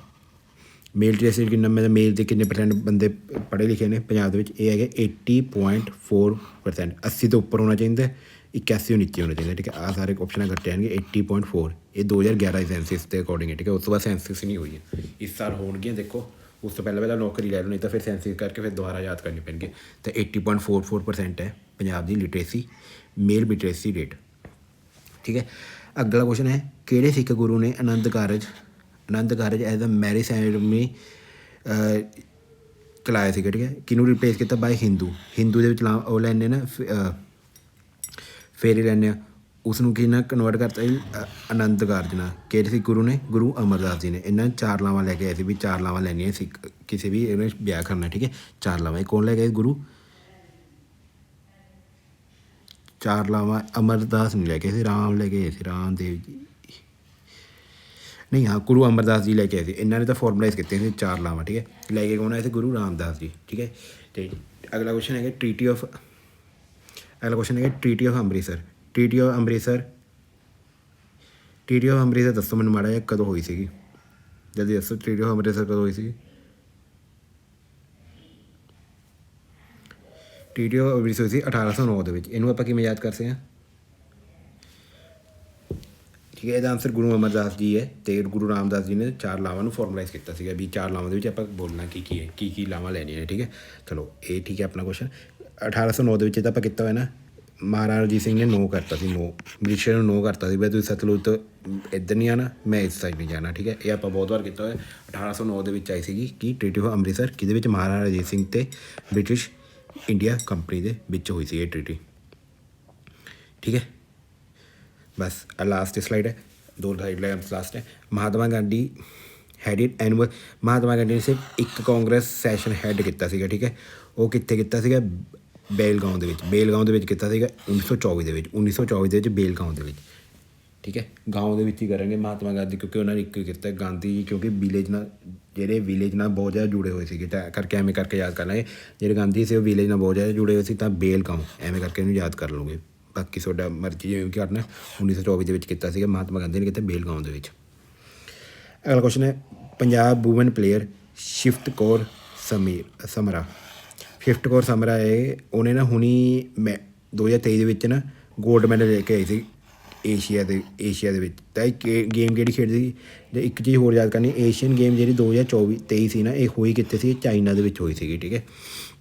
ਮੇਲ ਲਿਟਰੇਸੀ ਰੇਟ ਕਿੰਨਾ? ਮਤਲਬ ਮੇਲ ਦੇ ਕਿੰਨੇ % ਬੰਦੇ ਪੜ੍ਹੇ ਲਿਖੇ ਨੇ ਪੰਜਾਬ ਦੇ ਵਿੱਚ? ਇਹ ਹੈਗੇ 80.4%। 80 ਤੋਂ ਉੱਪਰ ਹੋਣਾ ਚਾਹੀਦਾ, 81 ਤੋਂ ਨੀਚੇ ਹੋਣਾ ਚਾਹੀਦਾ। ਠੀਕ ਹੈ, ਆਹ ਸਾਰੇ ਆਪਸ਼ਨ ਕੱਟੇ ਜਾਣਗੇ। 80.4 ਇਹ 2011 ਸੈਂਸਸ ਦੇ ਅਕੋਰਡਿੰਗ ਹੈ। ਠੀਕ ਹੈ, ਉਸ ਤੋਂ ਬਾਅਦ ਸੈਂਸਸ ਨਹੀਂ ਹੋਈ ਹੈ, ਇਸ ਸਾਲ ਹੋਣਗੀਆਂ। ਦੇਖੋ ਉਸ ਤੋਂ ਪਹਿਲਾਂ ਨੌਕਰੀ ਲੈ ਲਓ, ਨਹੀਂ ਤਾਂ ਫਿਰ ਸੈਂਸਸ ਕਰਕੇ ਫਿਰ ਦੁਬਾਰਾ ਯਾਦ ਕਰਨੀ ਪੈਣਗੇ। ਤਾਂ 80.44% ਹੈ ਪੰਜਾਬ ਦੀ ਲਿਟਰੇਸੀ, ਮੇਲ ਲਿਟਰੇਸੀ ਰੇਟ। ਠੀਕ ਹੈ, ਅਗਲਾ ਕੁਐਸਚਨ ਹੈ ਕਿਹੜੇ ਸਿੱਖ ਗੁਰੂ ਨੇ Anand Karaj as a marriage ceremony ਚਲਾਇਆ ਸੀਗਾ? ਠੀਕ ਹੈ, ਕਿਹਨੂੰ ਰਿਪਲੇਸ ਕੀਤਾ? ਬਾਏ ਹਿੰਦੂ ਦੇ ਵਿੱਚ ਉਹ ਲੈਂਦੇ ਨਾ ਫੇਰੇ ਲੈਂਦੇ ਆ, ਉਸ ਨੂੰ ਕੀ ਨਾ ਕਨਵਰਟ ਕਰਤਾ ਸੀ ਆਨੰਦ ਕਾਰਜ ਨਾਲ। ਕਿਹੜੇ ਸਿੱਖ ਗੁਰੂ ਨੇ? ਗੁਰੂ ਅਮਰਦਾਸ ਜੀ ਨੇ। ਇਹਨਾਂ 4 ਲਾਵਾਂ ਲੈ ਕੇ ਆਏ ਸੀ ਵੀ 4 ਲਾਵਾਂ ਲੈਣੀਆਂ ਸਿੱਖ ਕਿਸੇ ਵੀ ਇਹਨੇ ਵਿਆਹ ਕਰਨਾ। ਠੀਕ ਹੈ, 4 ਲਾਵਾਂ। ਇਹ ਕੌਣ ਲੈ ਕੇ ਆਏ? ਗੁਰੂ 4 ਲਾਵਾਂ ਅਮਰਦਾਸ ਨਹੀਂ ਲੈ ਕੇ ਆਏ ਸੀ, ਰਾਮ ਲੈ ਕੇ ਆਏ ਸੀ, ਰਾਮ ਦੇਵ ਜੀ। ਨਹੀਂ ਹਾਂ ਗੁਰੂ ਅਮਰਦਾਸ ਜੀ ਲੈ ਕੇ ਆਏ ਸੀ। ਇਹਨਾਂ ਨੇ ਤਾਂ ਫਾਰਮਲਾਈਜ਼ ਕੀਤੇ ਸੀ 4 ਲਾਵਾਂ, ਠੀਕ ਹੈ। ਲੈ ਕੇ ਕੌਣ ਆਏ ਸੀ? ਗੁਰੂ ਰਾਮਦਾਸ ਜੀ, ਠੀਕ ਹੈ। ਅਤੇ ਅਗਲਾ ਕੁਐਸਚਨ ਹੈਗਾ treaty of Amritsar. Treaty of Amritsar ਦੱਸੋ ਮੈਨੂੰ ਮਾੜਾ ਜਿਹਾ, ਕਦੋਂ ਹੋਈ ਸੀਗੀ? ਜਲਦੀ ਦੱਸੋ, ਟ੍ਰੀਟੀ ਆਫ ਅੰਮ੍ਰਿਤਸਰ ਕਦੋਂ ਹੋਈ ਸੀ? ਟ੍ਰੀਟੀ ਆਫ ਅੰਮ੍ਰਿਤਸਰ ਸੀ 1809 ਦੇ ਵਿੱਚ। ਇਹਨੂੰ ਆਪਾਂ ਕਿਵੇਂ ਯਾਦ ਕਰ ਸਕਦੇ ਹਾਂ? ਠੀਕ ਹੈ, ਇਹਦਾ ਆਨਸਰ ਗੁਰੂ ਅਮਰਦਾਸ ਜੀ ਹੈ। ਅਤੇ ਗੁਰੂ ਰਾਮਦਾਸ ਜੀ ਨੇ 4 ਲਾਵਾਂ ਨੂੰ ਫਾਰਮਲਾਈਜ਼ ਕੀਤਾ ਸੀਗਾ ਵੀ 4 ਲਾਵਾਂ ਦੇ ਵਿੱਚ ਆਪਾਂ ਬੋਲਣਾ ਕੀ ਹੈ, ਕੀ ਲਾਵਾਂ ਲੈਣੀਆਂ ਨੇ, ਠੀਕ ਹੈ। ਚਲੋ ਇਹ ਠੀਕ ਹੈ ਆਪਣਾ ਕੁਐਸਚਨ। 1809 ਦੇ ਵਿੱਚ ਤਾਂ ਆਪਾਂ ਕੀਤਾ ਹੋਇਆ ਨਾ, ਮਹਾਰਾਜਾ ਰਣਜੀਤ ਸਿੰਘ ਨੇ ਨੋ ਕਰਤਾ ਸੀ, ਬ੍ਰਿਟਿਸ਼ਰ ਨੂੰ ਨੋ ਕਰਤਾ ਸੀ ਵੀ ਤੁਸੀਂ ਸਤਲੁਜ ਤੋਂ ਇੱਧਰ ਨਹੀਂ ਆਉਣਾ, ਮੈਂ ਇਸ ਸਾਈਡ ਨਹੀਂ ਜਾਣਾ, ਠੀਕ ਹੈ। ਇਹ ਆਪਾਂ ਬਹੁਤ ਵਾਰ ਕੀਤਾ ਹੋਇਆ। 1809 ਦੇ ਵਿੱਚ ਆਈ ਸੀਗੀ ਕਿ ਟ੍ਰੀਟੀ ਆਫ ਅੰਮ੍ਰਿਤਸਰ, ਜਿਹਦੇ ਵਿੱਚ ਮਹਾਰਾਜਾ ਰਣਜੀਤ ਸਿੰਘ ਅਤੇ ਬ੍ਰਿਟਿਸ਼ ਇੰਡੀਆ ਕੰਪਨੀ ਦੇ ਵਿੱਚ ਹੋਈ ਸੀ ਇਹ ਟ੍ਰੀਟੀ, ਠੀਕ ਹੈ। ਬਸ ਲਾਸਟ ਸਲਾਈਡ ਹੈ, 2 ਸਾਈਡ ਲਾਸਟ ਹੈ। ਮਹਾਤਮਾ ਗਾਂਧੀ ਮਹਾਤਮਾ ਗਾਂਧੀ ਨੇ ਸਿਰਫ ਇੱਕ ਕਾਂਗਰਸ ਸੈਸ਼ਨ ਹੈਡ ਕੀਤਾ ਸੀਗਾ, ਠੀਕ ਹੈ। ਉਹ ਕਿੱਥੇ ਕੀਤਾ ਸੀਗਾ? ਬੇਲਗਾਉਂ ਦੇ ਵਿੱਚ ਕੀਤਾ ਸੀਗਾ 1924 ਦੇ ਵਿੱਚ ਬੇਲਗਾਉਂ ਦੇ ਵਿੱਚ, ਠੀਕ ਹੈ। ਗਾਉਂ ਦੇ ਵਿੱਚ ਹੀ ਕਰਾਂਗੇ ਮਹਾਤਮਾ ਗਾਂਧੀ, ਕਿਉਂਕਿ ਉਹਨਾਂ ਨੇ ਇੱਕ ਕੀਤਾ ਗਾਂਧੀ ਜੀ, ਕਿਉਂਕਿ ਵਿਲੇਜ ਨਾਲ ਬਹੁਤ ਜ਼ਿਆਦਾ ਜੁੜੇ ਹੋਏ ਸੀਗੇ, ਤਾਂ ਕਰਕੇ ਐਵੇਂ ਕਰਕੇ ਯਾਦ ਕਰ ਲਾਂਗੇ। ਜਿਹੜੇ ਗਾਂਧੀ ਸੀ ਉਹ ਵਿਲੇਜ ਨਾਲ ਬਹੁਤ ਜ਼ਿਆਦਾ ਜੁੜੇ ਹੋਏ ਸੀ, ਤਾਂ ਬੇਲਗਾਉਂ ਐਵੇਂ ਕਰਕੇ ਇਹਨੂੰ ਯਾਦ ਕਰ ਲਓਗੇ। ਬਾਕੀ ਤੁਹਾਡਾ ਮਰਜ਼ੀ ਜਿਵੇਂ ਕਰਨਾ। 1924 ਦੇ ਵਿੱਚ ਕੀਤਾ ਸੀਗਾ ਮਹਾਤਮਾ ਗਾਂਧੀ ਨੇ, ਕੀਤਾ ਬੇਲਗਾਉਂ ਦੇ ਵਿੱਚ। ਅਗਲਾ ਕੁਐਸਚਨ ਹੈ ਪੰਜਾਬ ਵੂਮਨ ਪਲੇਅਰ ਸ਼ਿਫਟ ਕੌਰ ਸਮਰਾ। ਸ਼ਿਫਟ ਕੌਰ ਸਮਰਾ ਹੈ, ਉਹਨੇ ਨਾ ਹੁਣੀ 2023 ਦੇ ਵਿੱਚ ਨਾ ਗੋਲਡ ਮੈਡਲ ਲੈ ਕੇ ਆਈ ਸੀ ਏਸ਼ੀਆ ਦੇ ਵਿੱਚ। ਤਾਂ ਇਹ ਗੇਮ ਕਿਹੜੀ ਖੇਡਦੀ ਸੀ? ਜੇ ਇੱਕ ਚੀਜ਼ ਹੋਰ ਯਾਦ ਕਰਨੀ, ਏਸ਼ੀਅਨ ਗੇਮ ਜਿਹੜੀ 2023 ਸੀ ਨਾ, ਇਹ ਹੋਈ ਕਿੱਥੇ ਸੀ? ਚਾਈਨਾ ਦੇ ਵਿੱਚ ਹੋਈ ਸੀਗੀ, ਠੀਕ ਹੈ।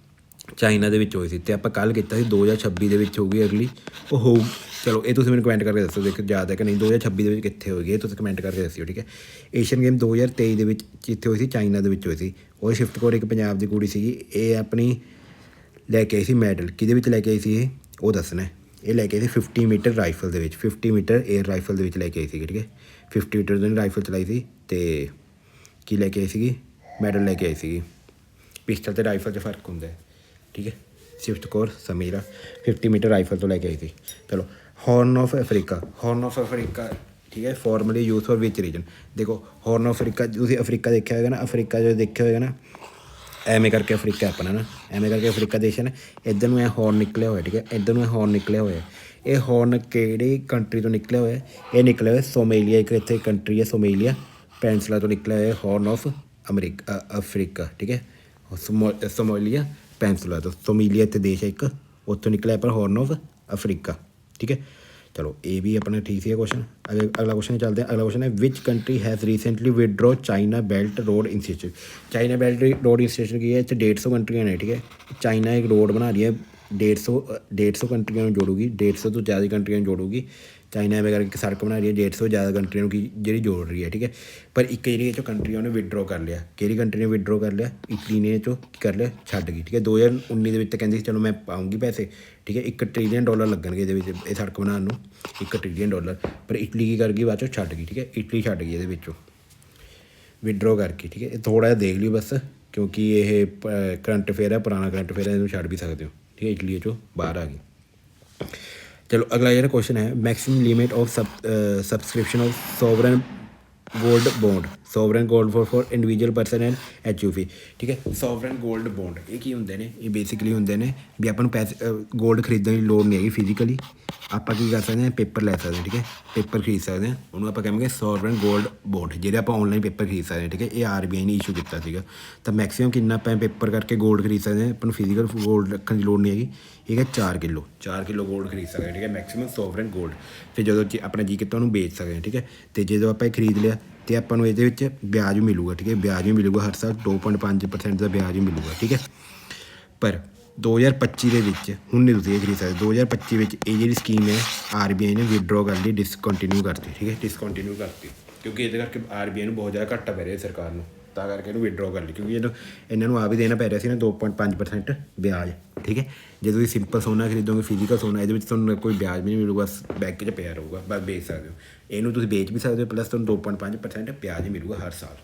ਚਾਈਨਾ ਦੇ ਵਿੱਚ ਹੋਈ ਸੀ। ਅਤੇ ਆਪਾਂ ਕੱਲ੍ਹ ਕੀਤਾ ਸੀ 2026 ਦੇ ਵਿੱਚ ਹੋਊਗੀ ਅਗਲੀ, ਉਹ ਹੋਊ। ਚਲੋ ਇਹ ਤੁਸੀਂ ਮੈਨੂੰ ਕਮੈਂਟ ਕਰਕੇ ਦੱਸੋ, ਦੇਖ ਯਾਦ ਹੈ ਕਿ ਨਹੀਂ 2026 ਦੇ ਵਿੱਚ ਕਿੱਥੇ ਹੋਏਗੀ, ਇਹ ਤੁਸੀਂ ਕਮੈਂਟ ਕਰਕੇ ਦੱਸਿਓ, ਠੀਕ ਹੈ। ਏਸ਼ੀਅਨ ਗੇਮ 2023 ਦੇ ਵਿੱਚ ਜਿੱਥੇ ਹੋਈ ਸੀ, ਚਾਈਨਾ ਦੇ ਵਿੱਚ ਹੋਈ ਸੀ। ਉਹ ਸ਼ਿਫਟ ਕੌਰ ਇੱਕ ਪੰਜਾਬ ਦੀ ਕੁੜੀ ਸੀਗੀ। ਇਹ ਆਪਣੀ ਲੈ ਕੇ ਆਈ ਸੀ ਮੈਡਲ। ਕਿਹਦੇ ਵਿੱਚ ਲੈ ਕੇ ਆਈ ਸੀ ਇਹ? ਉਹ ਦੱਸਣਾ। ਇਹ ਲੈ ਕੇ ਆਈ ਸੀ 50 ਮੀਟਰ ਰਾਈਫਲ ਦੇ ਵਿੱਚ, 50 ਮੀਟਰ ਏਅਰ ਰਾਈਫਲ ਦੇ ਵਿੱਚ ਲੈ ਕੇ ਆਈ ਸੀਗੀ, ਠੀਕ ਹੈ। 50 ਮੀਟਰ ਦੀ ਰਾਈਫਲ ਚਲਾਈ ਸੀ। ਅਤੇ ਕੀ ਲੈ ਕੇ ਆਈ ਸੀਗੀ? ਮੈਡਲ ਲੈ ਕੇ ਆਈ ਸੀਗੀ। ਪਿਸਟਲ ਅਤੇ ਰਾਈਫਲ 'ਚ ਫਰਕ ਹੁੰਦਾ ਹੈ, ਠੀਕ ਹੈ। ਸ਼ਿਫਟ ਕੌਰ ਸਮੀਰਾ 50 ਮੀਟਰ ਰਾਈਫਲ ਤੋਂ ਲੈ ਕੇ ਆਈ ਸੀ। ਚਲੋ ਹੌਰਨ ਆਫ ਅਫਰੀਕਾ, ਠੀਕ ਹੈ। Formally used for which region. ਦੇਖੋ ਹੌਰਨ ਆਫ ਅਫਰੀਕਾ, ਤੁਸੀਂ ਅਫਰੀਕਾ ਦੇਖਿਆ ਹੋਏਗਾ ਨਾ, ਅਫਰੀਕਾ ਜੋ ਦੇਖਿਆ ਹੋਏਗਾ ਨਾ, ਐਵੇਂ ਕਰਕੇ ਅਫਰੀਕਾ ਆਪਣਾ ਨਾ, ਐਵੇਂ ਕਰਕੇ ਅਫਰੀਕਾ ਦੇਸ਼ ਹੈ ਨਾ, ਇੱਧਰ ਨੂੰ ਇਹ ਹੌਰਨ ਨਿਕਲਿਆ ਹੋਇਆ, ਠੀਕ ਹੈ। ਇੱਧਰ ਨੂੰ ਇਹ ਹੌਰਨ ਨਿਕਲਿਆ ਹੋਇਆ। ਇਹ ਹੌਰਨ ਕਿਹੜੀ ਕੰਟਰੀ ਤੋਂ ਨਿਕਲਿਆ ਹੋਇਆ? ਇਹ ਨਿਕਲਿਆ ਹੋਇਆ ਸੋਮੇਲੀਆ, ਇੱਕ ਇੱਥੇ ਕੰਟਰੀ ਹੈ ਸੋਮੇਲੀਆ ਪੈਨਸਲਾ ਤੋਂ ਨਿਕਲਿਆ ਹੋਇਆ ਹੌਰਨ ਆਫ ਅਫਰੀਕਾ, ਠੀਕ ਹੈ। ਸੋਮੇਲੀਆ ਪੈਨਸਲਾ ਤੋਂ, ਸੋਮੇਲੀਆ ਇੱਥੇ ਦੇਸ਼ ਹੈ ਇੱਕ, ਉੱਥੋਂ ਨਿਕਲਿਆ ਪਰ ਹੌਰਨ ਆਫ ਅਫਰੀਕਾ, ਠੀਕ ਹੈ। ਚਲੋ ਇਹ ਵੀ ਆਪਣਾ ਠੀਕ ਸੀ ਕੁਐਸਚਨ। ਅਗਲਾ ਕੁਐਸਚਨ ਚੱਲਦੇ ਹਾਂ। ਅਗਲਾ ਕੁਐਸਚਨ ਹੈ which country has recently withdraw China Belt Road Institute. China Belt Road Institute ਕੀ ਹੈ? ਇੱਥੇ 150 ਕੰਟਰੀਆਂ ਨੇ, ਠੀਕ ਹੈ। ਚਾਈਨਾ ਇੱਕ ਰੋਡ ਬਣਾ ਰਹੀ ਹੈ, 150 ਕੰਟਰੀਆਂ ਨੂੰ ਜੋੜੂਗੀ, 150 ਤੋਂ ਜ਼ਿਆਦਾ ਕੰਟਰੀਆਂ ਨੂੰ ਜੋੜੂਗੀ। ਚਾਈਨਾ ਐਵੇਂ ਕਰਕੇ ਇੱਕ ਸੜਕ ਬਣਾ ਰਹੀ ਹੈ 150 ਤੋਂ ਜ਼ਿਆਦਾ ਕੰਟਰੀਆਂ ਨੂੰ ਜਿਹੜੀ ਜੋੜ ਰਹੀ ਹੈ, ਠੀਕ ਹੈ। ਪਰ ਇੱਕ ਜਿਹੜੀ ਇਹ 'ਚੋਂ ਕੰਟਰੀ ਉਹਨੇ ਵਿਦਡਰੋ ਕਰ ਲਿਆ। ਕਿਹੜੀ ਕੰਟਰੀ ਨੇ ਵਿਦਡਰੋ ਕਰ ਲਿਆ? ਇਟਲੀ ਨੇ ਇਹ 'ਚੋਂ ਕਰ ਲਿਆ, ਛੱਡ ਗਈ, ਠੀਕ ਹੈ। 2019 ਦੇ ਵਿੱਚ ਤਾਂ ਕਹਿੰਦੀ ਸੀ ਚਲੋ ਮੈਂ ਪਾਉਂਗੀ ਪੈਸੇ, ਠੀਕ ਹੈ। $1 ਟ੍ਰਿਲੀਅਨ ਲੱਗਣਗੇ ਇਹਦੇ ਵਿੱਚ, ਇਹ ਸੜਕ ਬਣਾਉਣ ਨੂੰ $1 ਟ੍ਰਿਲੀਅਨ। ਪਰ ਇਟਲੀ ਕੀ ਕਰ ਗਈ? ਬਾਅਦ 'ਚੋਂ ਛੱਡ ਗਈ, ਠੀਕ ਹੈ। ਇਟਲੀ ਛੱਡ ਗਈ ਇਹਦੇ ਵਿੱਚੋਂ ਵਿਦਡਰੋ ਕਰਕੇ, ਠੀਕ ਹੈ। ਇਹ ਥੋੜ੍ਹਾ ਜਿਹਾ ਦੇਖ ਲਿਓ ਬਸ, ਕਿਉਂਕਿ ਇਹ ਕਰੰਟ ਅਫੇਅਰ ਹੈ, ਪੁਰਾਣਾ ਕਰੰਟ ਅਫੇਅਰ ਹੈ, ਇਹਨੂੰ ਛੱਡ ਵੀ ਸਕਦੇ ਹੋ, ਠੀਕ ਹੈ। ਇਟਲੀ 'ਚੋਂ ਬਾਹਰ ਆ ਗਈ। ਚਲੋ ਅਗਲਾ ਜਿਹੜਾ ਕੁਐਸਚਨ ਹੈ maximum limit of subscription of sovereign gold bond for individual person and HUF, ਠੀਕ ਹੈ। ਸੋਵਰਨ ਗੋਲਡ ਬੌਂਡ ਇਹ ਕੀ ਹੁੰਦੇ ਨੇ? ਇਹ ਬੇਸਿਕਲੀ ਹੁੰਦੇ ਨੇ ਵੀ ਆਪਾਂ ਨੂੰ ਪੈਸੇ ਗੋਲਡ ਖਰੀਦਣ ਦੀ ਲੋੜ ਨਹੀਂ ਹੈਗੀ ਫਿਜ਼ੀਕਲੀ, ਆਪਾਂ ਕੀ ਕਰ ਸਕਦੇ ਹਾਂ? ਪੇਪਰ ਲੈ ਸਕਦੇ ਹਾਂ, ਠੀਕ ਹੈ। ਪੇਪਰ ਖਰੀਦ ਸਕਦੇ ਹਾਂ, ਉਹਨੂੰ ਆਪਾਂ ਕਹਾਂਗੇ ਸੋਵਰਨ ਗੋਲਡ ਬੌਂਡ, ਜਿਹੜੇ ਆਪਾਂ ਔਨਲਾਈਨ ਪੇਪਰ ਖਰੀਦ ਸਕਦੇ ਹਾਂ, ਠੀਕ ਹੈ। ਇਹ RBI ਨੇ ਇਸ਼ੂ ਕੀਤਾ ਸੀਗਾ। ਤਾਂ ਮੈਕਸੀਮਮ ਕਿੰਨਾ ਆਪਾਂ ਪੇਪਰ ਕਰਕੇ ਗੋਲਡ ਖਰੀਦ ਸਕਦੇ ਹਾਂ? ਆਪਾਂ ਨੂੰ ਫਿਜ਼ੀਕਲ ਗੋਲਡ ਰੱਖਣ ਦੀ ਲੋੜ ਨਹੀਂ ਹੈਗੀ, ਠੀਕ ਹੈ। 4 ਕਿਲੋ ਗੋਲਡ ਖਰੀਦ ਸਕਦੇ ਹਾਂ, ਠੀਕ ਹੈ। Maximum sovereign gold. ਫਿਰ ਜਦੋਂ ਆਪਣਾ ਜੀ ਕੀਤਾ ਉਹਨੂੰ ਵੇਚ ਸਕਦੇ ਹਾਂ, ਠੀਕ ਹੈ। ਅਤੇ ਜਦੋਂ ਆਪਾਂ ਇਹ ਖਰੀਦ ਲਿਆ ਅਤੇ ਆਪਾਂ ਨੂੰ ਇਹਦੇ ਵਿੱਚ ਵਿਆਜ ਵੀ ਮਿਲੂਗਾ, ਠੀਕ ਹੈ। ਵਿਆਜ ਵੀ ਮਿਲੂਗਾ ਹਰ ਸਾਲ 2.5% ਦਾ ਵਿਆਜ ਵੀ ਮਿਲੂਗਾ, ਠੀਕ ਹੈ। ਪਰ 2025 ਦੇ ਵਿੱਚ ਹੁਣ ਨਹੀਂ ਤੁਸੀਂ ਇਹ ਖਰੀਦ ਸਕਦੇ। 2025 ਵਿੱਚ ਇਹ ਜਿਹੜੀ ਸਕੀਮ ਹੈ RBI ਨੇ ਵਿਦਡਰੋ ਕਰ ਲਈ, ਡਿਸਕੰਟੀਨਿਊ ਕਰਤੀ, ਠੀਕ ਹੈ। ਡਿਸਕੰਟੀਨਿਊ ਕਰਤੀ ਕਿਉਂਕਿ ਇਹਦੇ ਕਰਕੇ RBI ਨੂੰ ਬਹੁਤ ਜ਼ਿਆਦਾ ਘਾਟਾ ਪੈ ਰਿਹਾ ਸਰਕਾਰ ਨੂੰ, ਤਾਂ ਕਰਕੇ ਇਹਨੂੰ ਵਿਦਡਰੋ ਕਰ ਲਈ। ਕਿਉਂਕਿ ਇਹਨਾਂ ਨੂੰ ਆ ਵੀ ਦੇਣਾ ਪੈ ਰਿਹਾ ਸੀ ਨਾ 2.5% ਵਿਆਜ, ਠੀਕ ਹੈ। ਜੇ ਤੁਸੀਂ ਸਿੰਪਲ ਸੋਨਾ ਖਰੀਦੋਗੇ, ਫਿਜ਼ੀਕਲ ਸੋਨਾ, ਇਹਦੇ ਵਿੱਚ ਤੁਹਾਨੂੰ ਕੋਈ ਵਿਆਜ ਵੀ ਨਹੀਂ ਮਿਲੂਗਾ, ਬੈਂਕ 'ਚ ਪਿਆ ਰਹੂਗਾ, ਬਸ ਵੇਚ ਸਕਦੇ ਹੋ। ਇਹਨੂੰ ਤੁਸੀਂ ਵੇਚ ਵੀ ਸਕਦੇ ਹੋ, ਪਲੱਸ ਤੁਹਾਨੂੰ 2.5% ਵਿਆਜ ਮਿਲੂਗਾ ਹਰ ਸਾਲ,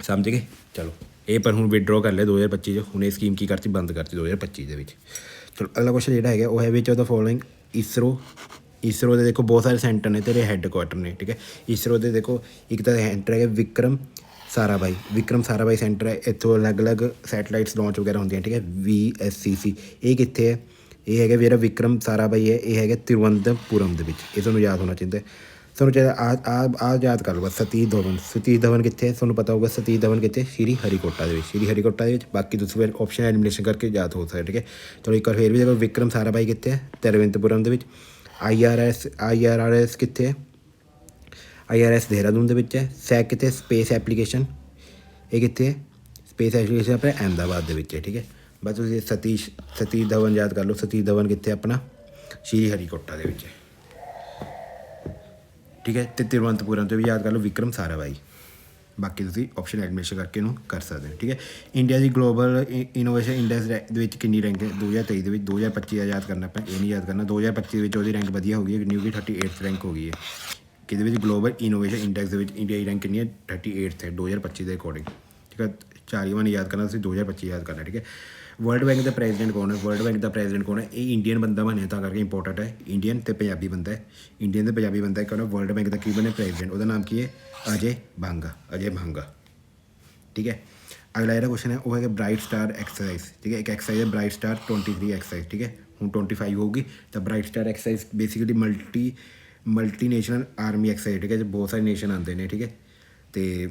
ਸਮਝ ਗਏ। ਚਲੋ ਇਹ ਪਰ ਹੁਣ ਵਿਦਡਰੋ ਕਰ ਲਿਆ 2025 'ਚ, ਹੁਣ ਇਹ ਸਕੀਮ ਕੀ ਕਰਤੀ? ਬੰਦ ਕਰਤੀ 2025 ਦੇ ਵਿੱਚ। ਚਲੋ ਅਗਲਾ ਕੁਐਸਚਨ ਜਿਹੜਾ ਹੈਗਾ ਉਹ ਹੈ which of the following ISRO ISRO ਦੇ ਦੇਖੋ ਬਹੁਤ ਸਾਰੇ ਸੈਂਟਰ ਨੇ ਤੇਰੇ ਹੈੱਡਕੁਆਟਰ ਨੇ, ਠੀਕ ਹੈ। ਈਸਰੋ ਦੇ ਦੇਖੋ ਇੱਕ ਤਾਂ ਸੈਂਟਰ ਹੈਗਾ ਵਿਕਰਮ ਸਾਰਾਭਾਈ ਸੈਂਟਰ ਹੈ। ਇੱਥੋਂ ਅਲੱਗ-ਅਲੱਗ ਸੈਟਲਾਈਟਸ ਲਾਂਚ ਵਗੈਰਾ ਹੁੰਦੀਆਂ, ਠੀਕ ਹੈ। VSCC ਇਹ ਕਿੱਥੇ ਹੈ? ਇਹ ਹੈਗਾ ਜਿਹੜਾ ਵਿਕਰਮ ਸਾਰਾਭਾਈ ਹੈ, ਇਹ ਹੈਗਾ ਤਿਰੂਵਨੰਤਪੁਰਮ ਦੇ ਵਿੱਚ। ਇਹ ਤੁਹਾਨੂੰ ਯਾਦ ਹੋਣਾ ਚਾਹੀਦਾ। ਤੁਹਾਨੂੰ ਚਾਹੀਦਾ ਆ ਯਾਦ ਕਰ ਲਓ। ਸਤੀਸ਼ ਧਵਨ ਕਿੱਥੇ ਹੈ? ਤੁਹਾਨੂੰ ਪਤਾ ਹੋਊਗਾ ਸਤੀਸ਼ ਧਵਨ ਕਿੱਥੇ? ਸ਼੍ਰੀ ਹਰੀਕੋਟਾ ਦੇ ਵਿੱਚ। ਬਾਕੀ ਤੁਸੀਂ ਫਿਰ ਆਪਸ਼ਨ ਐਲੀਮੀਨੇਸ਼ਨ ਕਰਕੇ ਯਾਦ ਹੋ ਸਕਦਾ, ਠੀਕ ਹੈ। ਚਲੋ ਇੱਕ ਵਾਰ ਫਿਰ ਵੀ ਦੇਖੋ ਵਿਕਰਮ ਸਾਰਾਭਾਈ ਕਿੱਥੇ ਹੈ? ਤਿਰੂਵਨੰਤਪੁਰਮ ਦੇ ਵਿੱਚ। IRS ਕਿੱਥੇ ਹੈ? IRS ਦੇਹਰਾਦੂਨ ਦੇ ਵਿੱਚ ਹੈ। ਸੈਕ ਕਿੱਥੇ? ਸਪੇਸ ਐਪਲੀਕੇਸ਼ਨ ਇਹ ਕਿੱਥੇ ਹੈ? ਸਪੇਸ ਐਪਲੀਕੇਸ਼ਨ ਆਪਣੇ ਅਹਿਮਦਾਬਾਦ ਦੇ ਵਿੱਚ ਹੈ, ਠੀਕ ਹੈ। ਬਸ ਤੁਸੀਂ ਸਤੀਸ਼ ਧਵਨ ਯਾਦ ਕਰ ਲਓ। ਸਤੀਸ਼ ਧਵਨ ਕਿੱਥੇ ਆਪਣਾ? ਸ਼੍ਰੀ ਹਰੀਕੋਟਾ ਦੇ ਵਿੱਚ ਹੈ, ਠੀਕ ਹੈ। ਅਤੇ ਤਿਰੂਵਨੰਤਪੁਰਮ 'ਤੇ ਵੀ ਯਾਦ ਕਰ ਲਓ ਵਿਕਰਮ ਸਾਰਾਭਾਈ। ਬਾਕੀ ਤੁਸੀਂ ਆਪਸ਼ਨ ਐਡਮਿਸ਼ਨ ਕਰਕੇ ਇਹਨੂੰ ਕਰ ਸਕਦੇ ਹੋ, ਠੀਕ ਹੈ। ਇੰਡੀਆ ਦੀ ਗਲੋਬਲ ਇਨੋਵੇਸ਼ਨ ਇੰਡੈਕਸ ਦੇ ਵਿੱਚ ਕਿੰਨੀ ਰੈਂਕ ਹੈ 2023 ਦੇ ਵਿੱਚ? 2025 ਦਾ ਯਾਦ ਕਰਨਾ ਆਪਾਂ, ਇਹ ਨਹੀਂ ਯਾਦ ਕਰਨਾ। 2025 ਦੇ ਵਿੱਚ ਉਹਦੀ ਰੈਂਕ ਵਧੀਆ ਹੋ ਗਈ ਹੈ, ਕਿੰਨੀ ਹੋ ਗਈ? 38th ਰੈਂਕ ਹੋ ਗਈ ਹੈ। ਕਿਹਦੇ ਵਿੱਚ? ਗਲੋਬਲ ਇਨੋਵੇਸ਼ਨ ਇੰਡੈਕਸ ਦੇ ਵਿੱਚ ਇੰਡੀਆ ਦੀ ਰੈਂਕ ਕਿੰਨੀ ਹੈ? 38th ਹੈ 2025 ਦੇ ਅਕੋਰਡਿੰਗ, ਠੀਕ ਹੈ। 4 ਵਾਰ ਨਹੀਂ ਯਾਦ ਕਰਨਾ ਤੁਸੀਂ, 2025 ਯਾਦ ਕਰਨਾ, ਠੀਕ ਹੈ। ਵਰਲਡ ਬੈਂਕ ਦਾ ਪ੍ਰੈਜ਼ੀਡੈਂਟ ਕੌਣ ਹੈ? ਇਹ ਇੰਡੀਅਨ ਬੰਦਾ ਬਣਿਆ ਤਾਂ ਕਰਕੇ ਇੰਪੋਰਟੈਂਟ ਹੈ। ਇੰਡੀਅਨ ਅਤੇ ਪੰਜਾਬੀ ਬੰਦਾ ਹੈ। ਕੌਣ ਹੈ? ਵਰਲਡ ਬੈਂਕ ਦਾ ਕੀ ਬਣਿਆ? ਪ੍ਰੈਜ਼ੀਡੈਂਟ। ਉਹਦਾ ਨਾਮ ਕੀ ਹੈ? ਅਜੇ ਭਾਂਗਾ, ਠੀਕ ਹੈ। ਅਗਲਾ ਜਿਹੜਾ ਕੁਐਸਚਨ ਹੈ ਉਹ ਹੈਗਾ ਬ੍ਰਾਈਟ ਸਟਾਰ ਐਕਸਰਸਾਈਜ਼, ਠੀਕ ਹੈ। ਇੱਕ ਐਕਸਰਸਾਈਜ਼ ਹੈ ਬ੍ਰਾਈਟ ਸਟਾਰ 23 ਐਕਸਰਸਾਈਜ਼, ਠੀਕ ਹੈ। ਹੁਣ 25 ਹੋਊਗੀ। ਤਾਂ bright star exercise basically multinational army exercise, ਠੀਕ ਹੈ। ਬਹੁਤ ਸਾਰੇ ਨੇਸ਼ਨ ਆਉਂਦੇ ਨੇ, ਠੀਕ ਹੈ। ਅਤੇ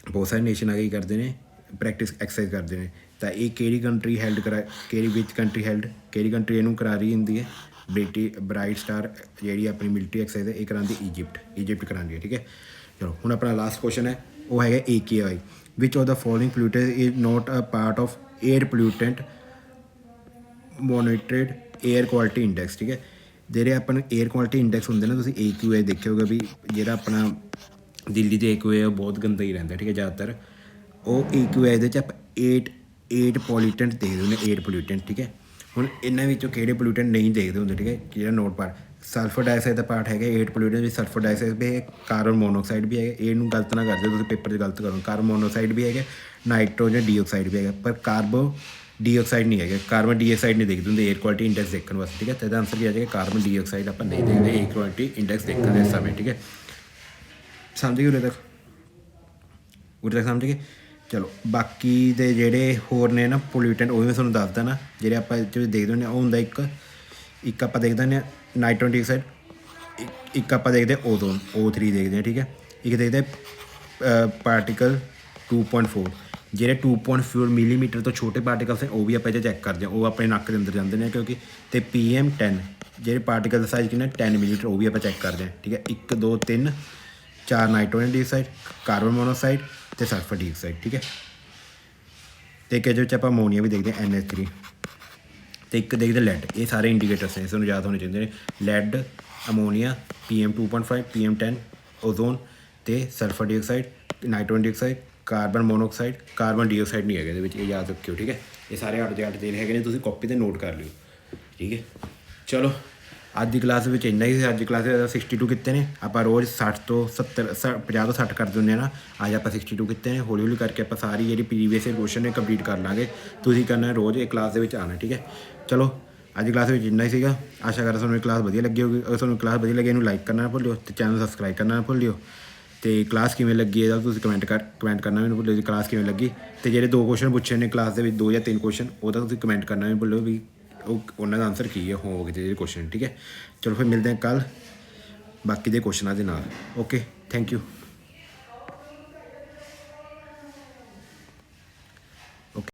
ਬਹੁਤ ਸਾਰੇ ਨੇਸ਼ਨ ਆ ਕੇ ਕਰਦੇ ਨੇ ਪ੍ਰੈਕਟਿਸ ਐਕਸਰਸਾਈਜ਼ ਕਰਦੇ ਨੇ। ਤਾਂ ਇਹ ਕਿਹੜੀ ਕੰਟਰੀ ਇਹਨੂੰ ਕਰਾ ਰਹੀ ਹੁੰਦੀ ਹੈ? ਬ੍ਰਾਈਟ ਸਟਾਰ ਜਿਹੜੀ ਆਪਣੀ ਮਿਲਟਰੀ ਐਕਸਰਸਾਈਜ਼ ਹੈ ਇਹ ਕਰਾਉਂਦੀ ਈਜਿਪਟ ਕਰਾਉਂਦੀ ਹੈ, ਠੀਕ ਹੈ। ਚਲੋ ਹੁਣ ਆਪਣਾ ਲਾਸਟ ਕੁਐਸਚਨ ਹੈ ਉਹ ਹੈਗਾ AQI, which of the following pollutant is not a part of air pollutant monitored air quality index, ਠੀਕ ਹੈ। ਜਿਹੜੇ ਆਪਣਾ ਏਅਰ ਕੁਆਲਿਟੀ ਇੰਡੈਕਸ ਹੁੰਦੇ ਨਾ, ਤੁਸੀਂ AQI ਦੇਖਿਆ ਹੋਊਗਾ ਵੀ ਜਿਹੜਾ ਆਪਣਾ ਦਿੱਲੀ ਦੇ AQI ਉਹ ਬਹੁਤ ਗੰਦਾ ਹੀ ਰਹਿੰਦਾ, ਠੀਕ ਹੈ। ਜ਼ਿਆਦਾਤਰ ਉਹ AQI ਦੇ 'ਚ ਆਪਾਂ 8 ਪੋਲਿਊਟੈਂਟ ਦੇਖਦੇ ਹੁੰਦੇ, 8 ਪੋਲਿਊਟੈਂਟ, ਠੀਕ ਹੈ। ਹੁਣ ਇਹਨਾਂ ਵਿੱਚੋਂ ਕਿਹੜੇ ਪੋਲਿਊਟੈਂਟ ਨਹੀਂ ਦੇਖਦੇ ਹੁੰਦੇ, ਠੀਕ ਹੈ। ਜਿਹੜਾ ਨੋਟ ਪਾਰਟ ਸਲਫਰ ਡਾਈਆਕਸਾਈਡ ਦਾ ਪਾਰਟ ਹੈਗਾ 8 ਪੋਲਿਊਟੈਂਟ ਵਿੱਚ। ਸਲਫਰ ਡਾਈਆਕਸਾਈਡ ਵੀ ਹੈ, ਕਾਰਬਨ ਮੋਨੋਕਸਾਈਡ ਵੀ ਹੈਗਾ। ਇਹਨੂੰ ਗਲਤ ਨਾ ਕਰਦੇ ਤੁਸੀਂ ਪੇਪਰ 'ਚ ਗਲਤ ਕਰੋ। ਕਾਰਬਨ ਮੋਨੋਕਸਾਈਡ ਵੀ ਹੈਗਾ, ਨਾਈਟ੍ਰੋਜਨ ਡੀਆਕਸਾਈਡ ਵੀ ਹੈਗਾ, ਪਰ ਕਾਰਬਨ ਡੀਆਕਸਾਈਡ ਨਹੀਂ ਹੈਗਾ। ਕਾਰਬਨ ਡੀਆਕਸਾਈਡ ਨਹੀਂ ਦੇਖਦੇ ਹੁੰਦੇ ਏਅਰ ਕੁਆਲਿਟੀ ਇੰਡੈਕਸ ਦੇਖਣ ਵਾਸਤੇ, ਠੀਕ ਹੈ। ਤਾਂ ਇਹਦਾ ਆਨਸਰ ਕੀ ਆ ਜਾਏਗਾ? ਕਾਰਬਨ ਡੀਆਕਸਾਈਡ ਆਪਾਂ ਨਹੀਂ ਦੇਖਦੇ ਏਅਰ ਕੁਆਲਿਟੀ ਇੰਡੈਕਸ ਦੇਖਣ ਦੇ ਸਮੇਂ, ਠੀਕ ਹੈ। ਸਮਝ ਗਏ ਉਰੇ ਤੱਕ ਸਮਝ ਗਏ? ਚਲੋ ਬਾਕੀ ਦੇ ਜਿਹੜੇ ਹੋਰ ਨੇ ਨਾ ਪੋਲਿਊਟੈਂਟ ਉਹ ਵੀ ਮੈਂ ਤੁਹਾਨੂੰ ਦੱਸਦਾ ਨਾ, ਜਿਹੜੇ ਆਪਾਂ ਇਹ 'ਚ ਦੇਖਦੇ ਹੁੰਦੇ ਹਾਂ। ਉਹ ਹੁੰਦਾ ਇੱਕ ਆਪਾਂ ਦੇਖਦੇ ਹੁੰਦੇ ਹਾਂ ਨਾਈਟ੍ਰੋਜਨ ਡਾਈਆਕਸਾਈਡ, ਇੱਕ ਆਪਾਂ ਦੇਖਦੇ ਓਜ਼ੋਨ O3 ਦੇਖਦੇ ਹਾਂ, ਠੀਕ ਹੈ। ਇੱਕ ਦੇਖਦੇ ਪਾਰਟੀਕਲ 2.4, ਜਿਹੜੇ 2.4 ਮਿਲੀਮੀਟਰ ਤੋਂ ਛੋਟੇ ਪਾਰਟੀਕਲਸ ਨੇ ਉਹ ਵੀ ਆਪਾਂ ਇਹ 'ਚ ਚੈੱਕ ਕਰਦੇ ਹਾਂ। ਉਹ ਆਪਣੇ ਨੱਕ ਦੇ ਅੰਦਰ ਜਾਂਦੇ ਨੇ ਕਿਉਂਕਿ। ਅਤੇ PM10 ਜਿਹੜੇ ਪਾਰਟੀਕਲ ਦਾ ਸਾਈਜ਼ ਕਿੰਨਾ 10 ਮਿਲੀਮੀਟਰ, ਉਹ ਵੀ ਆਪਾਂ ਚੈੱਕ ਕਰਦੇ ਹਾਂ, ਠੀਕ ਹੈ। 1 2 3 4 ਨਾਈਟ੍ਰੋਜਨ ਡਾਈਆਕਸਾਈਡ, ਕਾਰਬਨ ਮੋਨੋਕਸਾਈਡ ਅਤੇ ਸਲਫਰ ਡਾਈਆਕਸਾਈਡ, ਠੀਕ ਹੈ। ਅਤੇ ਇੱਕ ਇਹਦੇ ਵਿੱਚ ਆਪਾਂ ਅਮੋਨੀਆ ਵੀ ਦੇਖਦੇ ਹਾਂ NH3, ਅਤੇ ਇੱਕ ਦੇਖਦੇ ਲੈਡ। ਇਹ ਸਾਰੇ ਇੰਡੀਕੇਟਰਸ ਨੇ, ਸਾਨੂੰ ਯਾਦ ਹੋਣੇ ਚਾਹੀਦੇ ਨੇ। Lead, ammonia, PM2.5, PM10, ozone ਅਤੇ sulphur dioxide, nitrogen dioxide, carbon monoxide, carbon dioxide ਨਹੀਂ ਹੈਗਾ ਇਹਦੇ ਵਿੱਚ, ਇਹ ਯਾਦ ਰੱਖਿਓ, ਠੀਕ ਹੈ। ਇਹ ਸਾਰੇ 8 ਦੇ 8 ਦੇਣ ਹੈਗੇ ਨੇ, ਤੁਸੀਂ ਕਾਪੀ 'ਤੇ ਨੋਟ ਕਰ ਲਿਓ, ਠੀਕ ਹੈ। ਚਲੋ ਅੱਜ ਦੀ ਕਲਾਸ ਵਿੱਚ ਇੰਨਾ ਹੀ ਸੀ। ਅੱਜ ਦੀ ਕਲਾਸ 62 ਕੀਤੇ ਨੇ ਆਪਾਂ। ਰੋਜ਼ 60 ਤੋਂ 70 50 ਤੋਂ 60 ਕਰਦੇ ਹੁੰਦੇ ਹਾਂ ਨਾ। ਅੱਜ ਆਪਾਂ 62 ਕੀਤੇ ਨੇ। ਹੌਲੀ ਕਰਕੇ ਆਪਾਂ ਸਾਰੀ ਜਿਹੜੀ ਪ੍ਰੀਵੀਅਸ ਕੁਐਸਚਨ ਨੇ ਕੰਪਲੀਟ ਕਰ ਲਾਂਗੇ। ਤੁਸੀਂ ਕਰਨਾ ਰੋਜ਼ ਇਹ ਕਲਾਸ ਦੇ ਵਿੱਚ ਆਉਣਾ, ਠੀਕ ਹੈ। ਚਲੋ ਅੱਜ ਦੀ ਕਲਾਸ ਵਿੱਚ ਇੰਨਾ ਹੀ ਸੀਗਾ। ਆਸ਼ਾ ਕਰਦਾ ਤੁਹਾਨੂੰ ਇਹ ਕਲਾਸ ਵਧੀਆ ਲੱਗੀ ਹੋਊਗੀ। ਅਗਰ ਤੁਹਾਨੂੰ ਕਲਾਸ ਵਧੀਆ ਲੱਗੀ ਇਹਨੂੰ ਲਾਈਕ ਕਰਨਾ ਨਾ ਭੁੱਲਿਓ, ਅਤੇ ਚੈਨਲ ਸਬਸਕ੍ਰਾਈਬ ਕਰਨਾ ਨਾ ਭੁੱਲਿਓ। ਅਤੇ ਕਲਾਸ ਕਿਵੇਂ ਲੱਗੀ ਇਹਦਾ ਤੁਸੀਂ ਕਮੈਂਟ ਕਰਨਾ ਮੈਨੂੰ ਭੁੱਲਿਓ ਜੀ, ਕਲਾਸ ਕਿਵੇਂ ਲੱਗੀ। ਅਤੇ ਜਿਹੜੇ 2 ਕੁਐਸਚਨ ਪੁੱਛੇ ਨੇ ਕਲਾਸ ਦੇ ਵਿੱਚ, 2 ਜਾਂ 3 ਕੁਐਸਚਨ, ਉਹਦਾ ਤੁਸੀਂ ਕਮੈਂਟ ਕਰਨਾ ਨਹੀਂ ਭੁੱਲਿਓ ਵੀ ਉਹਨਾਂ ਦਾ ਆਨਸਰ ਕੀ ਹੈ ਹੋਮਵਰਕ ਦੇ ਜਿਹੜੇ ਕੁਐਸਚਨ, ਠੀਕ ਹੈ। ਚਲੋ ਫਿਰ ਮਿਲਦੇ ਹਾਂ ਕੱਲ੍ਹ ਬਾਕੀ ਦੇ ਕੁਐਸਚਨਾਂ ਦੇ ਨਾਲ। Okay, thank you.